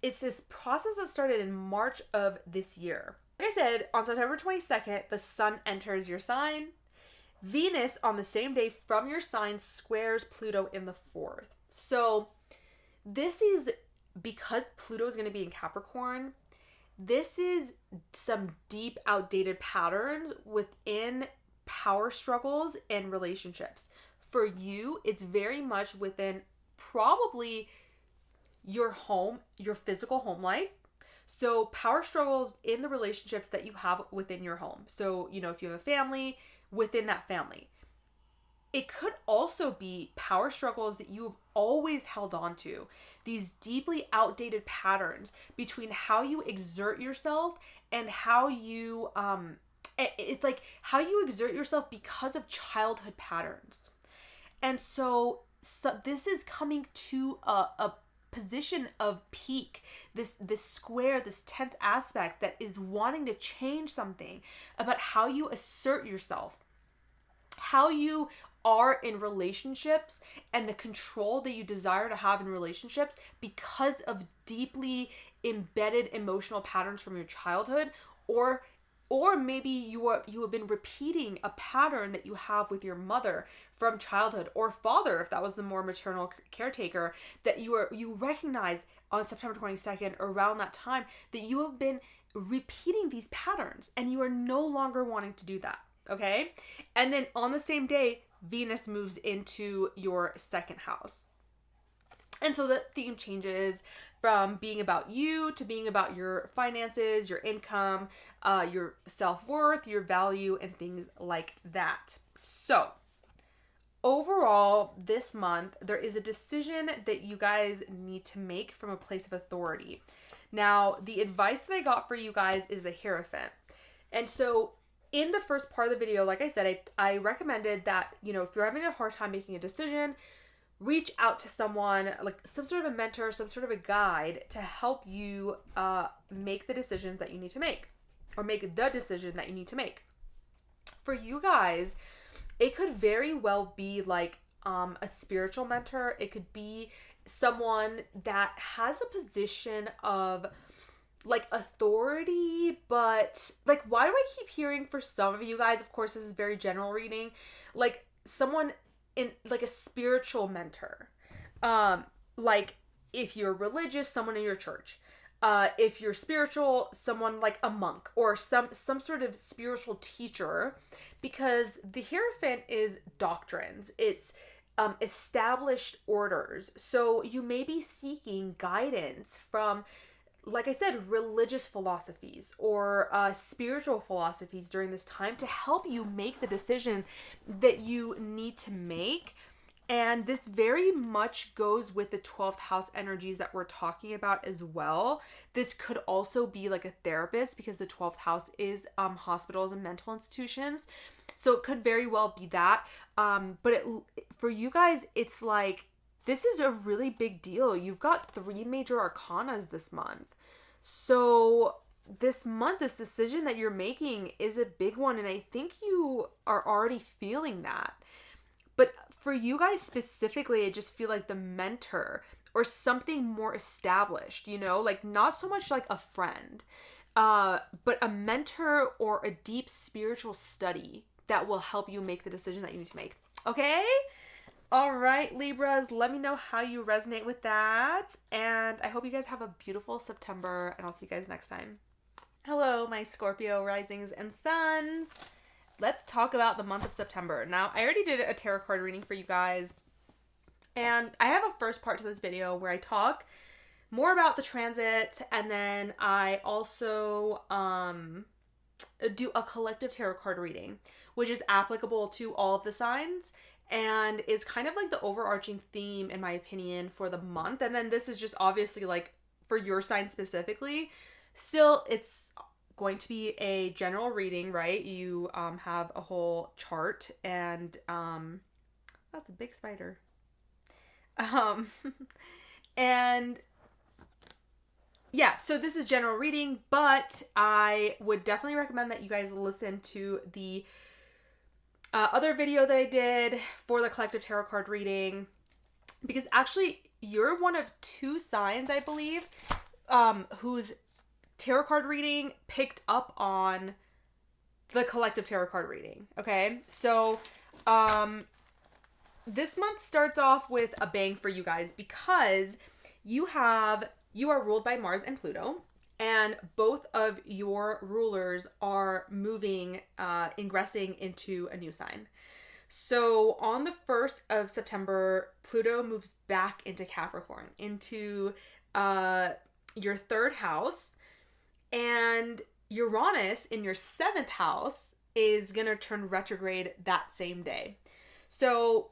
S1: it's this process that started in March of this year. Like I said, on September 22nd, the sun enters your sign. Venus on the same day from your sign squares Pluto in the 4th. So this is because Pluto is going to be in Capricorn. This is some deep outdated patterns within power struggles and relationships. For you, it's very much within probably your home, your physical home life. So power struggles in the relationships that you have within your home. So, you know, if you have a family, within that family. It could also be power struggles that you've always held on to. These deeply outdated patterns between how you exert yourself and how you, it's like how you exert yourself because of childhood patterns. And so this is coming to a position of peak, this square, this tenth aspect that is wanting to change something about how you assert yourself, how you are in relationships, and the control that you desire to have in relationships because of deeply embedded emotional patterns from your childhood, or maybe you have been repeating a pattern that you have with your mother from childhood, or father, if that was the more maternal caretaker, that you recognize on September 22nd, around that time, that you have been repeating these patterns and you are no longer wanting to do that. Okay? And then on the same day, Venus moves into your 2nd house. And so the theme changes from being about you to being about your finances, your income, your self-worth, your value, and things like that. So overall, this month, there is a decision that you guys need to make from a place of authority. Now, the advice that I got for you guys is the Hierophant. And so in the first part of the video, like I said, I recommended that, you know, if you're having a hard time making a decision, reach out to someone, like some sort of a mentor, some sort of a guide to help you make the decisions that you need to make, or make the decision that you need to make. For you guys, it could very well be like a spiritual mentor. It could be someone that has a position of like authority, but like, why do I keep hearing for some of you guys, of course this is very general reading, like someone in like a spiritual mentor, like if you're religious, someone in your church, if you're spiritual, someone like a monk or some sort of spiritual teacher, because the Hierophant is doctrines, it's established orders. So you may be seeking guidance from, like I said, religious philosophies or spiritual philosophies during this time to help you make the decision that you need to make And this very much goes with the 12th house energies that we're talking about as well. This could also be like a therapist, because the 12th house is hospitals and mental institutions. So it could very well be that. But for you guys, it's like, this is a really big deal. You've got 3 major arcanas this month. So this month, this decision that you're making is a big one. And I think you are already feeling that. But for you guys specifically, I just feel like the mentor or something more established, you know, like not so much like a friend, but a mentor or a deep spiritual study that will help you make the decision that you need to make. Okay? All right, Libras, let me know how you resonate with that. And I hope you guys have a beautiful September, and I'll see you guys next time. Hello, my Scorpio risings and suns. Let's talk about the month of September. Now, I already did a tarot card reading for you guys, and I have a first part to this video where I talk more about the transit, and then I also do a collective tarot card reading, which is applicable to all of the signs, and is kind of like the overarching theme, in my opinion, for the month. And then this is just obviously like for your sign specifically. Still, it's going to be a general reading, right? You have a whole chart, and that's a big spider. And yeah, so this is general reading, but I would definitely recommend that you guys listen to the other video that I did for the collective tarot card reading, because actually you're one of 2 signs, I believe, whose tarot card reading picked up on the collective tarot card reading. Okay, so this month starts off with a bang for you guys, because you are ruled by Mars and Pluto, and both of your rulers are moving, ingressing into a new sign. So on the 1st of September, Pluto moves back into Capricorn, into your 3rd house. And Uranus in your 7th house is going to turn retrograde that same day. So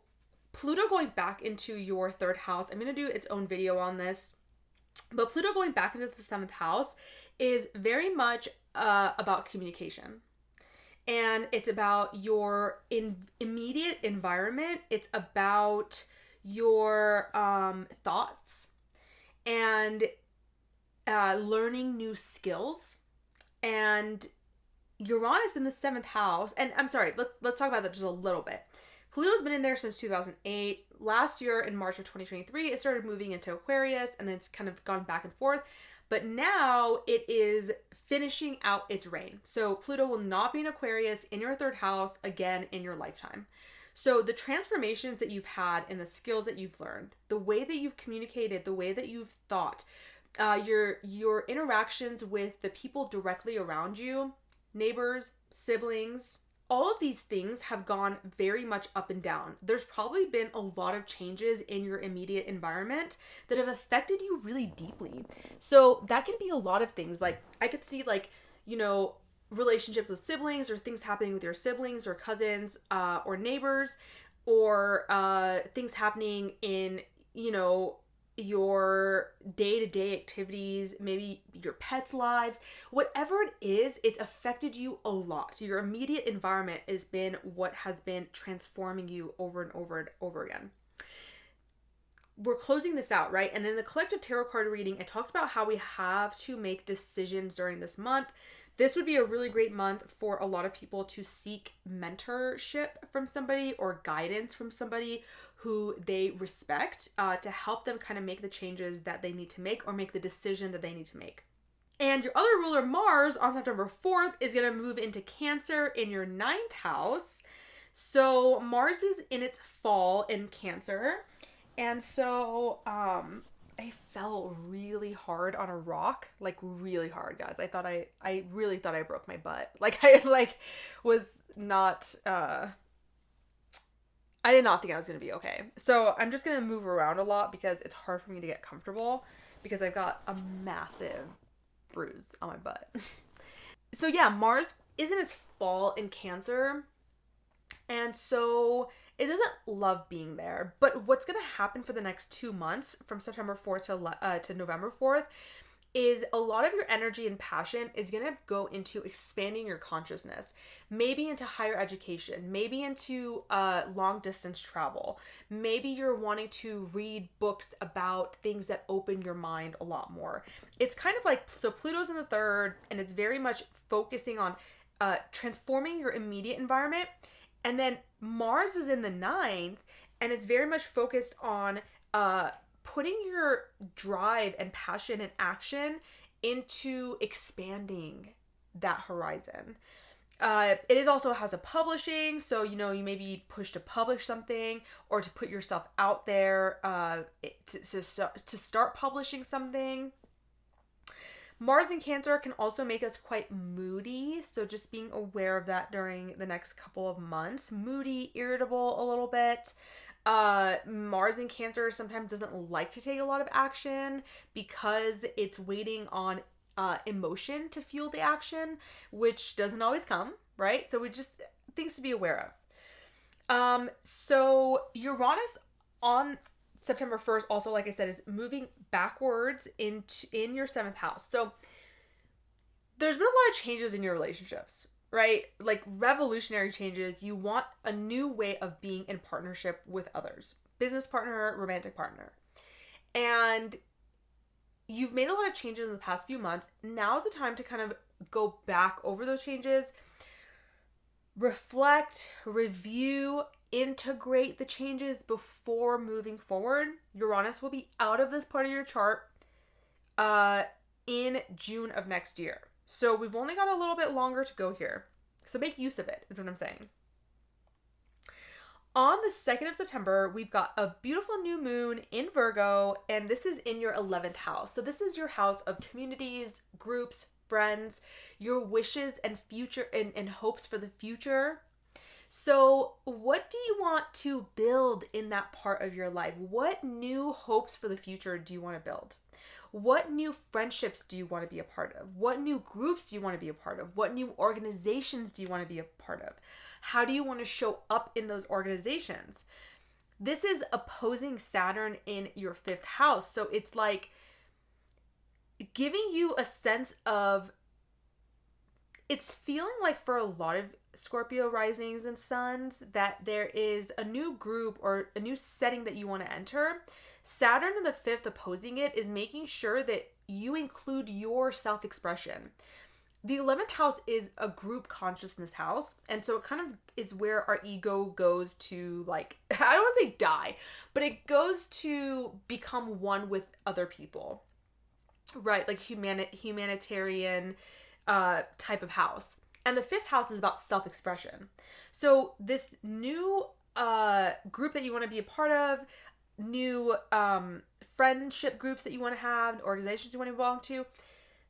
S1: Pluto going back into your 3rd house, I'm going to do its own video on this, but Pluto going back into the 7th house is very much about communication. And it's about your immediate environment. It's about your thoughts and learning new skills. And Uranus in the 7th house, and I'm sorry, let's talk about that just a little bit. Pluto's been in there since 2008. Last year in March of 2023, it started moving into Aquarius, and then it's kind of gone back and forth. But now it is finishing out its reign. So Pluto will not be in Aquarius in your 3rd house again in your lifetime. So the transformations that you've had and the skills that you've learned, the way that you've communicated, the way that you've thought, your interactions with the people directly around you, neighbors, siblings, all of these things have gone very much up and down. There's probably been a lot of changes in your immediate environment that have affected you really deeply. So that can be a lot of things. Like I could see relationships with siblings, or things happening with your siblings or cousins, or neighbors, or things happening in, your day-to-day activities, maybe your pets' lives, whatever it is, it's affected you a lot. Your immediate environment has been what has been transforming you over and over and over again. We're closing this out, right? And in the collective tarot card reading, I talked about how we have to make decisions during this month. This would be a really great month for a lot of people to seek mentorship from somebody or guidance from somebody who they respect, to help them kind of make the changes that they need to make, or make the decision that they need to make. And your other ruler, Mars, on September 4th is going to move into Cancer in your 9th house. So Mars is in its fall in Cancer. And so I fell really hard on a rock, like really hard, guys. I really thought I broke my butt. Was not, I did not think I was going to be okay. So I'm just going to move around a lot because it's hard for me to get comfortable, because I've got a massive bruise on my butt. So yeah, Mars is in its fall in Cancer. And so it doesn't love being there. But what's going to happen for the next 2 months from September 4th to November 4th is a lot of your energy and passion is going to go into expanding your consciousness, maybe into higher education, maybe into long distance travel. Maybe you're wanting to read books about things that open your mind a lot more. It's kind of like, so Pluto's in the third, and it's very much focusing on transforming your immediate environment. And then Mars is in the ninth, and it's very much focused on putting your drive and passion and action into expanding that horizon. It is also has a publishing, so you may be pushed to publish something or to put yourself out there to start publishing something. Mars in Cancer can also make us quite moody, so just being aware of that during the next couple of months. Moody, irritable a little bit. Mars in Cancer sometimes doesn't like to take a lot of action because it's waiting on emotion to fuel the action, which doesn't always come, right? So we just things to be aware of. So Uranus on September 1st also, like I said, is moving backwards in your 7th house. So there's been a lot of changes in your relationships, right? Like revolutionary changes. You want a new way of being in partnership with others, business partner, romantic partner. And you've made a lot of changes in the past few months. Now is the time to kind of go back over those changes, reflect, review, integrate the changes before moving forward. Uranus will be out of this part of your chart in June of next year. So we've only got a little bit longer to go here. So make use of it, is what I'm saying. On the 2nd of September, we've got a beautiful new moon in Virgo, and this is in your 11th house. So this is your house of communities, groups, friends, your wishes and future and hopes for the future. So what do you want to build in that part of your life? What new hopes for the future do you want to build? What new friendships do you want to be a part of? What new groups do you want to be a part of? What new organizations do you want to be a part of? How do you want to show up in those organizations? This is opposing Saturn in your 5th house. So it's like giving you a sense of, it's feeling like for a lot of Scorpio risings and suns that there is a new group or a new setting that you want to enter. Saturn in the 5th opposing it is making sure that you include your self-expression. The 11th house is a group consciousness house, and so it kind of is where our ego goes to, like, I don't want to say die, but it goes to become one with other people, right? Like humanitarian type of house. And the 5th house is about self-expression. So this new group that you want to be a part of, new friendship groups that you want to have, organizations you want to belong to,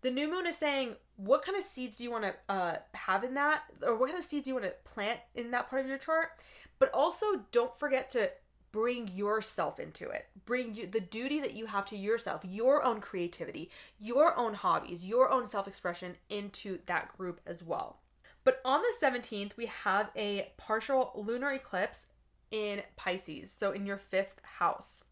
S1: the new moon is saying, what kind of seeds do you want to have in that? Or what kind of seeds do you want to plant in that part of your chart? But also don't forget to bring yourself into it. Bring the duty that you have to yourself, your own creativity, your own hobbies, your own self-expression into that group as well. But on the 17th, we have a partial lunar eclipse in Pisces, so in your 5th house,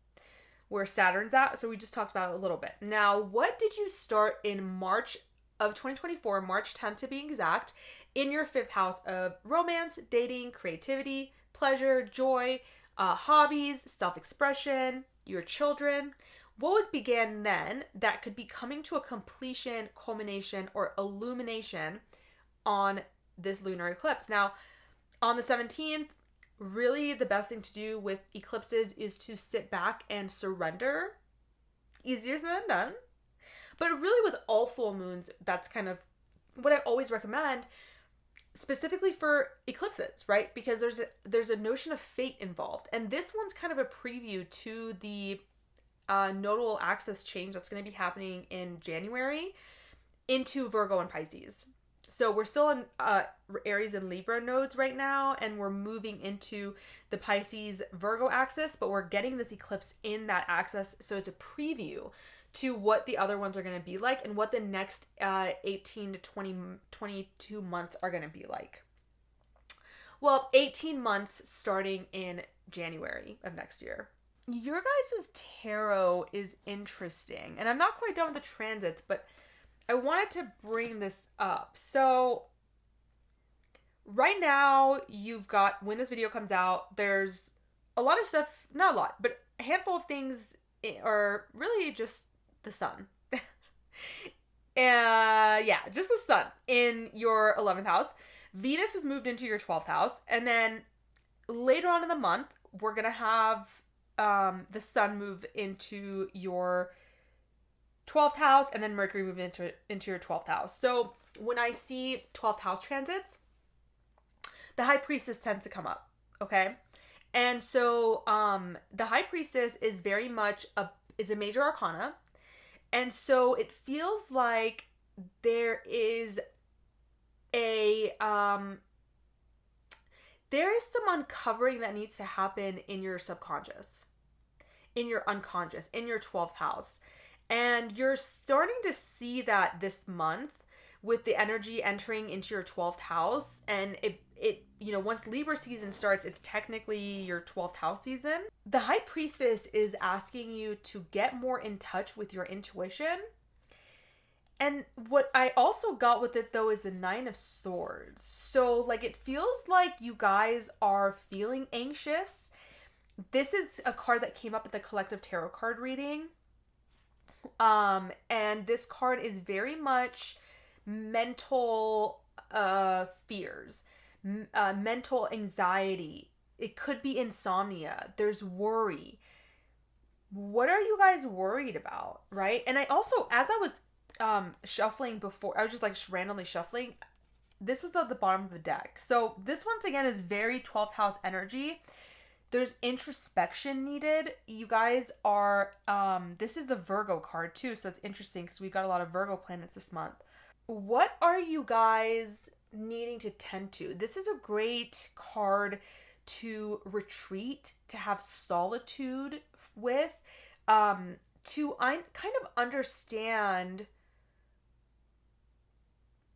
S1: where Saturn's at. So we just talked about it a little bit. Now, what did you start in March of 2024, March 10th to be exact, in your 5th house of romance, dating, creativity, pleasure, joy, hobbies, self-expression, your children? What was began then that could be coming to a completion, culmination, or illumination on this lunar eclipse? Now, on the 17th, really the best thing to do with eclipses is to sit back and surrender. Easier said than done. But really with all full moons, that's kind of what I always recommend, specifically for eclipses, right? Because there's a notion of fate involved. And this one's kind of a preview to the nodal axis change that's going to be happening in January into Virgo and Pisces. So we're still in Aries and Libra nodes right now, and we're moving into the Pisces Virgo axis, but we're getting this eclipse in that axis. So it's a preview to what the other ones are going to be like and what the next 18 to 22 months are going to be like. Well, 18 months starting in January of next year. Your guys' tarot is interesting. And I'm not quite done with the transits, but I wanted to bring this up. So right now, you've got, when this video comes out, there's a lot of stuff, not a lot, but a handful of things are really just the sun. Just the sun in your 11th house. Venus has moved into your 12th house. And then later on in the month, we're going to have the sun move into your 12th house, and then Mercury move into your 12th house. So when I see 12th house transits, the High Priestess tends to come up, okay? And so the High Priestess is very much is a major arcana. And so it feels like there is some uncovering that needs to happen in your subconscious, in your unconscious, in your 12th house. And you're starting to see that this month with the energy entering into your 12th house. And it once Libra season starts, it's technically your 12th house season. The High Priestess is asking you to get more in touch with your intuition. And what I also got with it, though, is the Nine of Swords. So, it feels like you guys are feeling anxious. This is a card that came up at the collective tarot card reading. And this card is very much mental fears, mental anxiety. It could be insomnia. There's worry. What are you guys worried about, right? And I also, as I was shuffling before, I was just randomly shuffling, this was at the bottom of the deck. So this once again is very 12th house energy. There's introspection needed. You guys are, this is the Virgo card too, so it's interesting because we've got a lot of Virgo planets this month. What are you guys needing to tend to? This is a great card to retreat, to have solitude with, to kind of understand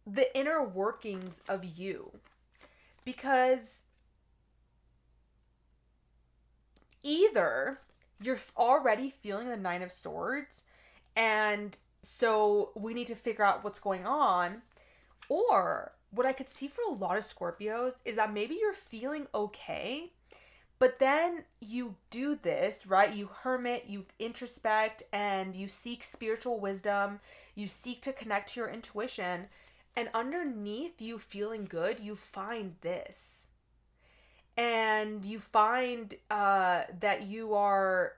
S1: the inner workings of you. Because either you're already feeling the Nine of Swords, and so we need to figure out what's going on, or what I could see for a lot of Scorpios is that maybe you're feeling okay, but then you do this, right? You hermit, you introspect, and you seek spiritual wisdom, you seek to connect to your intuition, and underneath you feeling good, you find this. And you find that you are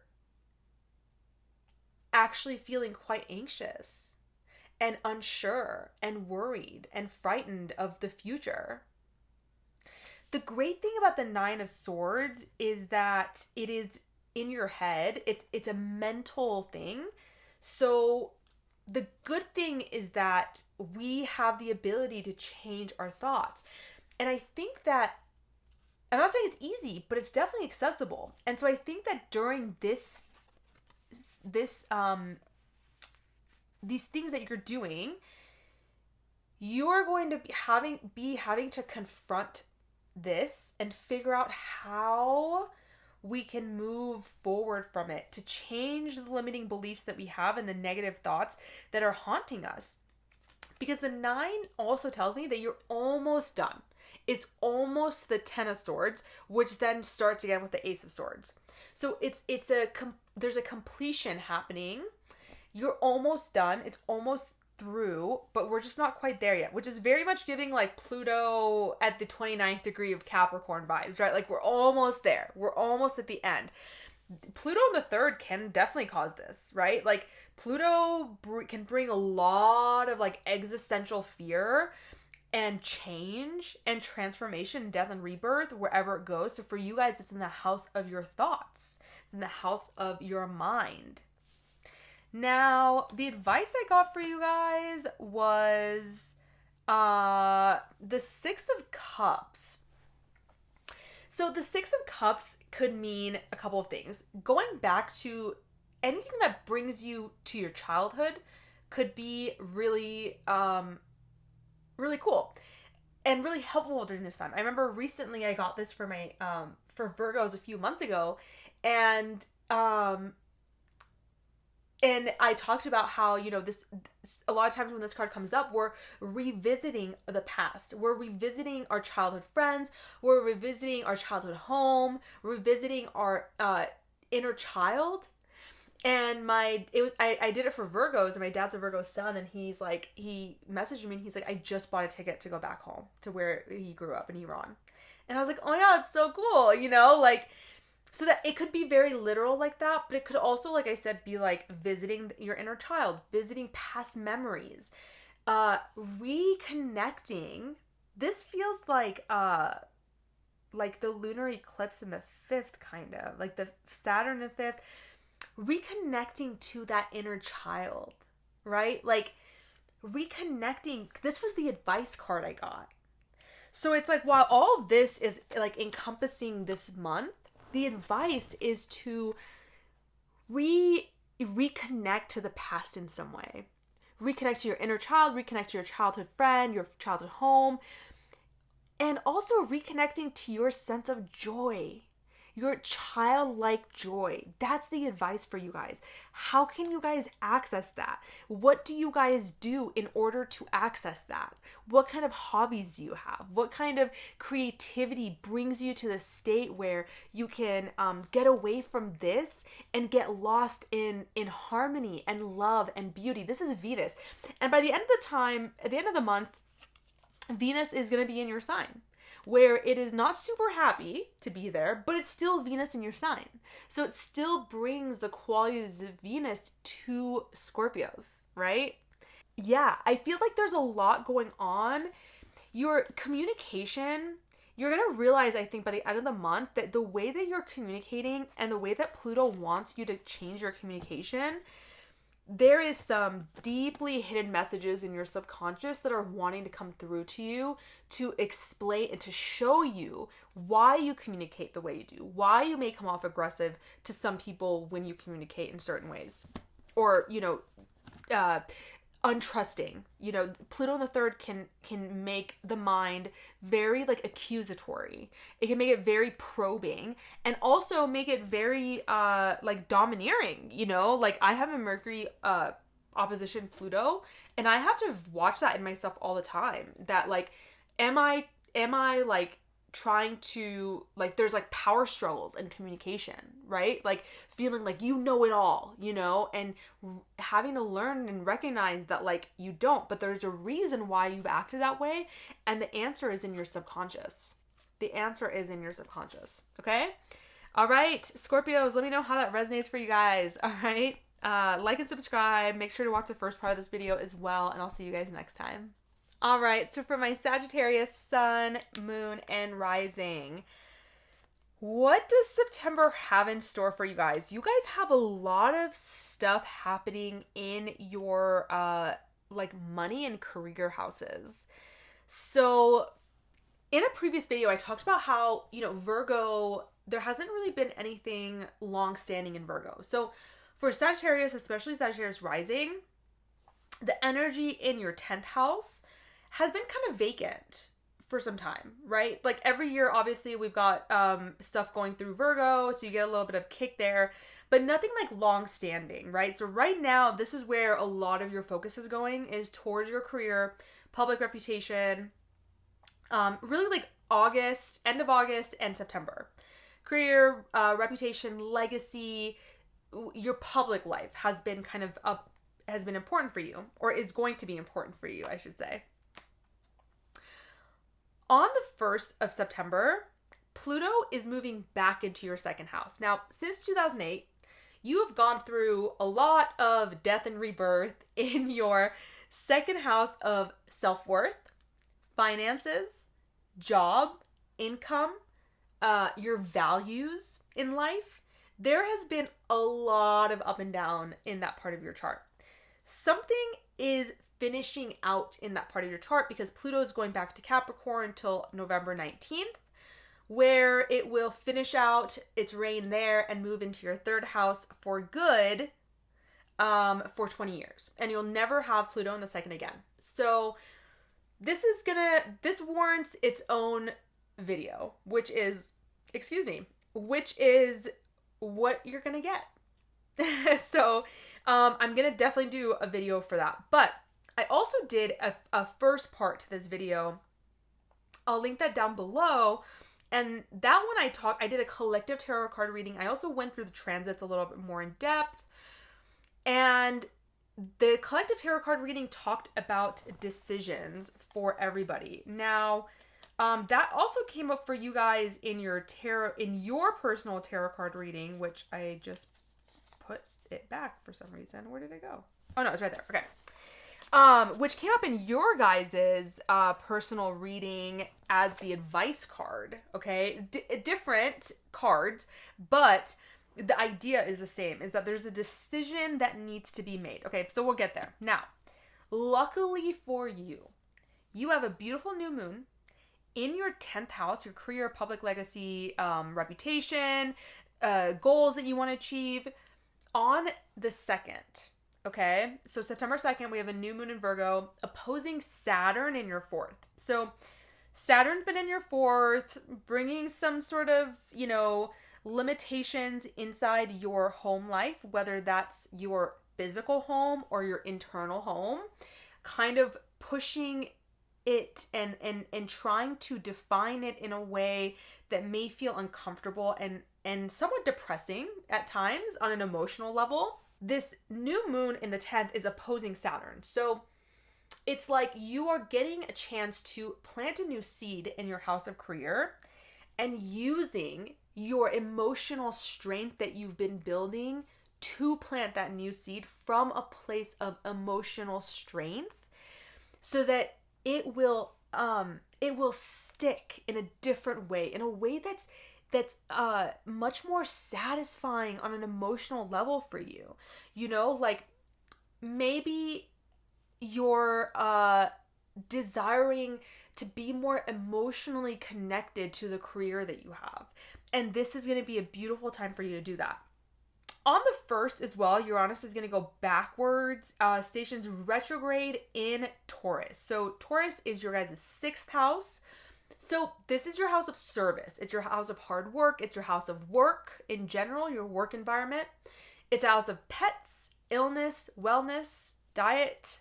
S1: actually feeling quite anxious and unsure and worried and frightened of the future. The great thing about the Nine of Swords is that it is in your head. It's a mental thing. So the good thing is that we have the ability to change our thoughts. And I think that, I'm not saying it's easy, but it's definitely accessible. And so I think that during these things that you're doing, you're going to be having to confront this and figure out how we can move forward from it to change the limiting beliefs that we have and the negative thoughts that are haunting us. Because the 9 also tells me that you're almost done. It's almost the 10 of Swords, which then starts again with the Ace of Swords. So there's a completion happening. You're almost done. It's almost through, but we're just not quite there yet, which is very much giving Pluto at the 29th degree of Capricorn vibes, right? We're almost there. We're almost at the end. Pluto in the third can definitely cause this, right? Pluto can bring a lot of existential fear and change and transformation, death and rebirth wherever it goes. So for you guys, it's in the house of your thoughts. It's in the house of your mind. Now, the advice I got for you guys was the Six of Cups. So the Six of Cups could mean a couple of things. Going back to anything that brings you to your childhood could be really, really cool. and really helpful during this time. I remember recently I got this for my for Virgos a few months ago, and I talked about how, this a lot of times when this card comes up, we're revisiting the past. We're revisiting our childhood friends. We're revisiting our childhood home. Revisiting our inner child. And I did it for Virgos, and my dad's a Virgo sun, and he messaged me and he's like, I just bought a ticket to go back home to where he grew up in Iran. And I was like, oh my God, it's so cool, so that it could be very literal like that, but it could also, like I said, be like visiting your inner child, visiting past memories, reconnecting. This feels like the lunar eclipse in the 5th, kind of like the Saturn in the 5th, reconnecting to that inner child, right? Like reconnecting. This was the advice card I got. So it's like, while all of this is like encompassing this month, the advice is to reconnect to the past in some way. Reconnect to your inner child, reconnect to your childhood friend, your childhood home, and also reconnecting to your sense of joy, your childlike joy. That's the advice for you guys. How can you guys access that? What do you guys do in order to access that? What kind of hobbies do you have? What kind of creativity brings you to the state where you can get away from this and get lost in harmony and love and beauty? This is Venus. And by the end of the time, at the end of the month, Venus is going to be in your sign, where it is not super happy to be there, but it's still Venus in your sign. So it still brings the qualities of Venus to Scorpios, right? Yeah, I feel like there's a lot going on. Your communication, you're going to realize, I think, by the end of the month, that the way that you're communicating and the way that Pluto wants you to change your communication, there is some deeply hidden messages in your subconscious that are wanting to come through to you to explain and to show you why you communicate the way you do, why you may come off aggressive to some people when you communicate in certain ways, or, untrusting. Pluto in the 3rd can make the mind very like accusatory. It can make it very probing, and also make it very like domineering. Like I have a Mercury opposition Pluto, and I have to watch that in myself all the time. That like, am I like trying to, like, there's like power struggles in communication, right? Like feeling like you know it all, and having to learn and recognize that like you don't, but there's a reason why you've acted that way, and the answer is in your subconscious. The answer is in your subconscious. Okay? All right, Scorpios, let me know how that resonates for you guys. All right? Like and subscribe. Make sure to watch the first part of this video as well, and I'll see you guys next time. All right, so for my Sagittarius sun, moon, and rising, what does September have in store for you guys? You guys have a lot of stuff happening in your like money and career houses. So in a previous video, I talked about how, Virgo, there hasn't really been anything long-standing in Virgo. So for Sagittarius, especially Sagittarius rising, the energy in your 10th house has been kind of vacant for some time, right? Like every year, obviously, we've got stuff going through Virgo, so you get a little bit of kick there, but nothing like long-standing, right? So right now, this is where a lot of your focus is going, is towards your career, public reputation, really like August, end of August, and September. Career, reputation, legacy, your public life has been kind of has been important for you, or is going to be important for you, I should say. On the 1st of September, Pluto is moving back into your 2nd house. Now, since 2008, you have gone through a lot of death and rebirth in your 2nd house of self-worth, finances, job, income, your values in life. There has been a lot of up and down in that part of your chart. Something is finishing out in that part of your chart, because Pluto is going back to Capricorn until November 19th, where it will finish out its reign there and move into your 3rd house for good for 20 years. And you'll never have Pluto in the 2nd again. So this warrants its own video, which is what you're gonna get. So I'm gonna definitely do a video for that. But I also did a first part to this video. I'll link that down below. And that one I did a collective tarot card reading. I also went through the transits a little bit more in depth. And the collective tarot card reading talked about decisions for everybody. Now, that also came up for you guys in your personal tarot card reading, which I just put it back for some reason. Where did it go? Oh no, it's right there. Okay. Which came up in your guys's personal reading as the advice card. Okay, different cards, but the idea is the same. Is that there's a decision that needs to be made. Okay, so we'll get there. Now, luckily for you, you have a beautiful new moon in your 10th house, your career, public legacy, reputation, goals that you want to achieve on the 2nd. Okay, so September 2nd, we have a new moon in Virgo opposing Saturn in your 4th. So Saturn's been in your 4th, bringing some sort of, limitations inside your home life, whether that's your physical home or your internal home, kind of pushing it and trying to define it in a way that may feel uncomfortable and somewhat depressing at times on an emotional level. This new moon in the 10th is opposing Saturn. So it's like you are getting a chance to plant a new seed in your house of career and using your emotional strength that you've been building to plant that new seed from a place of emotional strength so that it will stick in a different way, in a way that's much more satisfying on an emotional level for you. Like maybe you're desiring to be more emotionally connected to the career that you have. And this is going to be a beautiful time for you to do that. On the 1st as well, Uranus is going to go backwards, stations retrograde in Taurus. So Taurus is your guys' 6th house. So this is your house of service. It's your house of hard work. It's your house of work in general, your work environment. It's a house of pets, illness, wellness, diet,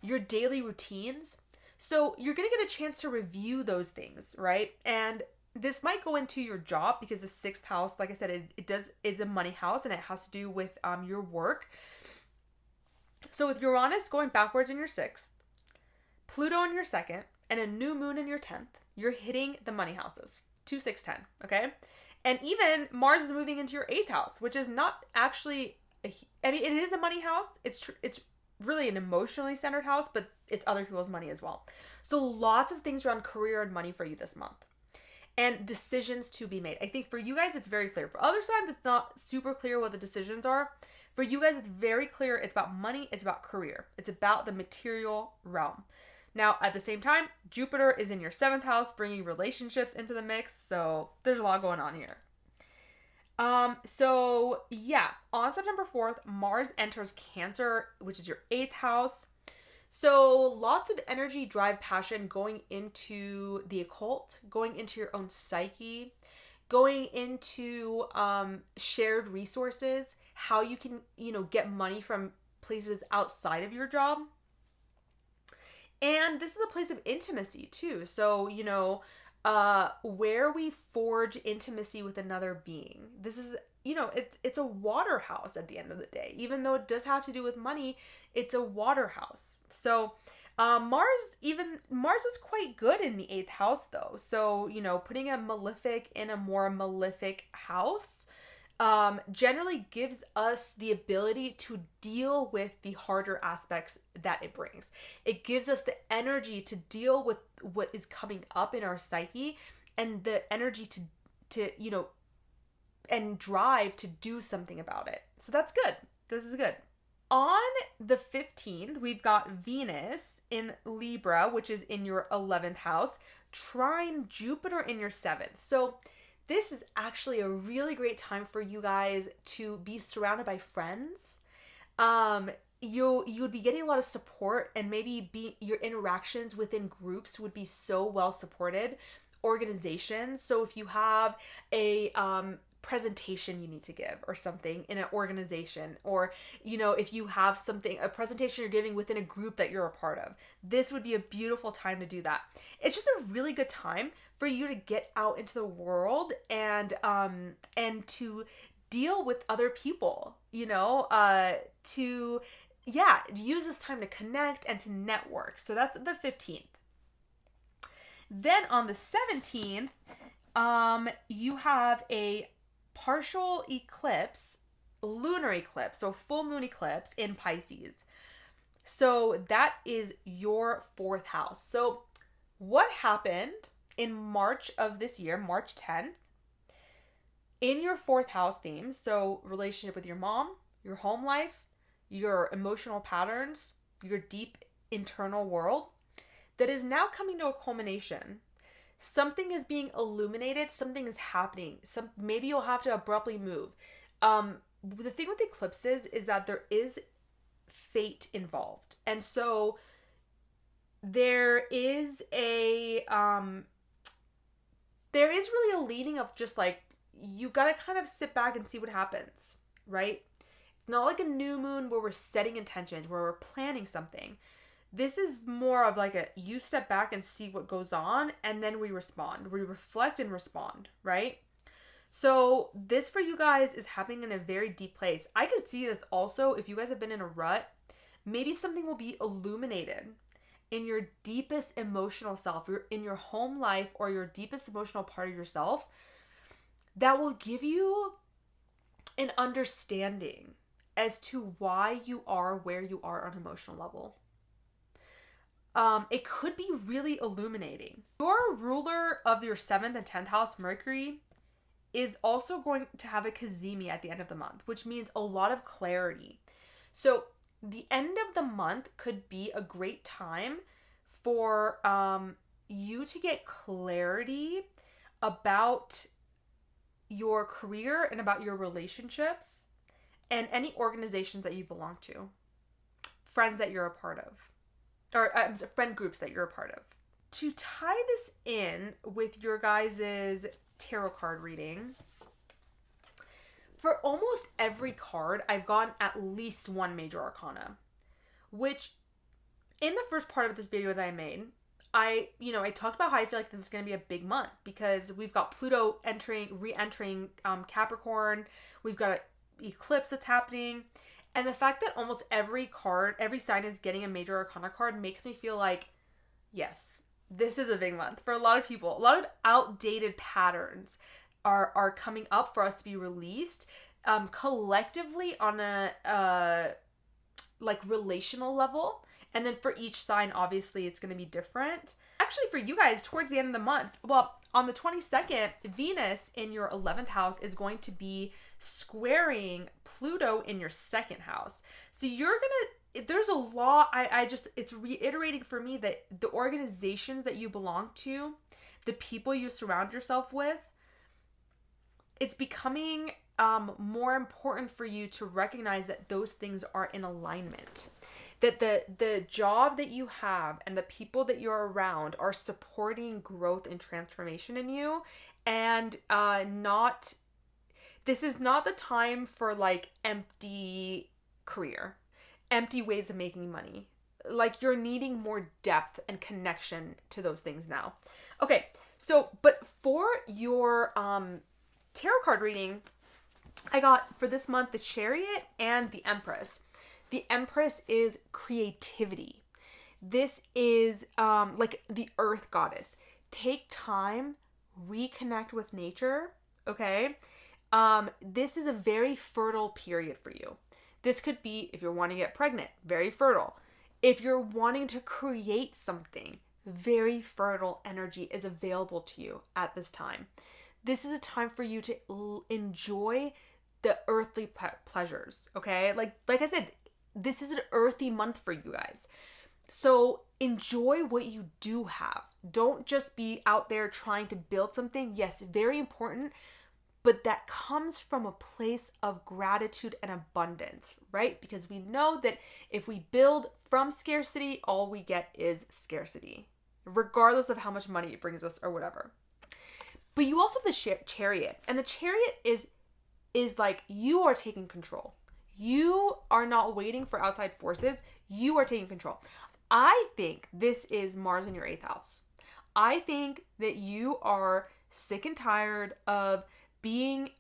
S1: your daily routines. So you're going to get a chance to review those things, right? And this might go into your job because the 6th house, like I said, it's a money house and it has to do with your work. So with Uranus going backwards in your 6th, Pluto in your 2nd, and a new moon in your 10th, you're hitting the money houses, 2, 6, 10, okay? And even Mars is moving into your 8th house, which is not actually, it is a money house. It's really an emotionally centered house, but it's other people's money as well. So lots of things around career and money for you this month. And decisions to be made. I think for you guys, it's very clear. For other signs, it's not super clear what the decisions are. For you guys, it's very clear. It's about money. It's about career. It's about the material realm. Now, at the same time, Jupiter is in your 7th house, bringing relationships into the mix. So there's a lot going on here. So yeah, on September 4th, Mars enters Cancer, which is your 8th house. So lots of energy, drive, passion going into the occult, going into your own psyche, going into shared resources, how you can, get money from places outside of your job. And this is a place of intimacy too. So, where we forge intimacy with another being. This is, it's a water house at the end of the day. Even though it does have to do with money, it's a water house. So Mars is quite good in the 8th house though. So, putting a malefic in a more malefic house generally gives us the ability to deal with the harder aspects that it brings. It gives us the energy to deal with what is coming up in our psyche and the energy to and drive to do something about it. So that's good. This is good. On the 15th, we've got Venus in Libra, which is in your 11th house, trine Jupiter in your 7th. So this is actually a really great time for you guys to be surrounded by friends. you would be getting a lot of support, and maybe your interactions within groups would be so well supported. Organizations. So if you have a presentation you need to give or something in an organization, or if you have a presentation you're giving within a group that you're a part of, this would be a beautiful time to do that. It's just a really good time for you to get out into the world and to deal with other people, to use this time to connect and to network. So that's the 15th. Then on the 17th, you have a partial eclipse, lunar eclipse, so full moon eclipse in Pisces. So that is your 4th house. So what happened in March of this year, March 10th, in your 4th house theme, so relationship with your mom, your home life, your emotional patterns, your deep internal world, that is now coming to a culmination. Something is being illuminated, something is happening. Maybe you'll have to abruptly move. The thing with eclipses is that there is fate involved. And so there is really a leaning of just like, you got to kind of sit back and see what happens, right? It's not like a new moon where we're setting intentions, where we're planning something. This is more of like you step back and see what goes on, and then we respond. We reflect and respond, right? So this for you guys is happening in a very deep place. I could see this also if you guys have been in a rut. Maybe something will be illuminated in your deepest emotional self, in your home life, or your deepest emotional part of yourself, that will give you an understanding as to why you are where you are on an emotional level. It could be really illuminating. Your ruler of your 7th and 10th house, Mercury, is also going to have a cazimi at the end of the month, which means a lot of clarity. So the end of the month could be a great time for you to get clarity about your career and about your relationships and any organizations that you belong to, friends that you're a part of, or friend groups that you're a part of. To tie this in with your guys' tarot card reading, for almost every card, I've gotten at least one major arcana, which in the first part of this video that I made, I talked about how I feel like this is going to be a big month because we've got Pluto re-entering Capricorn. We've got an eclipse that's happening. And the fact that almost every sign is getting a major arcana card makes me feel like, yes, this is a big month for a lot of people. A lot of outdated patterns are coming up for us to be released collectively on a relational level. And then for each sign, obviously, it's going to be different. Actually, for you guys, towards the end of the month, on the 22nd, Venus in your 11th house is going to be squaring Pluto in your 2nd house. So there's a lot, it's reiterating for me that the organizations that you belong to, the people you surround yourself with, it's becoming more important for you to recognize that those things are in alignment. That the job that you have and the people that you're around are supporting growth and transformation in you, and this is not the time for like empty career, empty ways of making money. Like you're needing more depth and connection to those things now. Okay, so but for your tarot card reading, I got for this month the Chariot and the Empress. The Empress is creativity. This is like the earth goddess. Take time, reconnect with nature, okay? This is a very fertile period for you. This could be if you're wanting to get pregnant, very fertile. If you're wanting to create something, very fertile energy is available to you at this time. This is a time for you to enjoy the earthly pleasures, okay? Like I said, this is an earthy month for you guys. So enjoy what you do have. Don't just be out there trying to build something. Yes, very important, but that comes from a place of gratitude and abundance, right? Because we know that if we build from scarcity, all we get is scarcity, regardless of how much money it brings us or whatever. But you also have the chariot, and the chariot is like you are taking control. You are not waiting for outside forces. You are taking control. I think this is Mars in your 8th house. I think that you are sick and tired of being,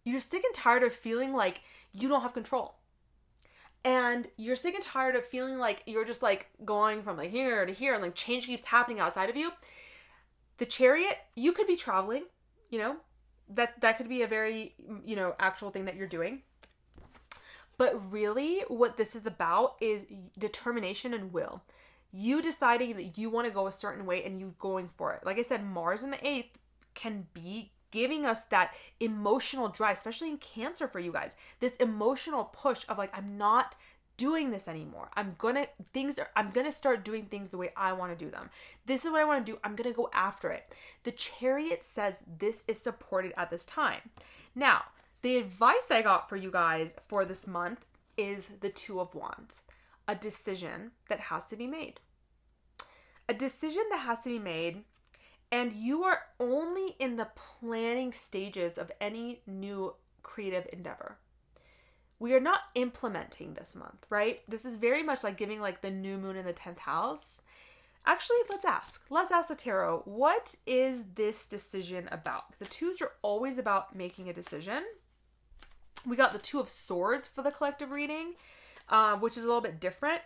S1: you're sick and tired of feeling like you don't have control. And you're sick and tired of feeling like you're just like going from like here to here and like change keeps happening outside of you. The chariot, you could be traveling, you know, that could be a very, you know, actual thing that you're doing. But really what this is about is determination and will. You deciding that you want to go a certain way and you going for it. Like I said, Mars in the 8th can be giving us that emotional drive, especially in Cancer for you guys. This emotional push of like, I'm not doing this anymore. I'm gonna start doing things the way I want to do them. This is what I want to do. I'm gonna go after it. The chariot says this is supported at this time. Now, the advice I got for you guys for this month is the 2 of Wands, a decision that has to be made. A decision that has to be made, and you are only in the planning stages of any new creative endeavor. We are not implementing this month, right? This is very much like giving like the new moon in the 10th house. Actually, let's ask the tarot, what is this decision about? The 2s are always about making a decision. We got the 2 of Swords for the collective reading, which is a little bit different.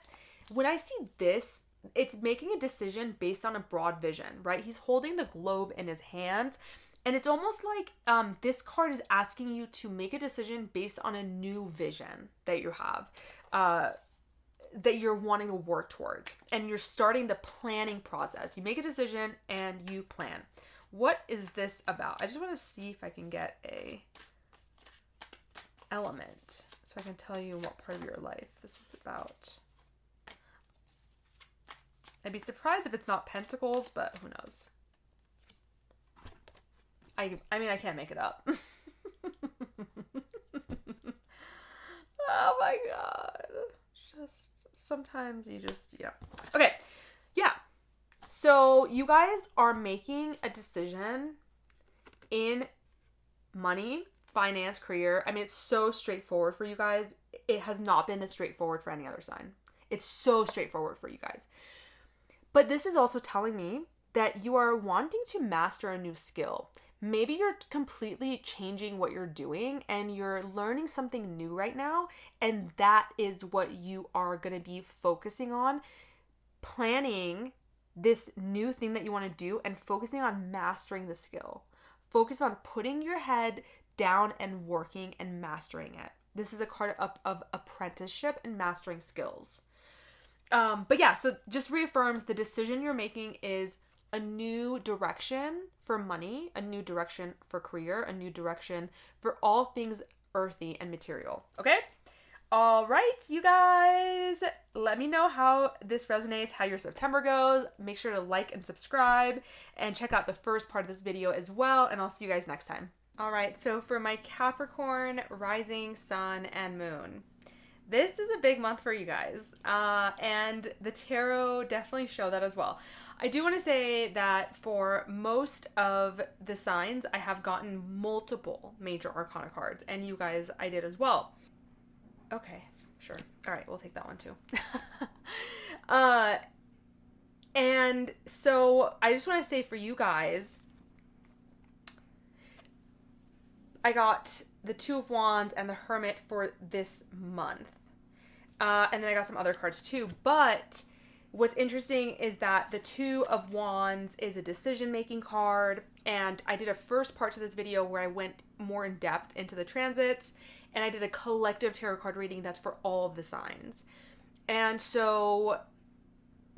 S1: When I see this, it's making a decision based on a broad vision, right? He's holding the globe in his hand. And it's almost like this card is asking you to make a decision based on a new vision that you have, that you're wanting to work towards. And you're starting the planning process. You make a decision and you plan. What is this about? I just want to see if I can get a element so I can tell you what part of your life this is about. I'd be surprised if it's not Pentacles, but who knows? I mean, I can't make it up. Oh my God. Just sometimes you just, yeah. Okay. Yeah. So you guys are making a decision in money, finance, career. I mean, it's so straightforward for you guys. It has not been this straightforward for any other sign. It's so straightforward for you guys. But this is also telling me that you are wanting to master a new skill. Maybe you're completely changing what you're doing and you're learning something new right now. And that is what you are going to be focusing on, planning this new thing that you want to do and focusing on mastering the skill. Focus on putting your head down and working and mastering it. This is a card of apprenticeship and mastering skills. But yeah, so just reaffirms the decision you're making is a new direction for money, a new direction for career, a new direction for all things earthy and material. Okay? All right, you guys, let me know how this resonates, how your September goes. Make sure to like and subscribe and check out the first part of this video as well. And I'll see you guys next time. All right, so for my Capricorn, rising, sun, and moon. This is a big month for you guys, and the tarot definitely show that as well. I do want to say that for most of the signs, I have gotten multiple major arcana cards, and you guys, I did as well. Okay, sure. All right, we'll take that one too. And so I just want to say for you guys, I got the 2 of Wands and the Hermit for this month. And then I got some other cards too. But what's interesting is that the 2 of Wands is a decision-making card. And I did a first part to this video where I went more in depth into the transits. And I did a collective tarot card reading that's for all of the signs. And so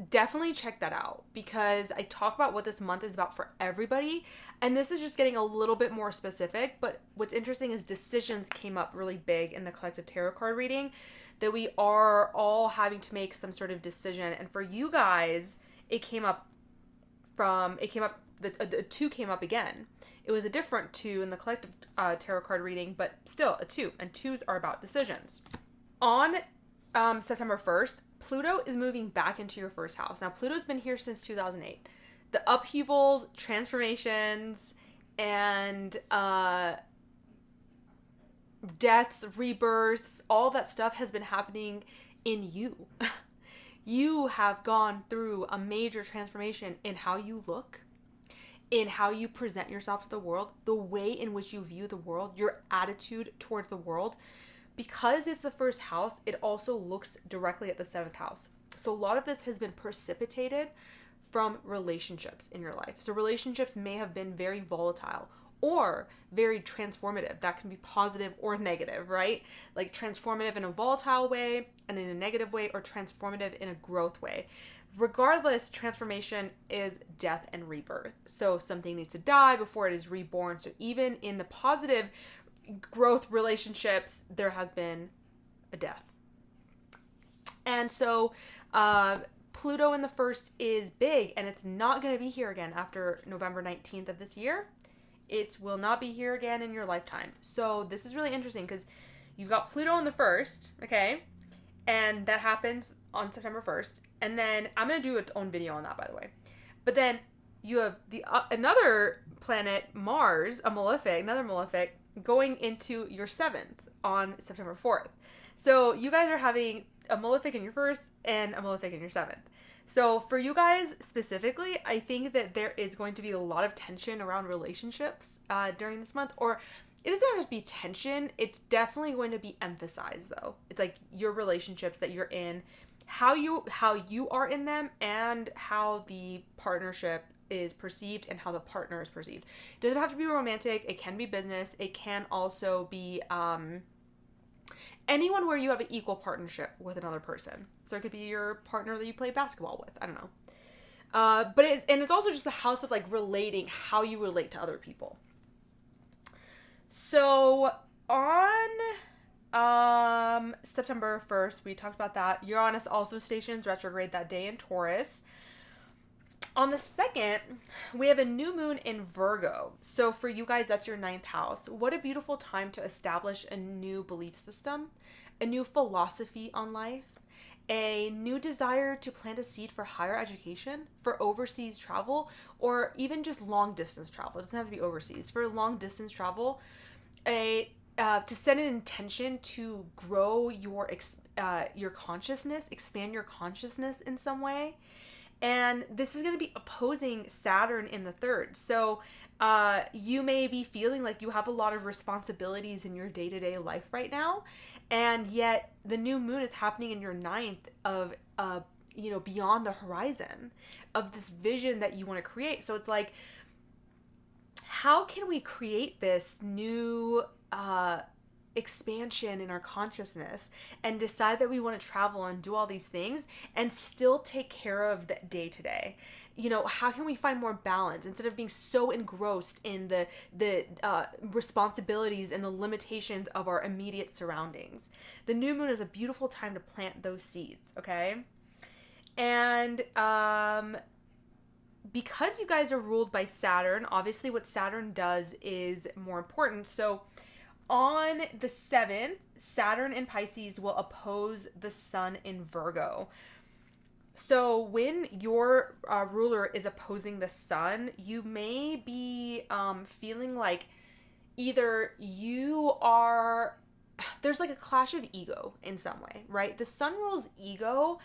S1: definitely check that out because I talk about what this month is about for everybody. And this is just getting a little bit more specific. But what's interesting is decisions came up really big in the collective tarot card reading, that we are all having to make some sort of decision. And for you guys, it came up from, it came up, the 2 came up again. It was a different 2 in the collective tarot card reading, but still a 2, and 2s are about decisions. On September 1st, Pluto is moving back into your first house. Now, Pluto's been here since 2008. The upheavals, transformations, and deaths, rebirths, all that stuff has been happening in you. You have gone through a major transformation in how you look, in how you present yourself to the world, the way in which you view the world, your attitude towards the world. Because it's the first house, it also looks directly at the 7th house. So a lot of this has been precipitated from relationships in your life. So relationships may have been very volatile or very transformative. That can be positive or negative, right? Like transformative in a volatile way and in a negative way, or transformative in a growth way. Regardless, transformation is death and rebirth. So something needs to die before it is reborn. So even in the positive growth relationships, there has been a death. And so Pluto in the first is big, and it's not going to be here again after November 19th of this year. It will not be here again in your lifetime. So this is really interesting because you've got Pluto in the first, okay? And that happens on September 1st. And then I'm going to do its own video on that, by the way. But then you have the another planet, Mars, another malefic, going into your 7th on September 4th. So you guys are having a malefic in your first and a malefic in your 7th. So for you guys specifically, I think that there is going to be a lot of tension around relationships during this month. Or it doesn't have to be tension. It's definitely going to be emphasized, though. It's like your relationships that you're in, how you are in them, and how the partnership is perceived and how the partner is perceived. It doesn't have to be romantic. It can be business. It can also be anyone where you have an equal partnership with another person. So it could be your partner that you play basketball with. I don't know. But it's also just the house of like relating, how you relate to other people. So on September 1st, we talked about that. Uranus also stations retrograde that day in Taurus. On the 2nd, we have a new moon in Virgo. So for you guys, that's your 9th house. What a beautiful time to establish a new belief system, a new philosophy on life, a new desire to plant a seed for higher education, for overseas travel, or even just long distance travel. It doesn't have to be overseas. For long distance travel, to set an intention to grow your consciousness, expand your consciousness in some way. And this is going to be opposing Saturn in the 3rd. So you may be feeling like you have a lot of responsibilities in your day-to-day life right now. And yet the new moon is happening in your 9th of, beyond the horizon of this vision that you want to create. So it's like, how can we create this new expansion in our consciousness and decide that we want to travel and do all these things and still take care of the day to day? How can we find more balance instead of being so engrossed in the responsibilities and the limitations of our immediate surroundings? The new moon is a beautiful time to plant those seeds, okay? And because you guys are ruled by Saturn, obviously what Saturn does is more important. So on the 7th, Saturn in Pisces will oppose the Sun in Virgo. So when your ruler is opposing the Sun, you may be feeling like either there's like a clash of ego in some way, right? The Sun rules ego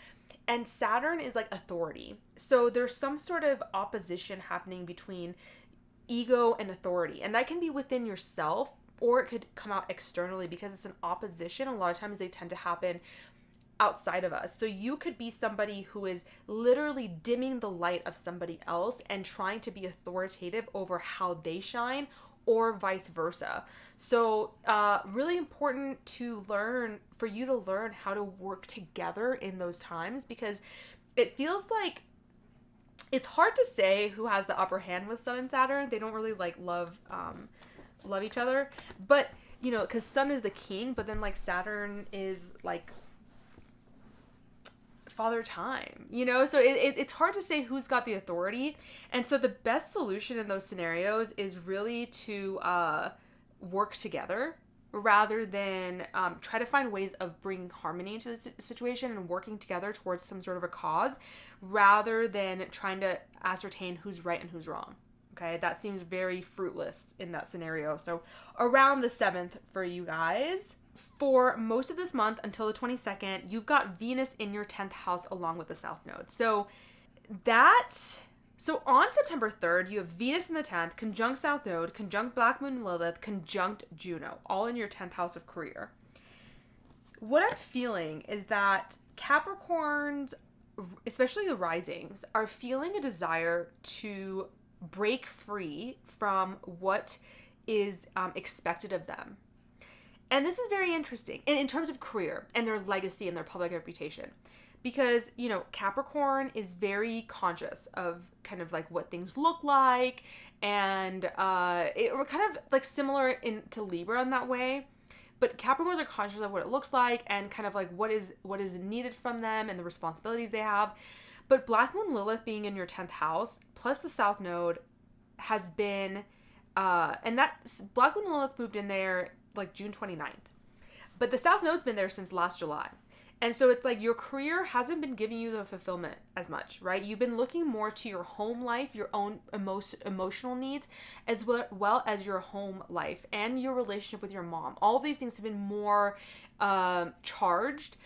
S1: and Saturn is like authority. So there's some sort of opposition happening between ego and authority. And that can be within yourself, or it could come out externally because it's an opposition. A lot of times they tend to happen outside of us. So you could be somebody who is literally dimming the light of somebody else and trying to be authoritative over how they shine, or vice versa. So really important for you to learn how to work together in those times, because it feels like it's hard to say who has the upper hand with Sun and Saturn. They don't really love each other, but because Sun is the king, but then Saturn is father time, you know? So it's hard to say who's got the authority. And so the best solution in those scenarios is really to work together rather than try to find ways of bringing harmony into the situation and working together towards some sort of a cause rather than trying to ascertain who's right and who's wrong. Okay, that seems very fruitless in that scenario. So around the 7th for you guys. For most of this month until the 22nd, you've got Venus in your 10th house along with the South Node. So on September 3rd, you have Venus in the 10th, conjunct South Node, conjunct Black Moon Lilith, conjunct Juno, all in your 10th house of career. What I'm feeling is that Capricorns, especially the risings, are feeling a desire to break free from what is expected of them. And this is very interesting in terms of career and their legacy and their public reputation. Because, you know, Capricorn is very conscious of kind of like what things look like. And we're kind of like similar to Libra in that way. But Capricorns are conscious of what it looks like and kind of like what is needed from them and the responsibilities they have. But Black Moon Lilith being in your 10th house plus the South Node has been, and that Black Moon Lilith moved in there like June 29th. But the South Node's been there since last July. And so it's like your career hasn't been giving you the fulfillment as much, right? You've been looking more to your home life, your own emotional needs, as well as your home life and your relationship with your mom. All of these things have been more charged.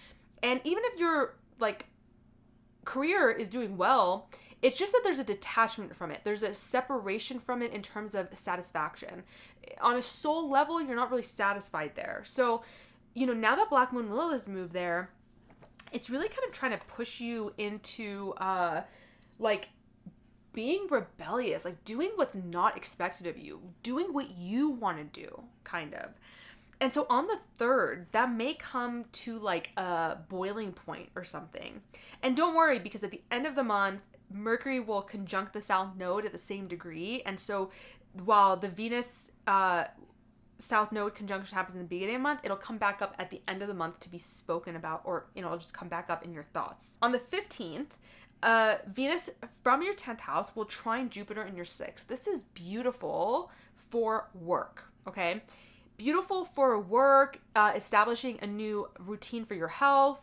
S1: And even if your like career is doing well, it's just that there's a detachment from it. There's a separation from it in terms of satisfaction. On a soul level, you're not really satisfied there. So, you know, now that Black Moon Lilith has moved there, it's really kind of trying to push you into, like, being rebellious, like doing what's not expected of you, doing what you want to do, kind of. And so on the 3rd, that may come to like a boiling point or something. And don't worry, because at the end of the month, Mercury will conjunct the South Node at the same degree. And so while the Venus South Node conjunction happens in the beginning of the month, it'll come back up at the end of the month to be spoken about, or, you know, it'll just come back up in your thoughts. On the 15th, Venus from your 10th house will trine Jupiter in your 6th. This is beautiful for work, okay? Beautiful for work, establishing a new routine for your health,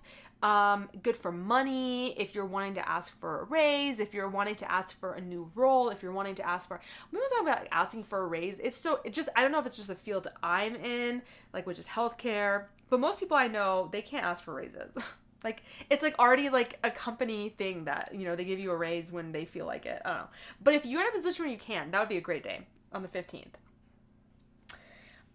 S1: good for money, if you're wanting to ask for a raise, if you're wanting to ask for a new role, if you're wanting to ask for, when we're talking about like asking for a raise, I don't know if it's just a field that I'm in, like, which is healthcare, but most people I know, they can't ask for raises. Like, it's like already like a company thing that, you know, they give you a raise when they feel like it. I don't know. But if you're in a position where you can, that would be a great day on the 15th.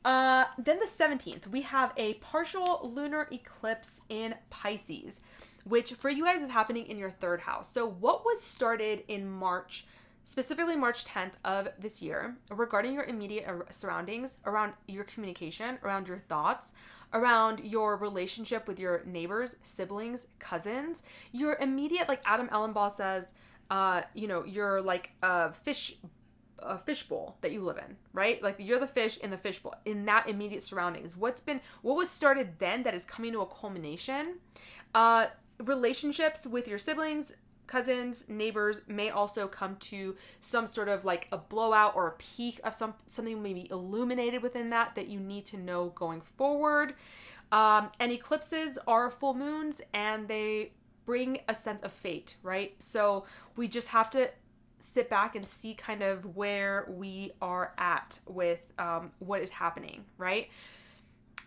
S1: Then the 17th, we have a partial lunar eclipse in Pisces, which for you guys is happening in your 3rd house. So what was started in March, specifically March 10th of this year, regarding your immediate surroundings, around your communication, around your thoughts, around your relationship with your neighbors, siblings, cousins, your immediate, like Adam Ellenbaugh says, you know, you're like a fishbowl that you live in, right? Like you're the fish in the fishbowl, in that immediate surroundings. What was started then that is coming to a culmination. Relationships with your siblings, cousins, neighbors may also come to some sort of like a blowout or a peak of something maybe illuminated within that you need to know going forward. And eclipses are full moons and they bring a sense of fate, right? So we just have to sit back and see kind of where we are at with what is happening, right?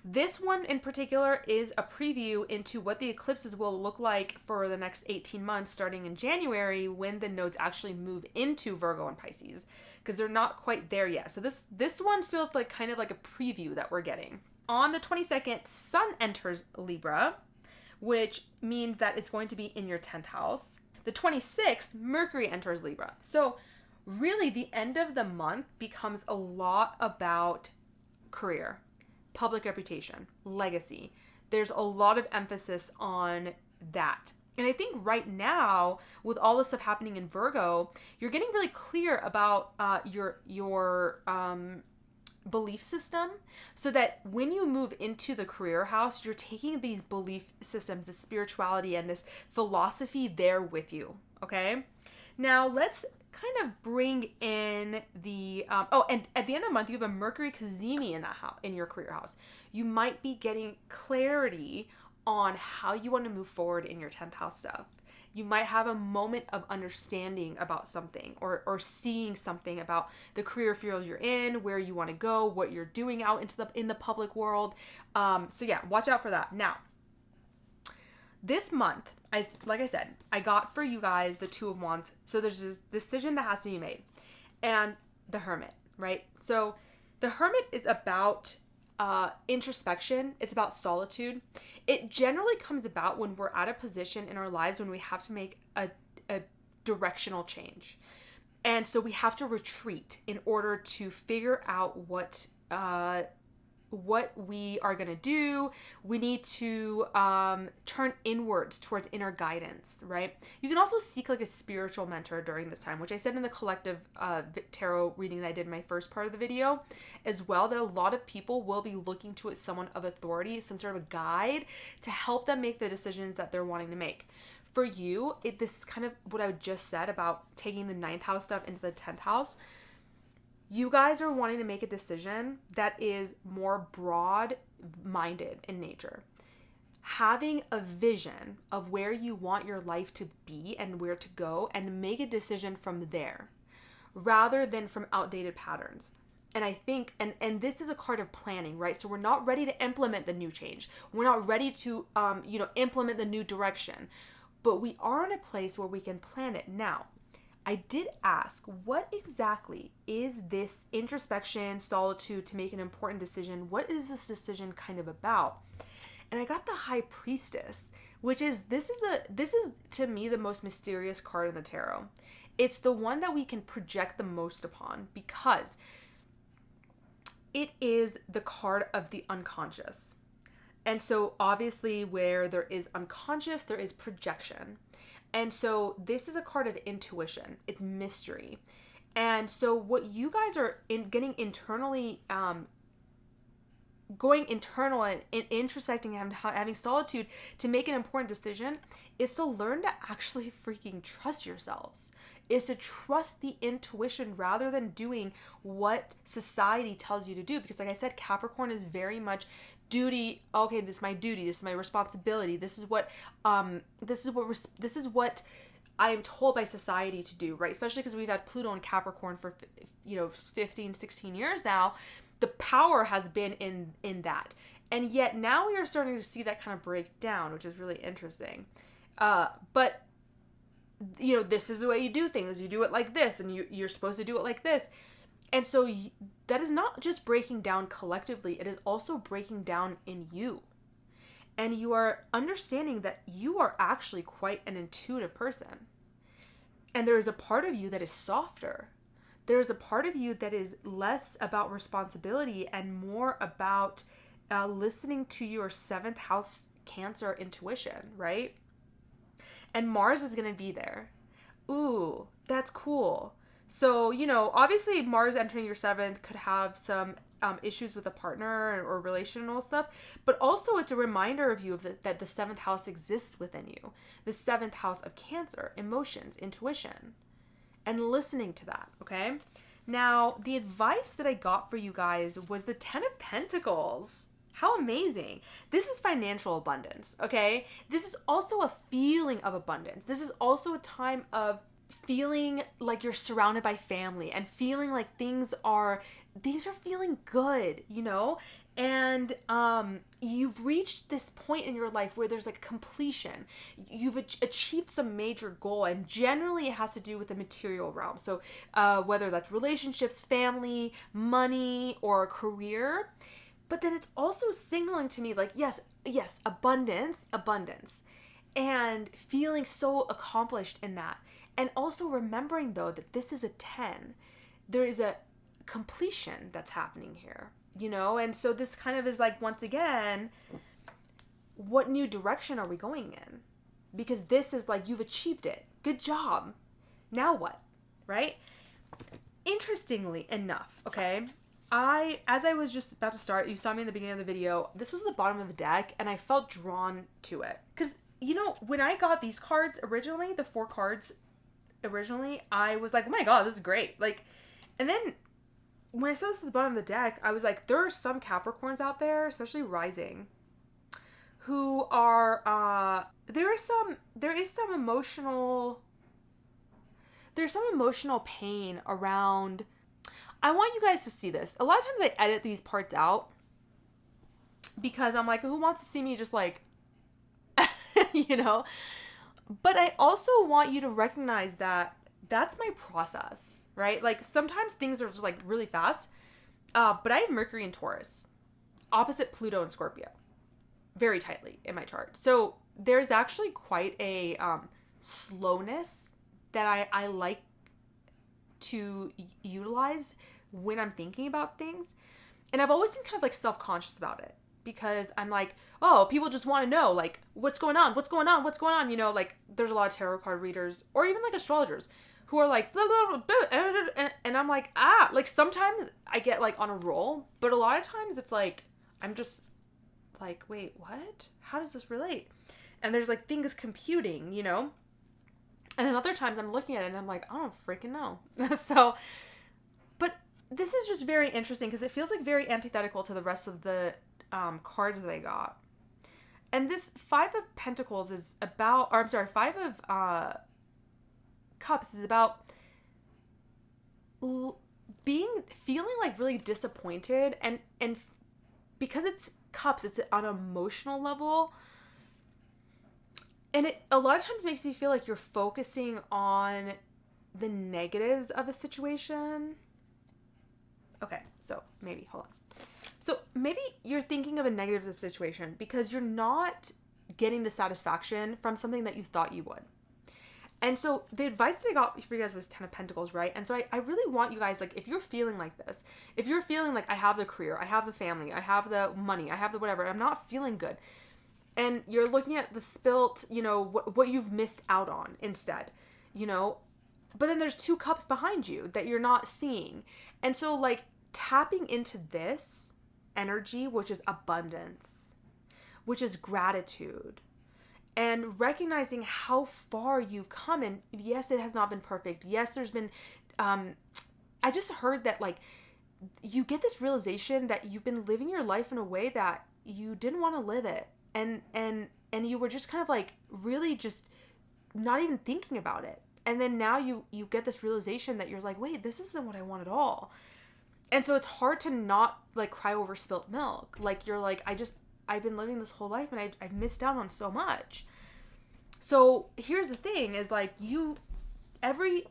S1: This one in particular is a preview into what the eclipses will look like for the next 18 months, starting in January, when the nodes actually move into Virgo and Pisces, because they're not quite there yet. So this one feels like kind of like a preview that we're getting. On the 22nd, Sun enters Libra, which means that it's going to be in your 10th house. The 26th, Mercury enters Libra. So really the end of the month becomes a lot about career, public reputation, legacy. There's a lot of emphasis on that. And I think right now, with all this stuff happening in Virgo, you're getting really clear about your belief system, so that when you move into the career house, you're taking these belief systems, this spirituality and this philosophy there with you. Okay. Now let's kind of bring in the and at the end of the month, you have a Mercury Cazimi in that house, in your career house. You might be getting clarity on how you want to move forward in your 10th house stuff. You might have a moment of understanding about something, or seeing something about the career fields you're in, where you want to go, what you're doing out in the public world. So yeah, watch out for that. Now, this month, like I said, I got for you guys the Two of Wands. So there's this decision that has to be made, and the Hermit, right? So the Hermit is about introspection. It's about solitude. It generally comes about when we're at a position in our lives when we have to make a directional change. And so we have to retreat in order to figure out what we are going to do. We need to turn inwards towards inner guidance, right? You can also seek like a spiritual mentor during this time, which I said in the collective tarot reading that I did in my first part of the video as well, that a lot of people will be looking to someone of authority, some sort of a guide to help them make the decisions that they're wanting to make. For you, this is kind of what I just said about taking the 9th house stuff into the 10th house. You guys are wanting to make a decision that is more broad-minded in nature. Having a vision of where you want your life to be and where to go, and make a decision from there rather than from outdated patterns. And I think, and this is a card of planning, right? So we're not ready to implement the new change. We're not ready to, implement the new direction, but we are in a place where we can plan it now. I did ask, what exactly is this introspection, solitude to make an important decision? What is this decision kind of about? And I got the High Priestess, which is, this is to me the most mysterious card in the tarot. It's the one that we can project the most upon, because it is the card of the unconscious. And so obviously where there is unconscious, there is projection. And so this is a card of intuition. It's mystery. And so what you guys are getting internally, going internal and introspecting and having solitude to make an important decision, is to learn to actually freaking trust yourselves. Is to trust the intuition rather than doing what society tells you to do. Because like I said, Capricorn is very much duty. Okay, this is my duty. This is my responsibility. This is what I am told by society to do, right? Especially because we've had Pluto and Capricorn for 15, 16 years now. The power has been in that. And yet now we are starting to see that kind of break down, which is really interesting. But this is the way you do things. You do it like this, and you're supposed to do it like this. And so that is not just breaking down collectively, it is also breaking down in you. And you are understanding that you are actually quite an intuitive person. And there is a part of you that is softer. There is a part of you that is less about responsibility and more about listening to your 7th house Cancer intuition, right? And Mars is going to be there. Ooh, that's cool. So, obviously Mars entering your 7th could have some issues with a partner or relational stuff, but also it's a reminder of you that the 7th house exists within you. The 7th house of Cancer, emotions, intuition, and listening to that, okay? Now, the advice that I got for you guys was the 10 of Pentacles. How amazing. This is financial abundance, okay? This is also a feeling of abundance. This is also a time of feeling like you're surrounded by family and feeling like things are feeling good, and you've reached this point in your life where there's like completion. You've achieved some major goal, and generally it has to do with the material realm. So whether that's relationships, family, money, or career. But then it's also signaling to me like, yes, abundance, and feeling so accomplished in that. And also remembering, though, that this is a 10. There is a completion that's happening here, And so this kind of is like, once again, what new direction are we going in? Because this is like, you've achieved it. Good job. Now what? Right? Interestingly enough, okay? as I was just about to start, you saw me in the beginning of the video, this was the bottom of the deck, and I felt drawn to it. Because, you know, when I got these cards originally, the 4 cards originally, I was like, oh my god, this is great. Like, and then when I saw this at the bottom of the deck, I was like, there are some Capricorns out there, especially rising, who are, there's some emotional pain around. I want you guys to see this. A lot of times I edit these parts out because I'm like, who wants to see me just like, you know? But I also want you to recognize that that's my process, right? Like sometimes things are just like really fast. But I have Mercury in Taurus, opposite Pluto and Scorpio, very tightly in my chart. So there's actually quite a slowness that I like to utilize when I'm thinking about things. And I've always been kind of like self-conscious about it because I'm like, oh, people just want to know like what's going on, you know, like there's a lot of tarot card readers or even like astrologers who are like blah, blah, blah, blah, and I'm like, like sometimes I get like on a roll, but a lot of times it's like I'm just like, wait, what? How does this relate? And there's like things computing, you know? And then other times I'm looking at it and I'm like, I don't freaking know. So, but this is just very interesting because it feels like very antithetical to the rest of the cards that I got. And this 5 of Pentacles is about, or I'm sorry, 5 of Cups is about feeling like really disappointed. And because it's Cups, it's on an emotional level. And it a lot of times makes me feel like you're focusing on the negatives of a situation. Okay, so maybe, hold on. So maybe you're thinking of a negatives of a situation because you're not getting the satisfaction from something that you thought you would. And so the advice that I got for you guys was 10 of Pentacles, right? And so I really want you guys, like, if you're feeling like this, if you're feeling like I have the career, I have the family, I have the money, I have the whatever, I'm not feeling good. And you're looking at the spilt, you know, what you've missed out on instead, you know? But then there's 2 cups behind you that you're not seeing. And so, like, tapping into this energy, which is abundance, which is gratitude, and recognizing how far you've come. And yes, it has not been perfect. Yes, there's been, I just heard that, like, you get this realization that you've been living your life in a way that you didn't want to live it. And you were just kind of like really just not even thinking about it. And then now you get this realization that you're like, wait, this isn't what I want at all. And so it's hard to not like cry over spilt milk. Like you're like, I've been living this whole life and I've missed out on so much. So here's the thing is like every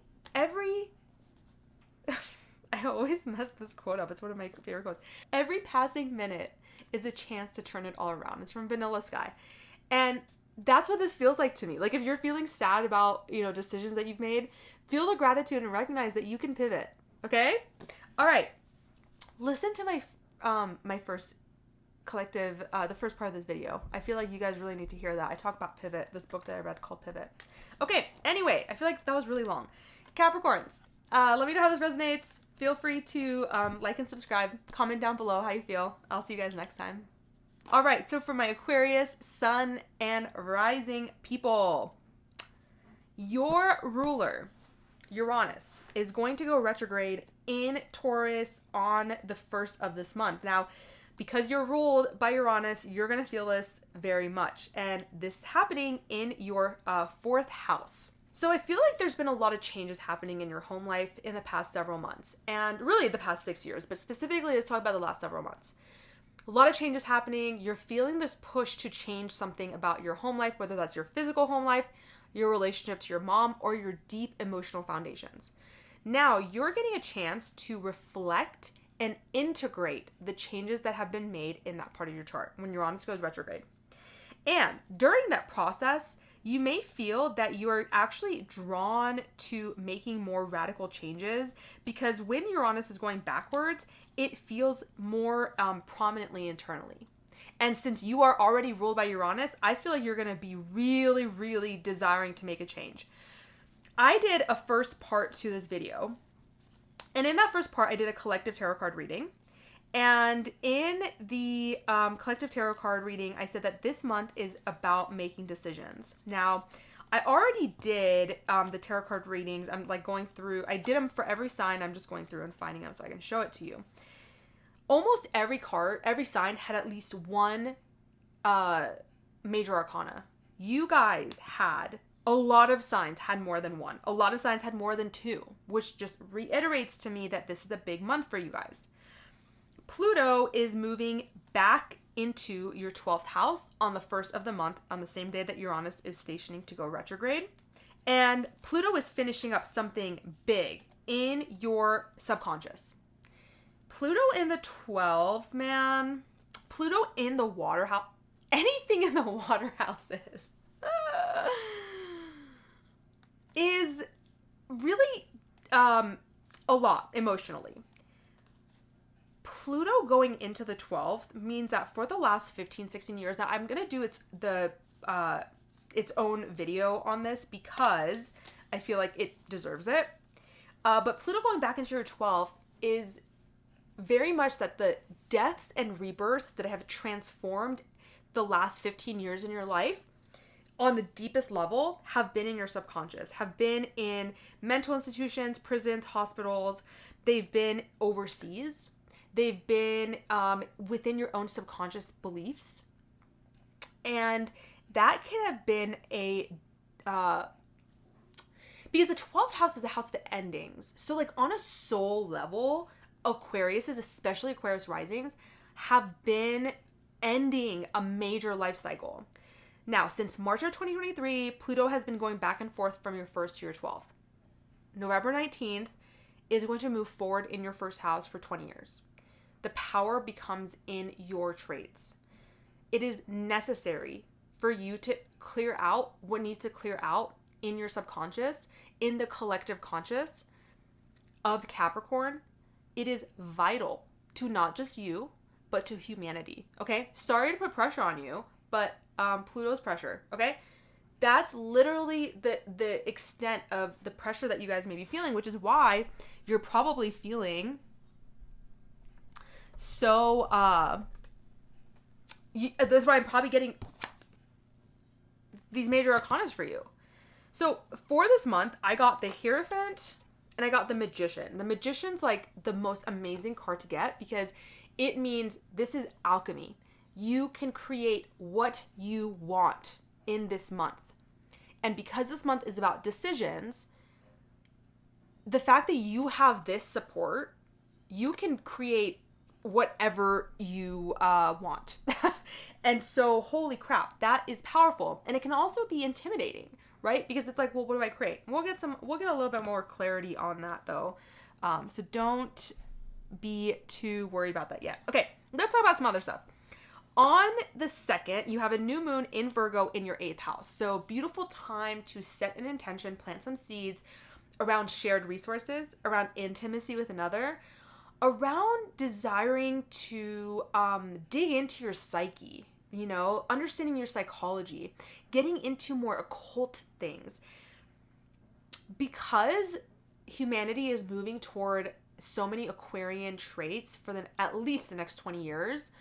S1: I always mess this quote up. It's one of my favorite quotes. Every passing minute is a chance to turn it all around. It's from Vanilla Sky. And that's what this feels like to me. Like if you're feeling sad about, you know, decisions that you've made, feel the gratitude and recognize that you can pivot. Okay? All right. Listen to my my first collective, the first part of this video. I feel like you guys really need to hear that. I talk about Pivot, this book that I read called Pivot. Okay. Anyway, I feel like that was really long. Capricorns, let me know how this resonates. Feel free to like and subscribe. Comment down below how you feel. I'll see you guys next time. All right, so for my Aquarius, Sun, and Rising people, your ruler, Uranus, is going to go retrograde in Taurus on the 1st of this month. Now, because you're ruled by Uranus, you're going to feel this very much. And this is happening in your 4th house. So I feel like there's been a lot of changes happening in your home life in the past several months, and really the past 6 years, but specifically let's talk about the last several months. A lot of changes happening. You're feeling this push to change something about your home life, whether that's your physical home life, your relationship to your mom, or your deep emotional foundations. Now you're getting a chance to reflect and integrate the changes that have been made in that part of your chart when Uranus goes retrograde. And during that process, you may feel that you are actually drawn to making more radical changes because when Uranus is going backwards, it feels more prominently internally. And since you are already ruled by Uranus, I feel like you're going to be really, really desiring to make a change. I did a first part to this video. And in that first part, I did a collective tarot card reading. And in the collective tarot card reading, I said that this month is about making decisions. Now, I already did the tarot card readings. I'm like going through, I did them for every sign. I'm just going through and finding them so I can show it to you. Almost every card, every sign had at least one major arcana. You guys had, a lot of signs had more than one. A lot of signs had more than two, which just reiterates to me that this is a big month for you guys. Pluto is moving back into your 12th house on the 1st of the month, on the same day that Uranus is stationing to go retrograde. And Pluto is finishing up something big in your subconscious. Pluto in the 12th, man. Pluto in the water house. Anything in the water houses is really a lot emotionally. Pluto going into the 12th means that for the last 15, 16 years, now I'm going to do its own video on this because I feel like it deserves it. But Pluto going back into your 12th is very much that the deaths and rebirths that have transformed the last 15 years in your life on the deepest level have been in your subconscious, have been in mental institutions, prisons, hospitals. They've been overseas. They've been within your own subconscious beliefs. And that can have been because the 12th house is the house of endings. So like on a soul level, Aquariuses, especially Aquarius risings, have been ending a major life cycle. Now, since March of 2023, Pluto has been going back and forth from your 1st to your 12th. November 19th is going to move forward in your 1st house for 20 years. The power becomes in your traits. It is necessary for you to clear out what needs to clear out in your subconscious, in the collective conscious of Capricorn. It is vital to not just you, but to humanity, okay? Sorry to put pressure on you, but Pluto's pressure, okay? That's literally the extent of the pressure that you guys may be feeling, which is why you're probably feeling so, that's why I'm probably getting these major arcanas for you. So for this month, I got the Hierophant and I got the Magician. The Magician's like the most amazing card to get because it means this is alchemy. You can create what you want in this month. And because this month is about decisions, the fact that you have this support, you can create whatever you want. And so, holy crap, that is powerful. And it can also be intimidating, right? Because it's like, well, what do I create? We'll get a little bit more clarity on that though. So don't be too worried about that yet. Okay, let's talk about some other stuff. On the 2nd, you have a new moon in Virgo in your 8th house. So beautiful time to set an intention, plant some seeds around shared resources, around intimacy with another, around desiring to dig into your psyche, you know, understanding your psychology, getting into more occult things. Because humanity is moving toward so many Aquarian traits for at least the next 20 years,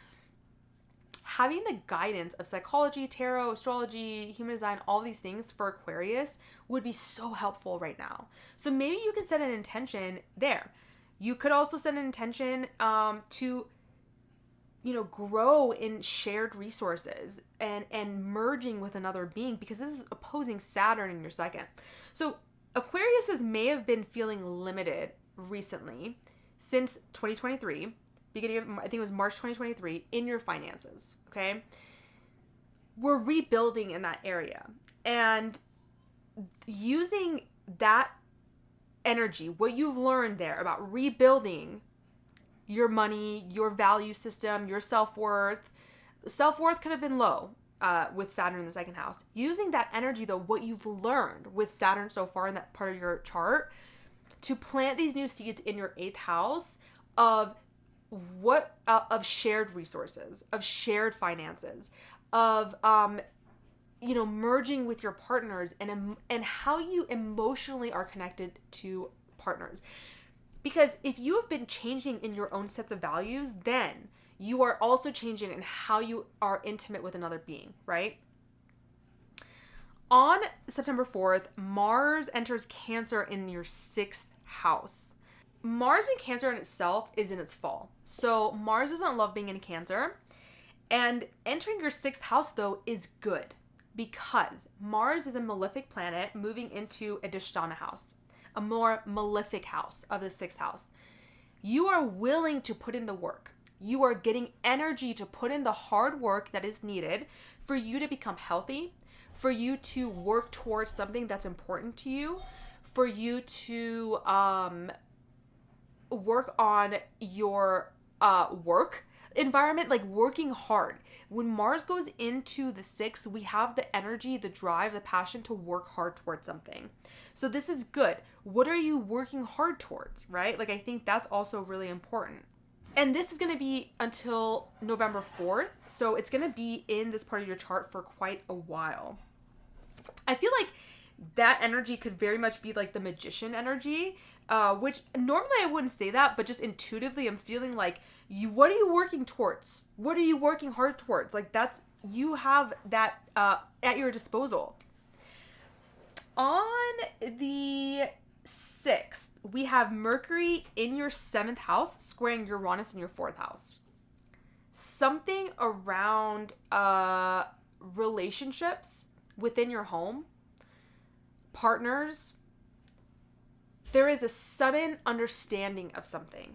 S1: having the guidance of psychology, tarot, astrology, human design, all these things for Aquarius would be so helpful right now. So maybe you can set an intention there. You could also set an intention to, you know, grow in shared resources and merging with another being, because this is opposing Saturn in your 2nd. So Aquariuses may have been feeling limited recently since 2023, beginning of, I think it was March 2023, in your finances, okay? We're rebuilding in that area. And using that energy, what you've learned there about rebuilding your money, your value system, your self-worth. Self-worth could have been low with Saturn in the 2nd house. Using that energy, though, what you've learned with Saturn so far in that part of your chart, to plant these new seeds in your 8th house of of shared resources, of shared finances, of you know, merging with your partners and how you emotionally are connected to partners. Because if you have been changing in your own sets of values, then you are also changing in how you are intimate with another being, right? On September 4th, Mars enters Cancer in your 6th house. Mars in Cancer in itself is in its fall. So Mars doesn't love being in Cancer. And entering your 6th house, though, is good because Mars is a malefic planet moving into a Dhisthana house, a more malefic house of the 6th house. You are willing to put in the work. You are getting energy to put in the hard work that is needed for you to become healthy, for you to work towards something that's important to you, for you to work on your work environment, like working hard. When Mars goes into the 6th, we have the energy, the drive, the passion to work hard towards something. So this is good. What are you working hard towards, right? Like, I think that's also really important. And this is going to be until November 4th. So it's going to be in this part of your chart for quite a while. I feel like that energy could very much be like the magician energy, which normally I wouldn't say that, but just intuitively I'm feeling like, what are you working towards? What are you working hard towards? Like, that's, you have that at your disposal. On the 6th, we have Mercury in your 7th house squaring Uranus in your 4th house. Something around relationships within your home, partners, there is a sudden understanding of something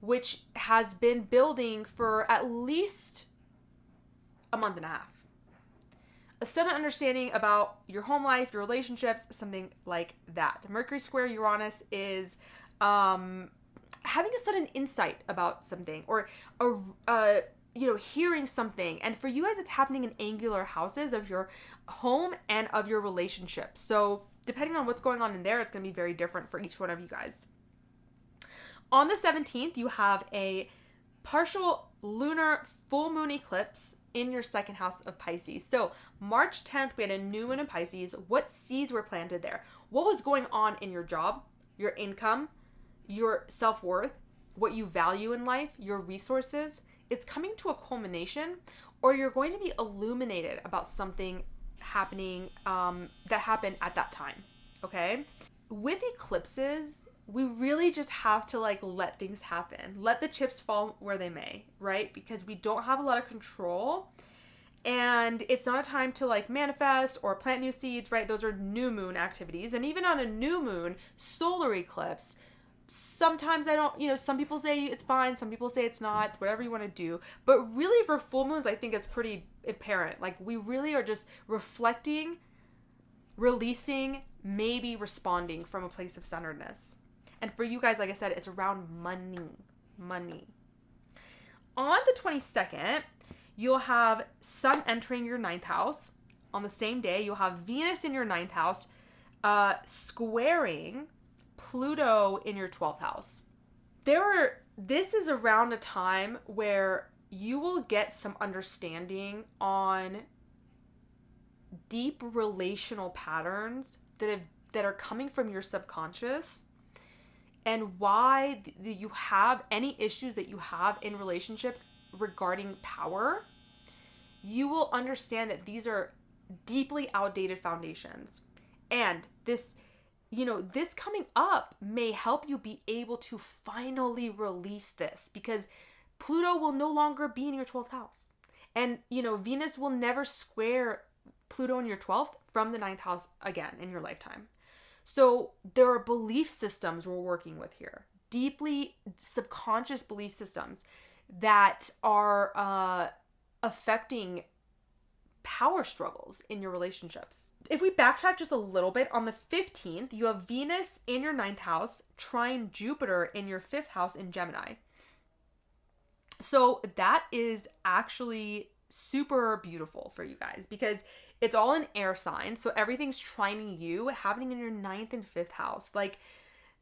S1: which has been building for at least a month and a half. A sudden understanding about your home life, your relationships, something like that. Mercury square Uranus is having a sudden insight about something, or hearing something. And for you guys, it's happening in angular houses of your home and of your relationships. So depending on what's going on in there, it's going to be very different for each one of you guys. On the 17th, you have a partial lunar full moon eclipse in your 2nd house of Pisces. So March 10th, we had a new moon in Pisces. What seeds were planted there? What was going on in your job, your income, your self-worth, what you value in life, your resources? It's coming to a culmination, or you're going to be illuminated about something happening that happened at that time, okay? With eclipses, we really just have to let things happen. Let the chips fall where they may, right? Because we don't have a lot of control, and it's not a time to manifest or plant new seeds, right? Those are new moon activities. And even on a new moon solar eclipse, sometimes I don't, some people say it's fine, some people say it's not, whatever you want to do. But really for full moons, I think it's pretty apparent. We really are just reflecting, releasing, maybe responding from a place of centeredness. And for you guys, like I said, it's around money. On the 22nd, you'll have Sun entering your 9th house. On the same day, you'll have Venus in your 9th house, squaring Pluto in your 12th house. This is around a time where you will get some understanding on deep relational patterns that are coming from your subconscious, and why you have any issues that you have in relationships regarding power. You will understand that these are deeply outdated foundations. And this coming up may help you be able to finally release this, because Pluto will no longer be in your 12th house. And, Venus will never square Pluto in your 12th from the 9th house again in your lifetime. So there are belief systems we're working with here, deeply subconscious belief systems that are affecting power struggles in your relationships. If we backtrack just a little bit, on the 15th, you have Venus in your 9th house, trine Jupiter in your 5th house in Gemini. So that is actually super beautiful for you guys, because it's all an air sign. So everything's trining you, happening in your 9th and 5th house.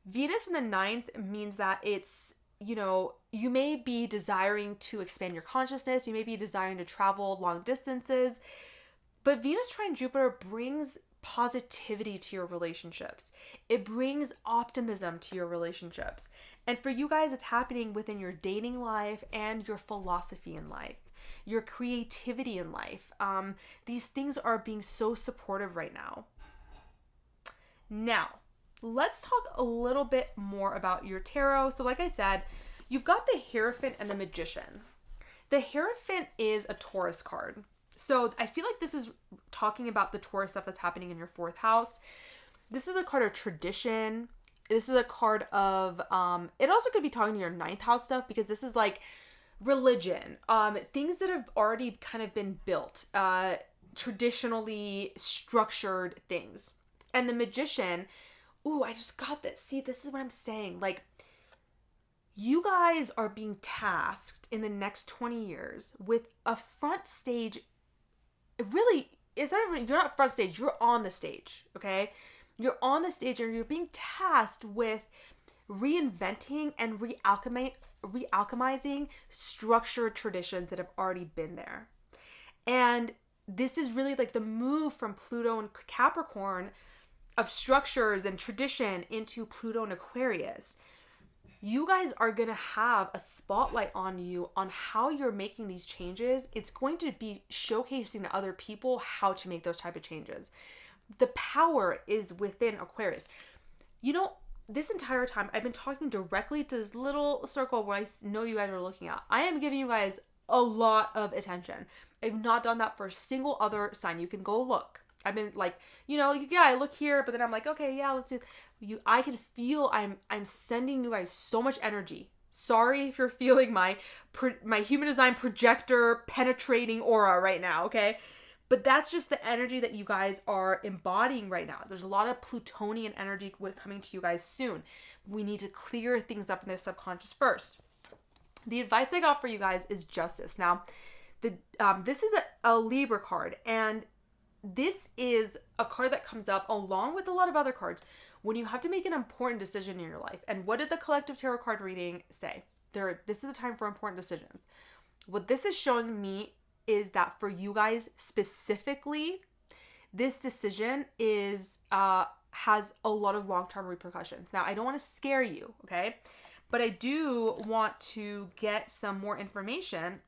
S1: Venus in the 9th means that it's, you may be desiring to expand your consciousness. You may be desiring to travel long distances. But Venus trine Jupiter brings positivity to your relationships. It brings optimism to your relationships. And for you guys, it's happening within your dating life and your philosophy in life, your creativity in life. These things are being so supportive right now. Now, let's talk a little bit more about your tarot. So like I said, you've got the Hierophant and the Magician. The Hierophant is a Taurus card. So I feel like this is talking about the Taurus stuff that's happening in your 4th house. This is a card of tradition. This is a card of, it also could be talking to your 9th house stuff, because this is like religion, things that have already kind of been built, traditionally structured things. And the Magician, ooh, I just got this. See, this is what I'm saying. Like, you guys are being tasked in the next 20 years with a front stage. Really, it's not even, you're not front stage, you're on the stage, okay? You're on the stage and you're being tasked with reinventing and re-alchemizing structured traditions that have already been there. And this is really like the move from Pluto and Capricorn of structures and tradition into Pluto and Aquarius. You guys are going to have a spotlight on you on how you're making these changes. It's going to be showcasing to other people how to make those type of changes. The power is within Aquarius. You know, this entire time I've been talking directly to this little circle where I know you guys are looking at. I am giving you guys a lot of attention. I've not done that for a single other sign. You can go look. I've been like, you know, yeah, I look here, but then I'm like, okay, yeah, let's do you. I can feel I'm sending you guys so much energy. Sorry if you're feeling my human design projector penetrating aura right now, okay? But that's just the energy that you guys are embodying right now. There's a lot of Plutonian energy coming to you guys soon. We need to clear things up in the subconscious first. The advice I got for you guys is justice. Now, this is a Libra card, and this is a card that comes up along with a lot of other cards when you have to make an important decision in your life. And what did the collective tarot card reading say? This is a time for important decisions. What this is showing me is that for you guys specifically, this decision is has a lot of long-term repercussions. Now, I don't want to scare you, okay? But I do want to get some more information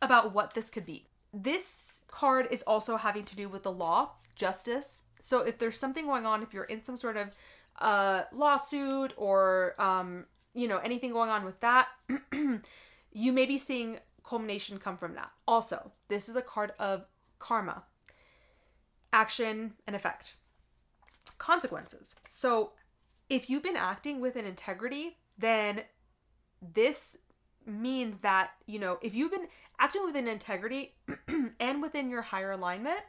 S1: about what this could be. This card is also having to do with the law, justice. So if there's something going on, if you're in some sort of lawsuit or, anything going on with that, you may be seeing culmination come from that. Also, this is a card of karma, action and effect, consequences. So if you've been acting with an integrity, then this means that, if you've been acting with an integrity and within your higher alignment,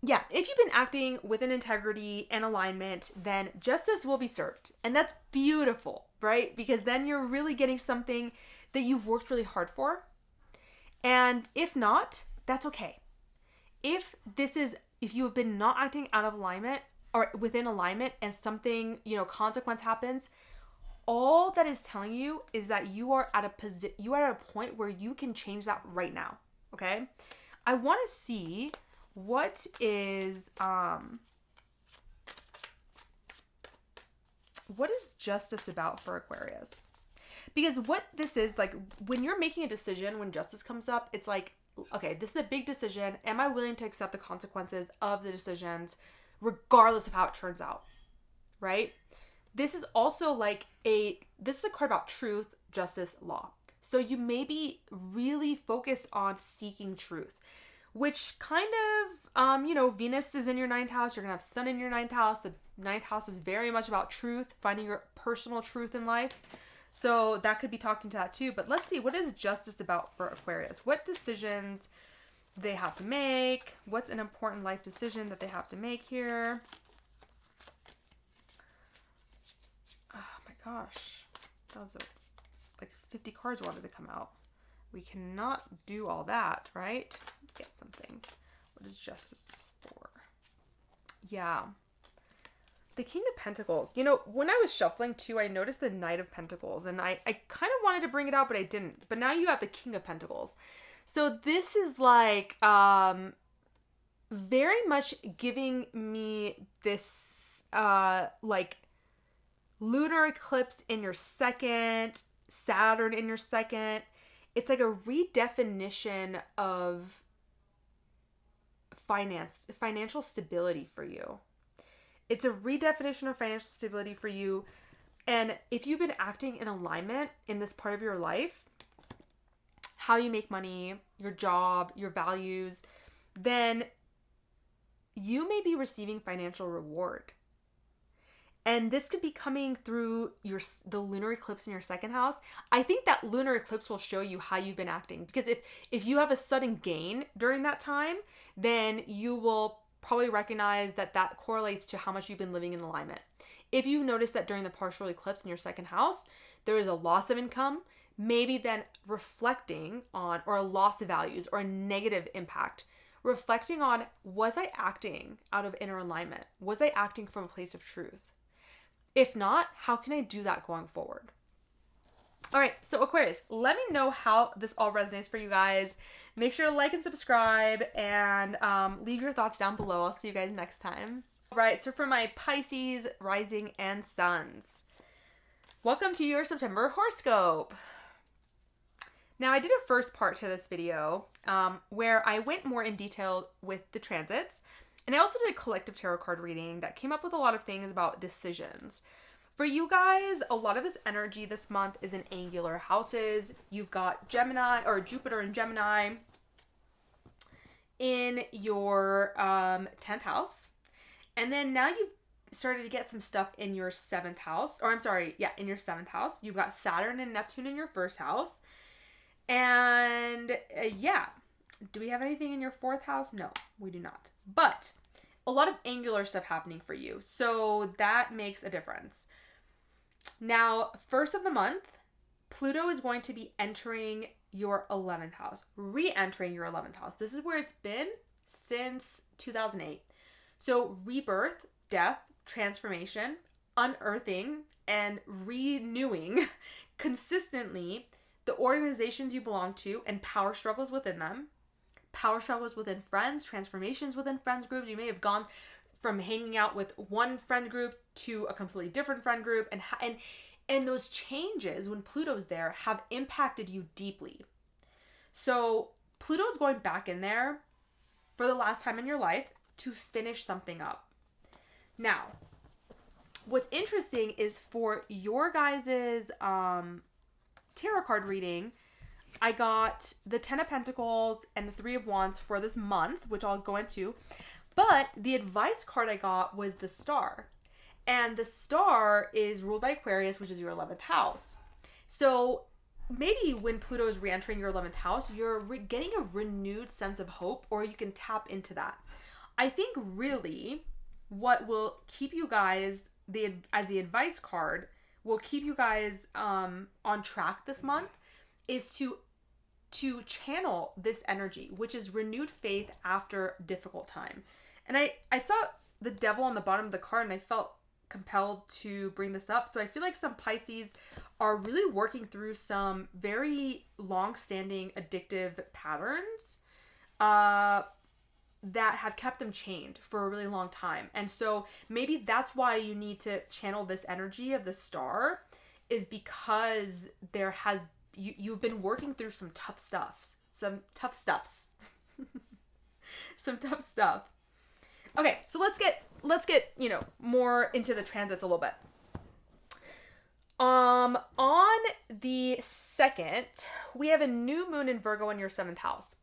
S1: if you've been acting with an integrity and alignment, then justice will be served. And that's beautiful, right? Because then you're really getting something that you've worked really hard for. And if not, that's okay. If you have been not acting out of alignment or within alignment and something, consequence happens, all that is telling you is that you are at a point where you can change that right now. Okay. I want to see what is justice about for Aquarius? Because what this is, like, when you're making a decision, when justice comes up, it's like, okay, this is a big decision. Am I willing to accept the consequences of the decisions, regardless of how it turns out? Right? This is also this is a card about truth, justice, law. So you may be really focused on seeking truth, which kind of, Venus is in your 9th house. You're going to have Sun in your 9th house. The 9th house is very much about truth, finding your personal truth in life. So that could be talking to that too. But let's see, what is justice about for Aquarius? What decisions they have to make? What's an important life decision that they have to make here? Oh my gosh. That was like 50 cards wanted to come out. We cannot do all that, right? Let's get something. What is justice for? Yeah. The King of Pentacles. When I was shuffling too, I noticed the Knight of Pentacles, and I kind of wanted to bring it out, but I didn't. But now you have the King of Pentacles. So this is like, very much giving me this like lunar eclipse in your second, Saturn in your second. It's like a redefinition of financial stability for you. It's a redefinition of financial stability for you. And if you've been acting in alignment in this part of your life, how you make money, your job, your values, then you may be receiving financial reward. And this could be coming through the lunar eclipse in your second house. I think that lunar eclipse will show you how you've been acting. Because if you have a sudden gain during that time, then you will probably recognize that that correlates to how much you've been living in alignment. If you notice that during the partial eclipse in your second house, there is a loss of income, maybe then reflecting on, or a loss of values or a negative impact, reflecting on, was I acting out of inner alignment? Was I acting from a place of truth? If not, how can I do that going forward? All right, so Aquarius, let me know how this all resonates for you guys. Make sure to like and subscribe and leave your thoughts down below. I'll see you guys next time. All right, so for my Pisces, rising, and suns, welcome to your September horoscope. Now, I did a first part to this video where I went more in detail with the transits, and I also did a collective tarot card reading that came up with a lot of things about decisions. For you guys, a lot of this energy this month is in angular houses. You've got Gemini, or Jupiter and Gemini in your 10th house. And then now you've started to get some stuff in your 7th house. Or I'm sorry, yeah, in your 7th house. You've got Saturn and Neptune in your 1st house. And yeah, do we have anything in your 4th house? No, we do not. But a lot of angular stuff happening for you. So that makes a difference. Now, first of the month, Pluto is going to be entering your 11th house, re-entering your 11th house. This is where it's been since 2008. So rebirth, death, transformation, unearthing, and renewing consistently the organizations you belong to and power struggles within them. Power struggles within friends, transformations within friends groups. You may have gone from hanging out with one friend group to a completely different friend group, and those changes when Pluto's there have impacted you deeply. So Pluto's going back in there for the last time in your life to finish something up. Now, what's interesting is for your guys's tarot card reading, I got the 10 of Pentacles and the 3 of Wands for this month, which I'll go into. But the advice card I got was the Star. And the Star is ruled by Aquarius, which is your 11th house. So maybe when Pluto is re-entering your 11th house, you're getting a renewed sense of hope, or you can tap into that. I think really what will keep you guys, as the advice card, will keep you guys on track this month is to channel this energy, which is renewed faith after difficult time. And I saw the devil on the bottom of the card, and I felt compelled to bring this up. So I feel like some Pisces are really working through some very long-standing addictive patterns that have kept them chained for a really long time. And so maybe that's why you need to channel this energy of the Star, is because you've been working through some tough stuffs. Some tough stuff. Okay, so let's get more into the transits a little bit. On the 2nd, we have a new moon in Virgo in your 7th house.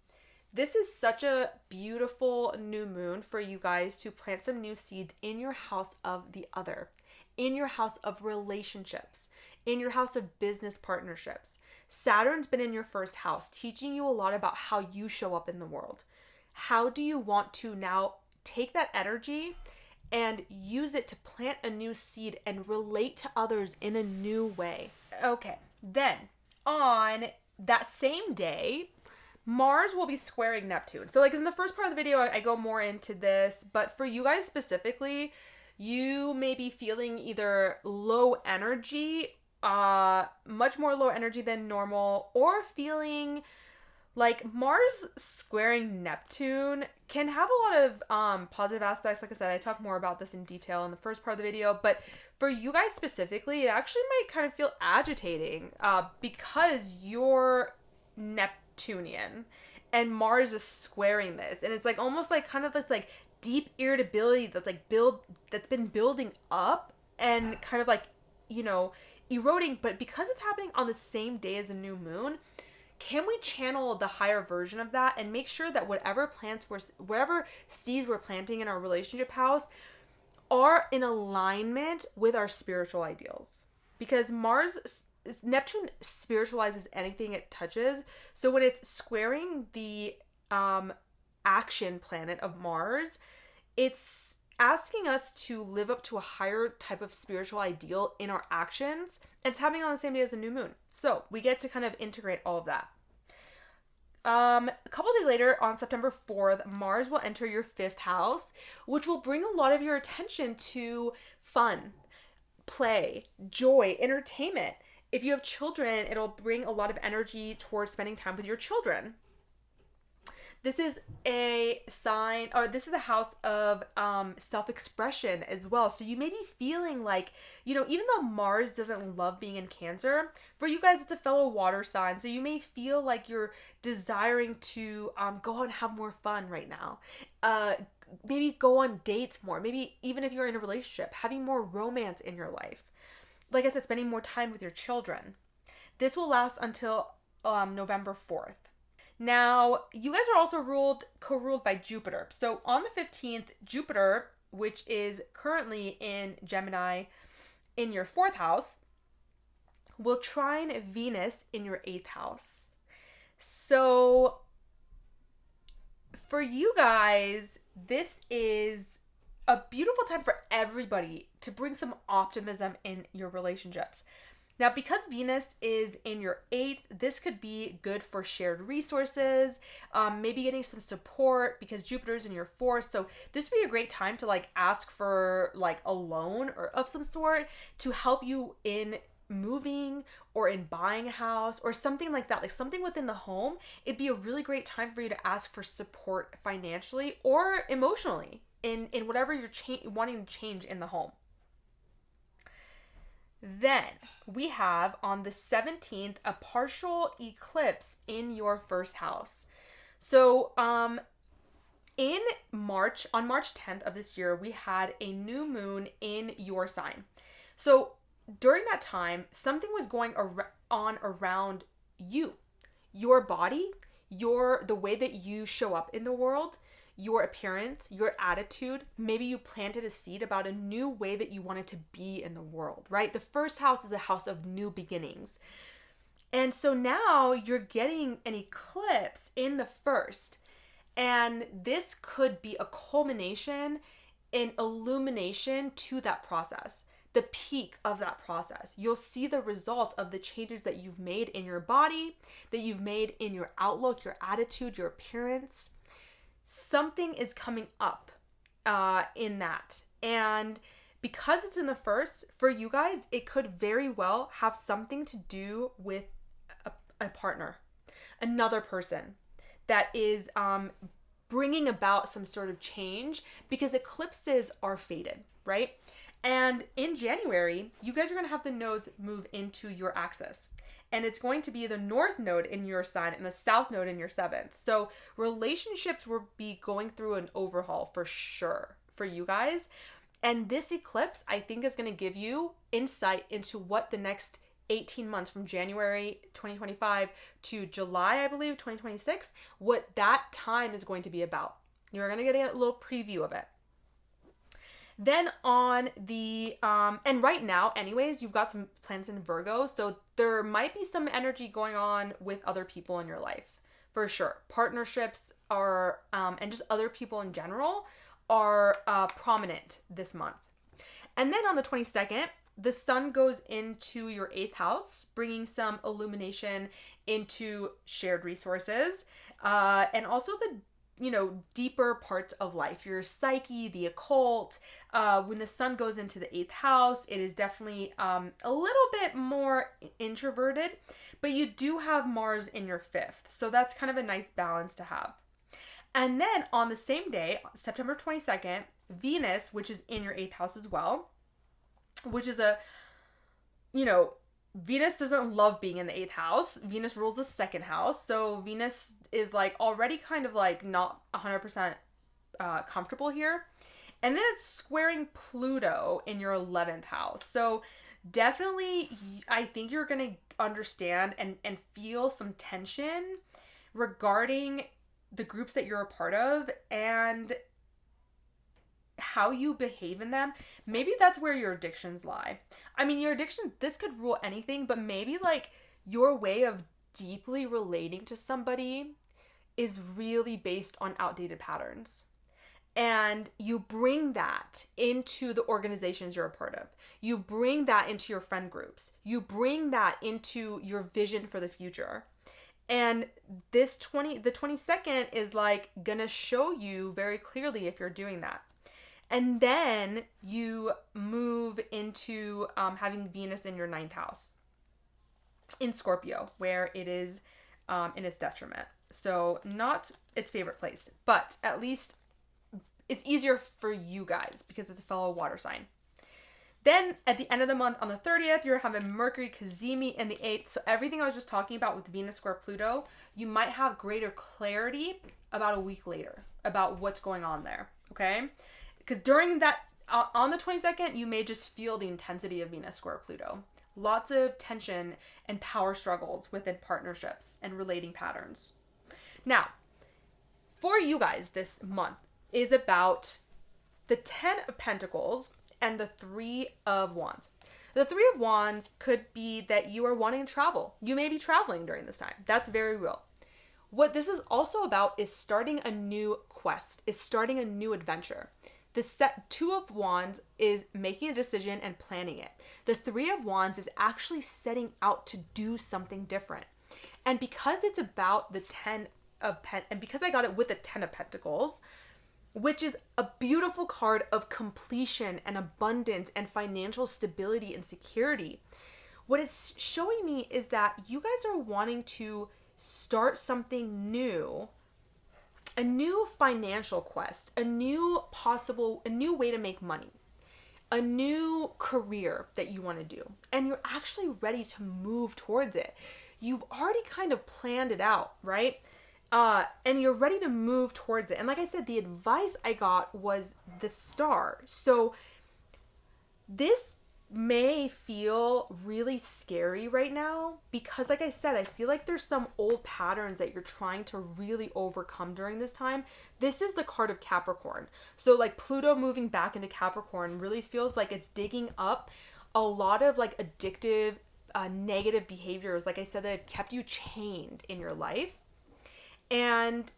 S1: This is such a beautiful new moon for you guys to plant some new seeds in your house of the other, in your house of relationships, in your house of business partnerships. Saturn's been in your 1st house, teaching you a lot about how you show up in the world. How do you want to now take that energy and use it to plant a new seed and relate to others in a new way? Okay, then on that same day, Mars will be squaring Neptune. So like in the first part of the video, I go more into this, but for you guys specifically, you may be feeling either low energy, much more low energy than normal, or feeling Like Mars squaring Neptune can have a lot of positive aspects. Like I said, I talk more about this in detail in the first part of the video, but for you guys specifically, it actually might kind of feel agitating because you're Neptunian and Mars is squaring this, and it's like almost like kind of this like deep irritability that's been building up and kind of like, you know, eroding. But because it's happening on the same day as a new moon, can we channel the higher version of that and make sure that whatever seeds we're planting in our relationship house are in alignment with our spiritual ideals? Because Neptune spiritualizes anything it touches. So when it's squaring the action planet of Mars, it's asking us to live up to a higher type of spiritual ideal in our actions. And it's happening on the same day as a new moon. So we get to kind of integrate all of that. A couple days later, on September 4th, Mars will enter your 5th house, which will bring a lot of your attention to fun, play, joy, entertainment. If you have children, it'll bring a lot of energy towards spending time with your children. This is a sign, or this is a house of self-expression as well. So you may be feeling like, you know, even though Mars doesn't love being in Cancer, for you guys, it's a fellow water sign. So you may feel like you're desiring to go out and have more fun right now. Maybe go on dates more. Maybe even if you're in a relationship, having more romance in your life. Like I said, spending more time with your children. This will last until November 4th. Now, you guys are also co-ruled by Jupiter. So on the 15th, Jupiter, which is currently in Gemini in your 4th house, will trine Venus in your 8th house. So for you guys, this is a beautiful time for everybody to bring some optimism in your relationships. Now, because Venus is in your 8th, this could be good for shared resources, maybe getting some support because Jupiter's in your 4th. So this would be a great time to like ask for like a loan or of some sort to help you in moving or in buying a house or something like that, like something within the home. It'd be a really great time for you to ask for support financially or emotionally in whatever you're wanting to change in the home. Then we have on the 17th a partial eclipse in your 1st house. So in March, on March 10th of this year, we had a new moon in your sign. So during that time, something was going on around you, your body, the way that you show up in the world, your appearance, your attitude. Maybe you planted a seed about a new way that you wanted to be in the world, right? The 1st house is a house of new beginnings. And so now you're getting an eclipse in the 1st. And this could be a culmination, an illumination to that process, the peak of that process. You'll see the result of the changes that you've made in your body, that you've made in your outlook, your attitude, your appearance. Something is coming up in that. And because it's in the 1st, for you guys, it could very well have something to do with a partner, another person that is bringing about some sort of change, because eclipses are fated, right? And in January, you guys are going to have the nodes move into your axis. And it's going to be the north node in your sign and the south node in your 7th. So relationships will be going through an overhaul for sure for you guys. And this eclipse, I think, is going to give you insight into what the next 18 months from January 2025 to July, I believe, 2026, what that time is going to be about. You're going to get a little preview of it. Then on the, and right now anyways, you've got some planets in Virgo, so there might be some energy going on with other people in your life, for sure. Partnerships are, and just other people in general are prominent this month. And then on the 22nd, the sun goes into your 8th house, bringing some illumination into shared resources, and also deeper parts of life, your psyche, the occult. When the sun goes into the 8th house, it is definitely a little bit more introverted, but you do have Mars in your 5th. So that's kind of a nice balance to have. And then on the same day, September 22nd, Venus, which is in your 8th house as well, which is Venus doesn't love being in the 8th house. Venus rules the 2nd house. So Venus is like already kind of like not 100% comfortable here. And then it's squaring Pluto in your 11th house. So definitely, I think you're going to understand and feel some tension regarding the groups that you're a part of and how you behave in them. Maybe that's where your addictions lie. I mean, your addiction, this could rule anything, but maybe like your way of deeply relating to somebody is really based on outdated patterns. And you bring that into the organizations you're a part of. You bring that into your friend groups. You bring that into your vision for the future. And the 22nd is like gonna show you very clearly if you're doing that. And then you move into having Venus in your 9th house in Scorpio, where it is in its detriment. So not its favorite place, but at least it's easier for you guys because it's a fellow water sign. Then at the end of the month, on the 30th, you're having Mercury Cazimi in the 8th. So everything I was just talking about with Venus square Pluto, you might have greater clarity about a week later about what's going on there, okay? Because during that, on the 22nd, you may just feel the intensity of Venus square Pluto. Lots of tension and power struggles within partnerships and relating patterns. Now, for you guys this month is about the 10 of Pentacles and the 3 of Wands. The 3 of Wands could be that you are wanting to travel. You may be traveling during this time. That's very real. What this is also about is starting a new quest, is starting a new adventure. The 2 of Wands is making a decision and planning it. The 3 of Wands is actually setting out to do something different. And because it's about the 10 of and because I got it with the 10 of Pentacles, which is a beautiful card of completion and abundance and financial stability and security, what it's showing me is that you guys are wanting to start something new, a new financial quest, a new way to make money, a new career that you want to do. And you're actually ready to move towards it. You've already kind of planned it out, right? And you're ready to move towards it. And like I said, the advice I got was the star. So this may feel really scary right now because like I said, I feel like there's some old patterns that you're trying to really overcome during this time. This is the card of Capricorn. So like Pluto moving back into Capricorn really feels like it's digging up a lot of like addictive, negative behaviors, like I said, that have kept you chained in your life. And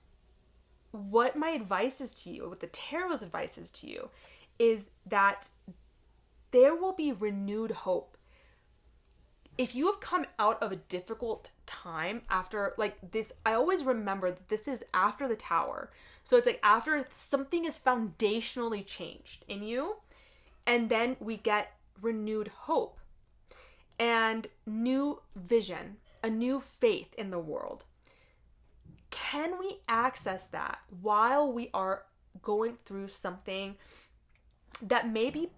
S1: what my advice is to you, what the tarot's advice is to you, is that there will be renewed hope. If you have come out of a difficult time after like this, I always remember that this is after the Tower. So it's like after something is foundationally changed in you, and then we get renewed hope and new vision, a new faith in the world. Can we access that while we are going through something that may be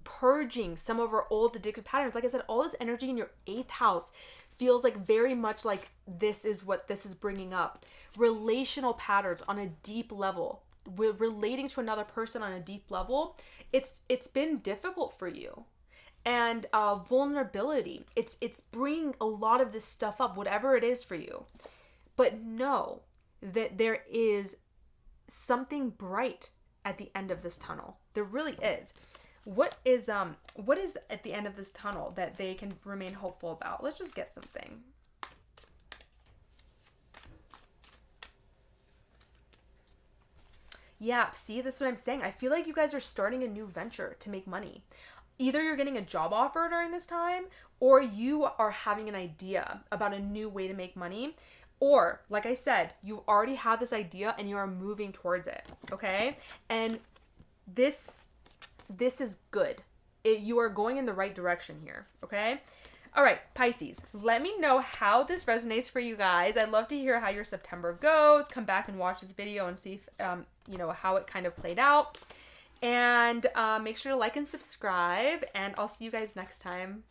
S1: purging some of our old addictive patterns? Like I said, all this energy in your 8th house feels like very much like this is what this is bringing up. Relational patterns on a deep level. We're relating to another person on a deep level. It's been difficult for you. And vulnerability. It's bringing a lot of this stuff up, whatever it is for you. But know that there is something bright at the end of this tunnel. There really is. What is at the end of this tunnel that they can remain hopeful about? Let's just get something. Yeah, see, this is what I'm saying. I feel like you guys are starting a new venture to make money. Either you're getting a job offer during this time, or you are having an idea about a new way to make money. Or, like I said, you already have this idea and you are moving towards it, okay? And this is good. You are going in the right direction here, okay? All right, Pisces, let me know how this resonates for you guys. I'd love to hear how your September goes. Come back and watch this video and see if, how it kind of played out. And make sure to like and subscribe, and I'll see you guys next time.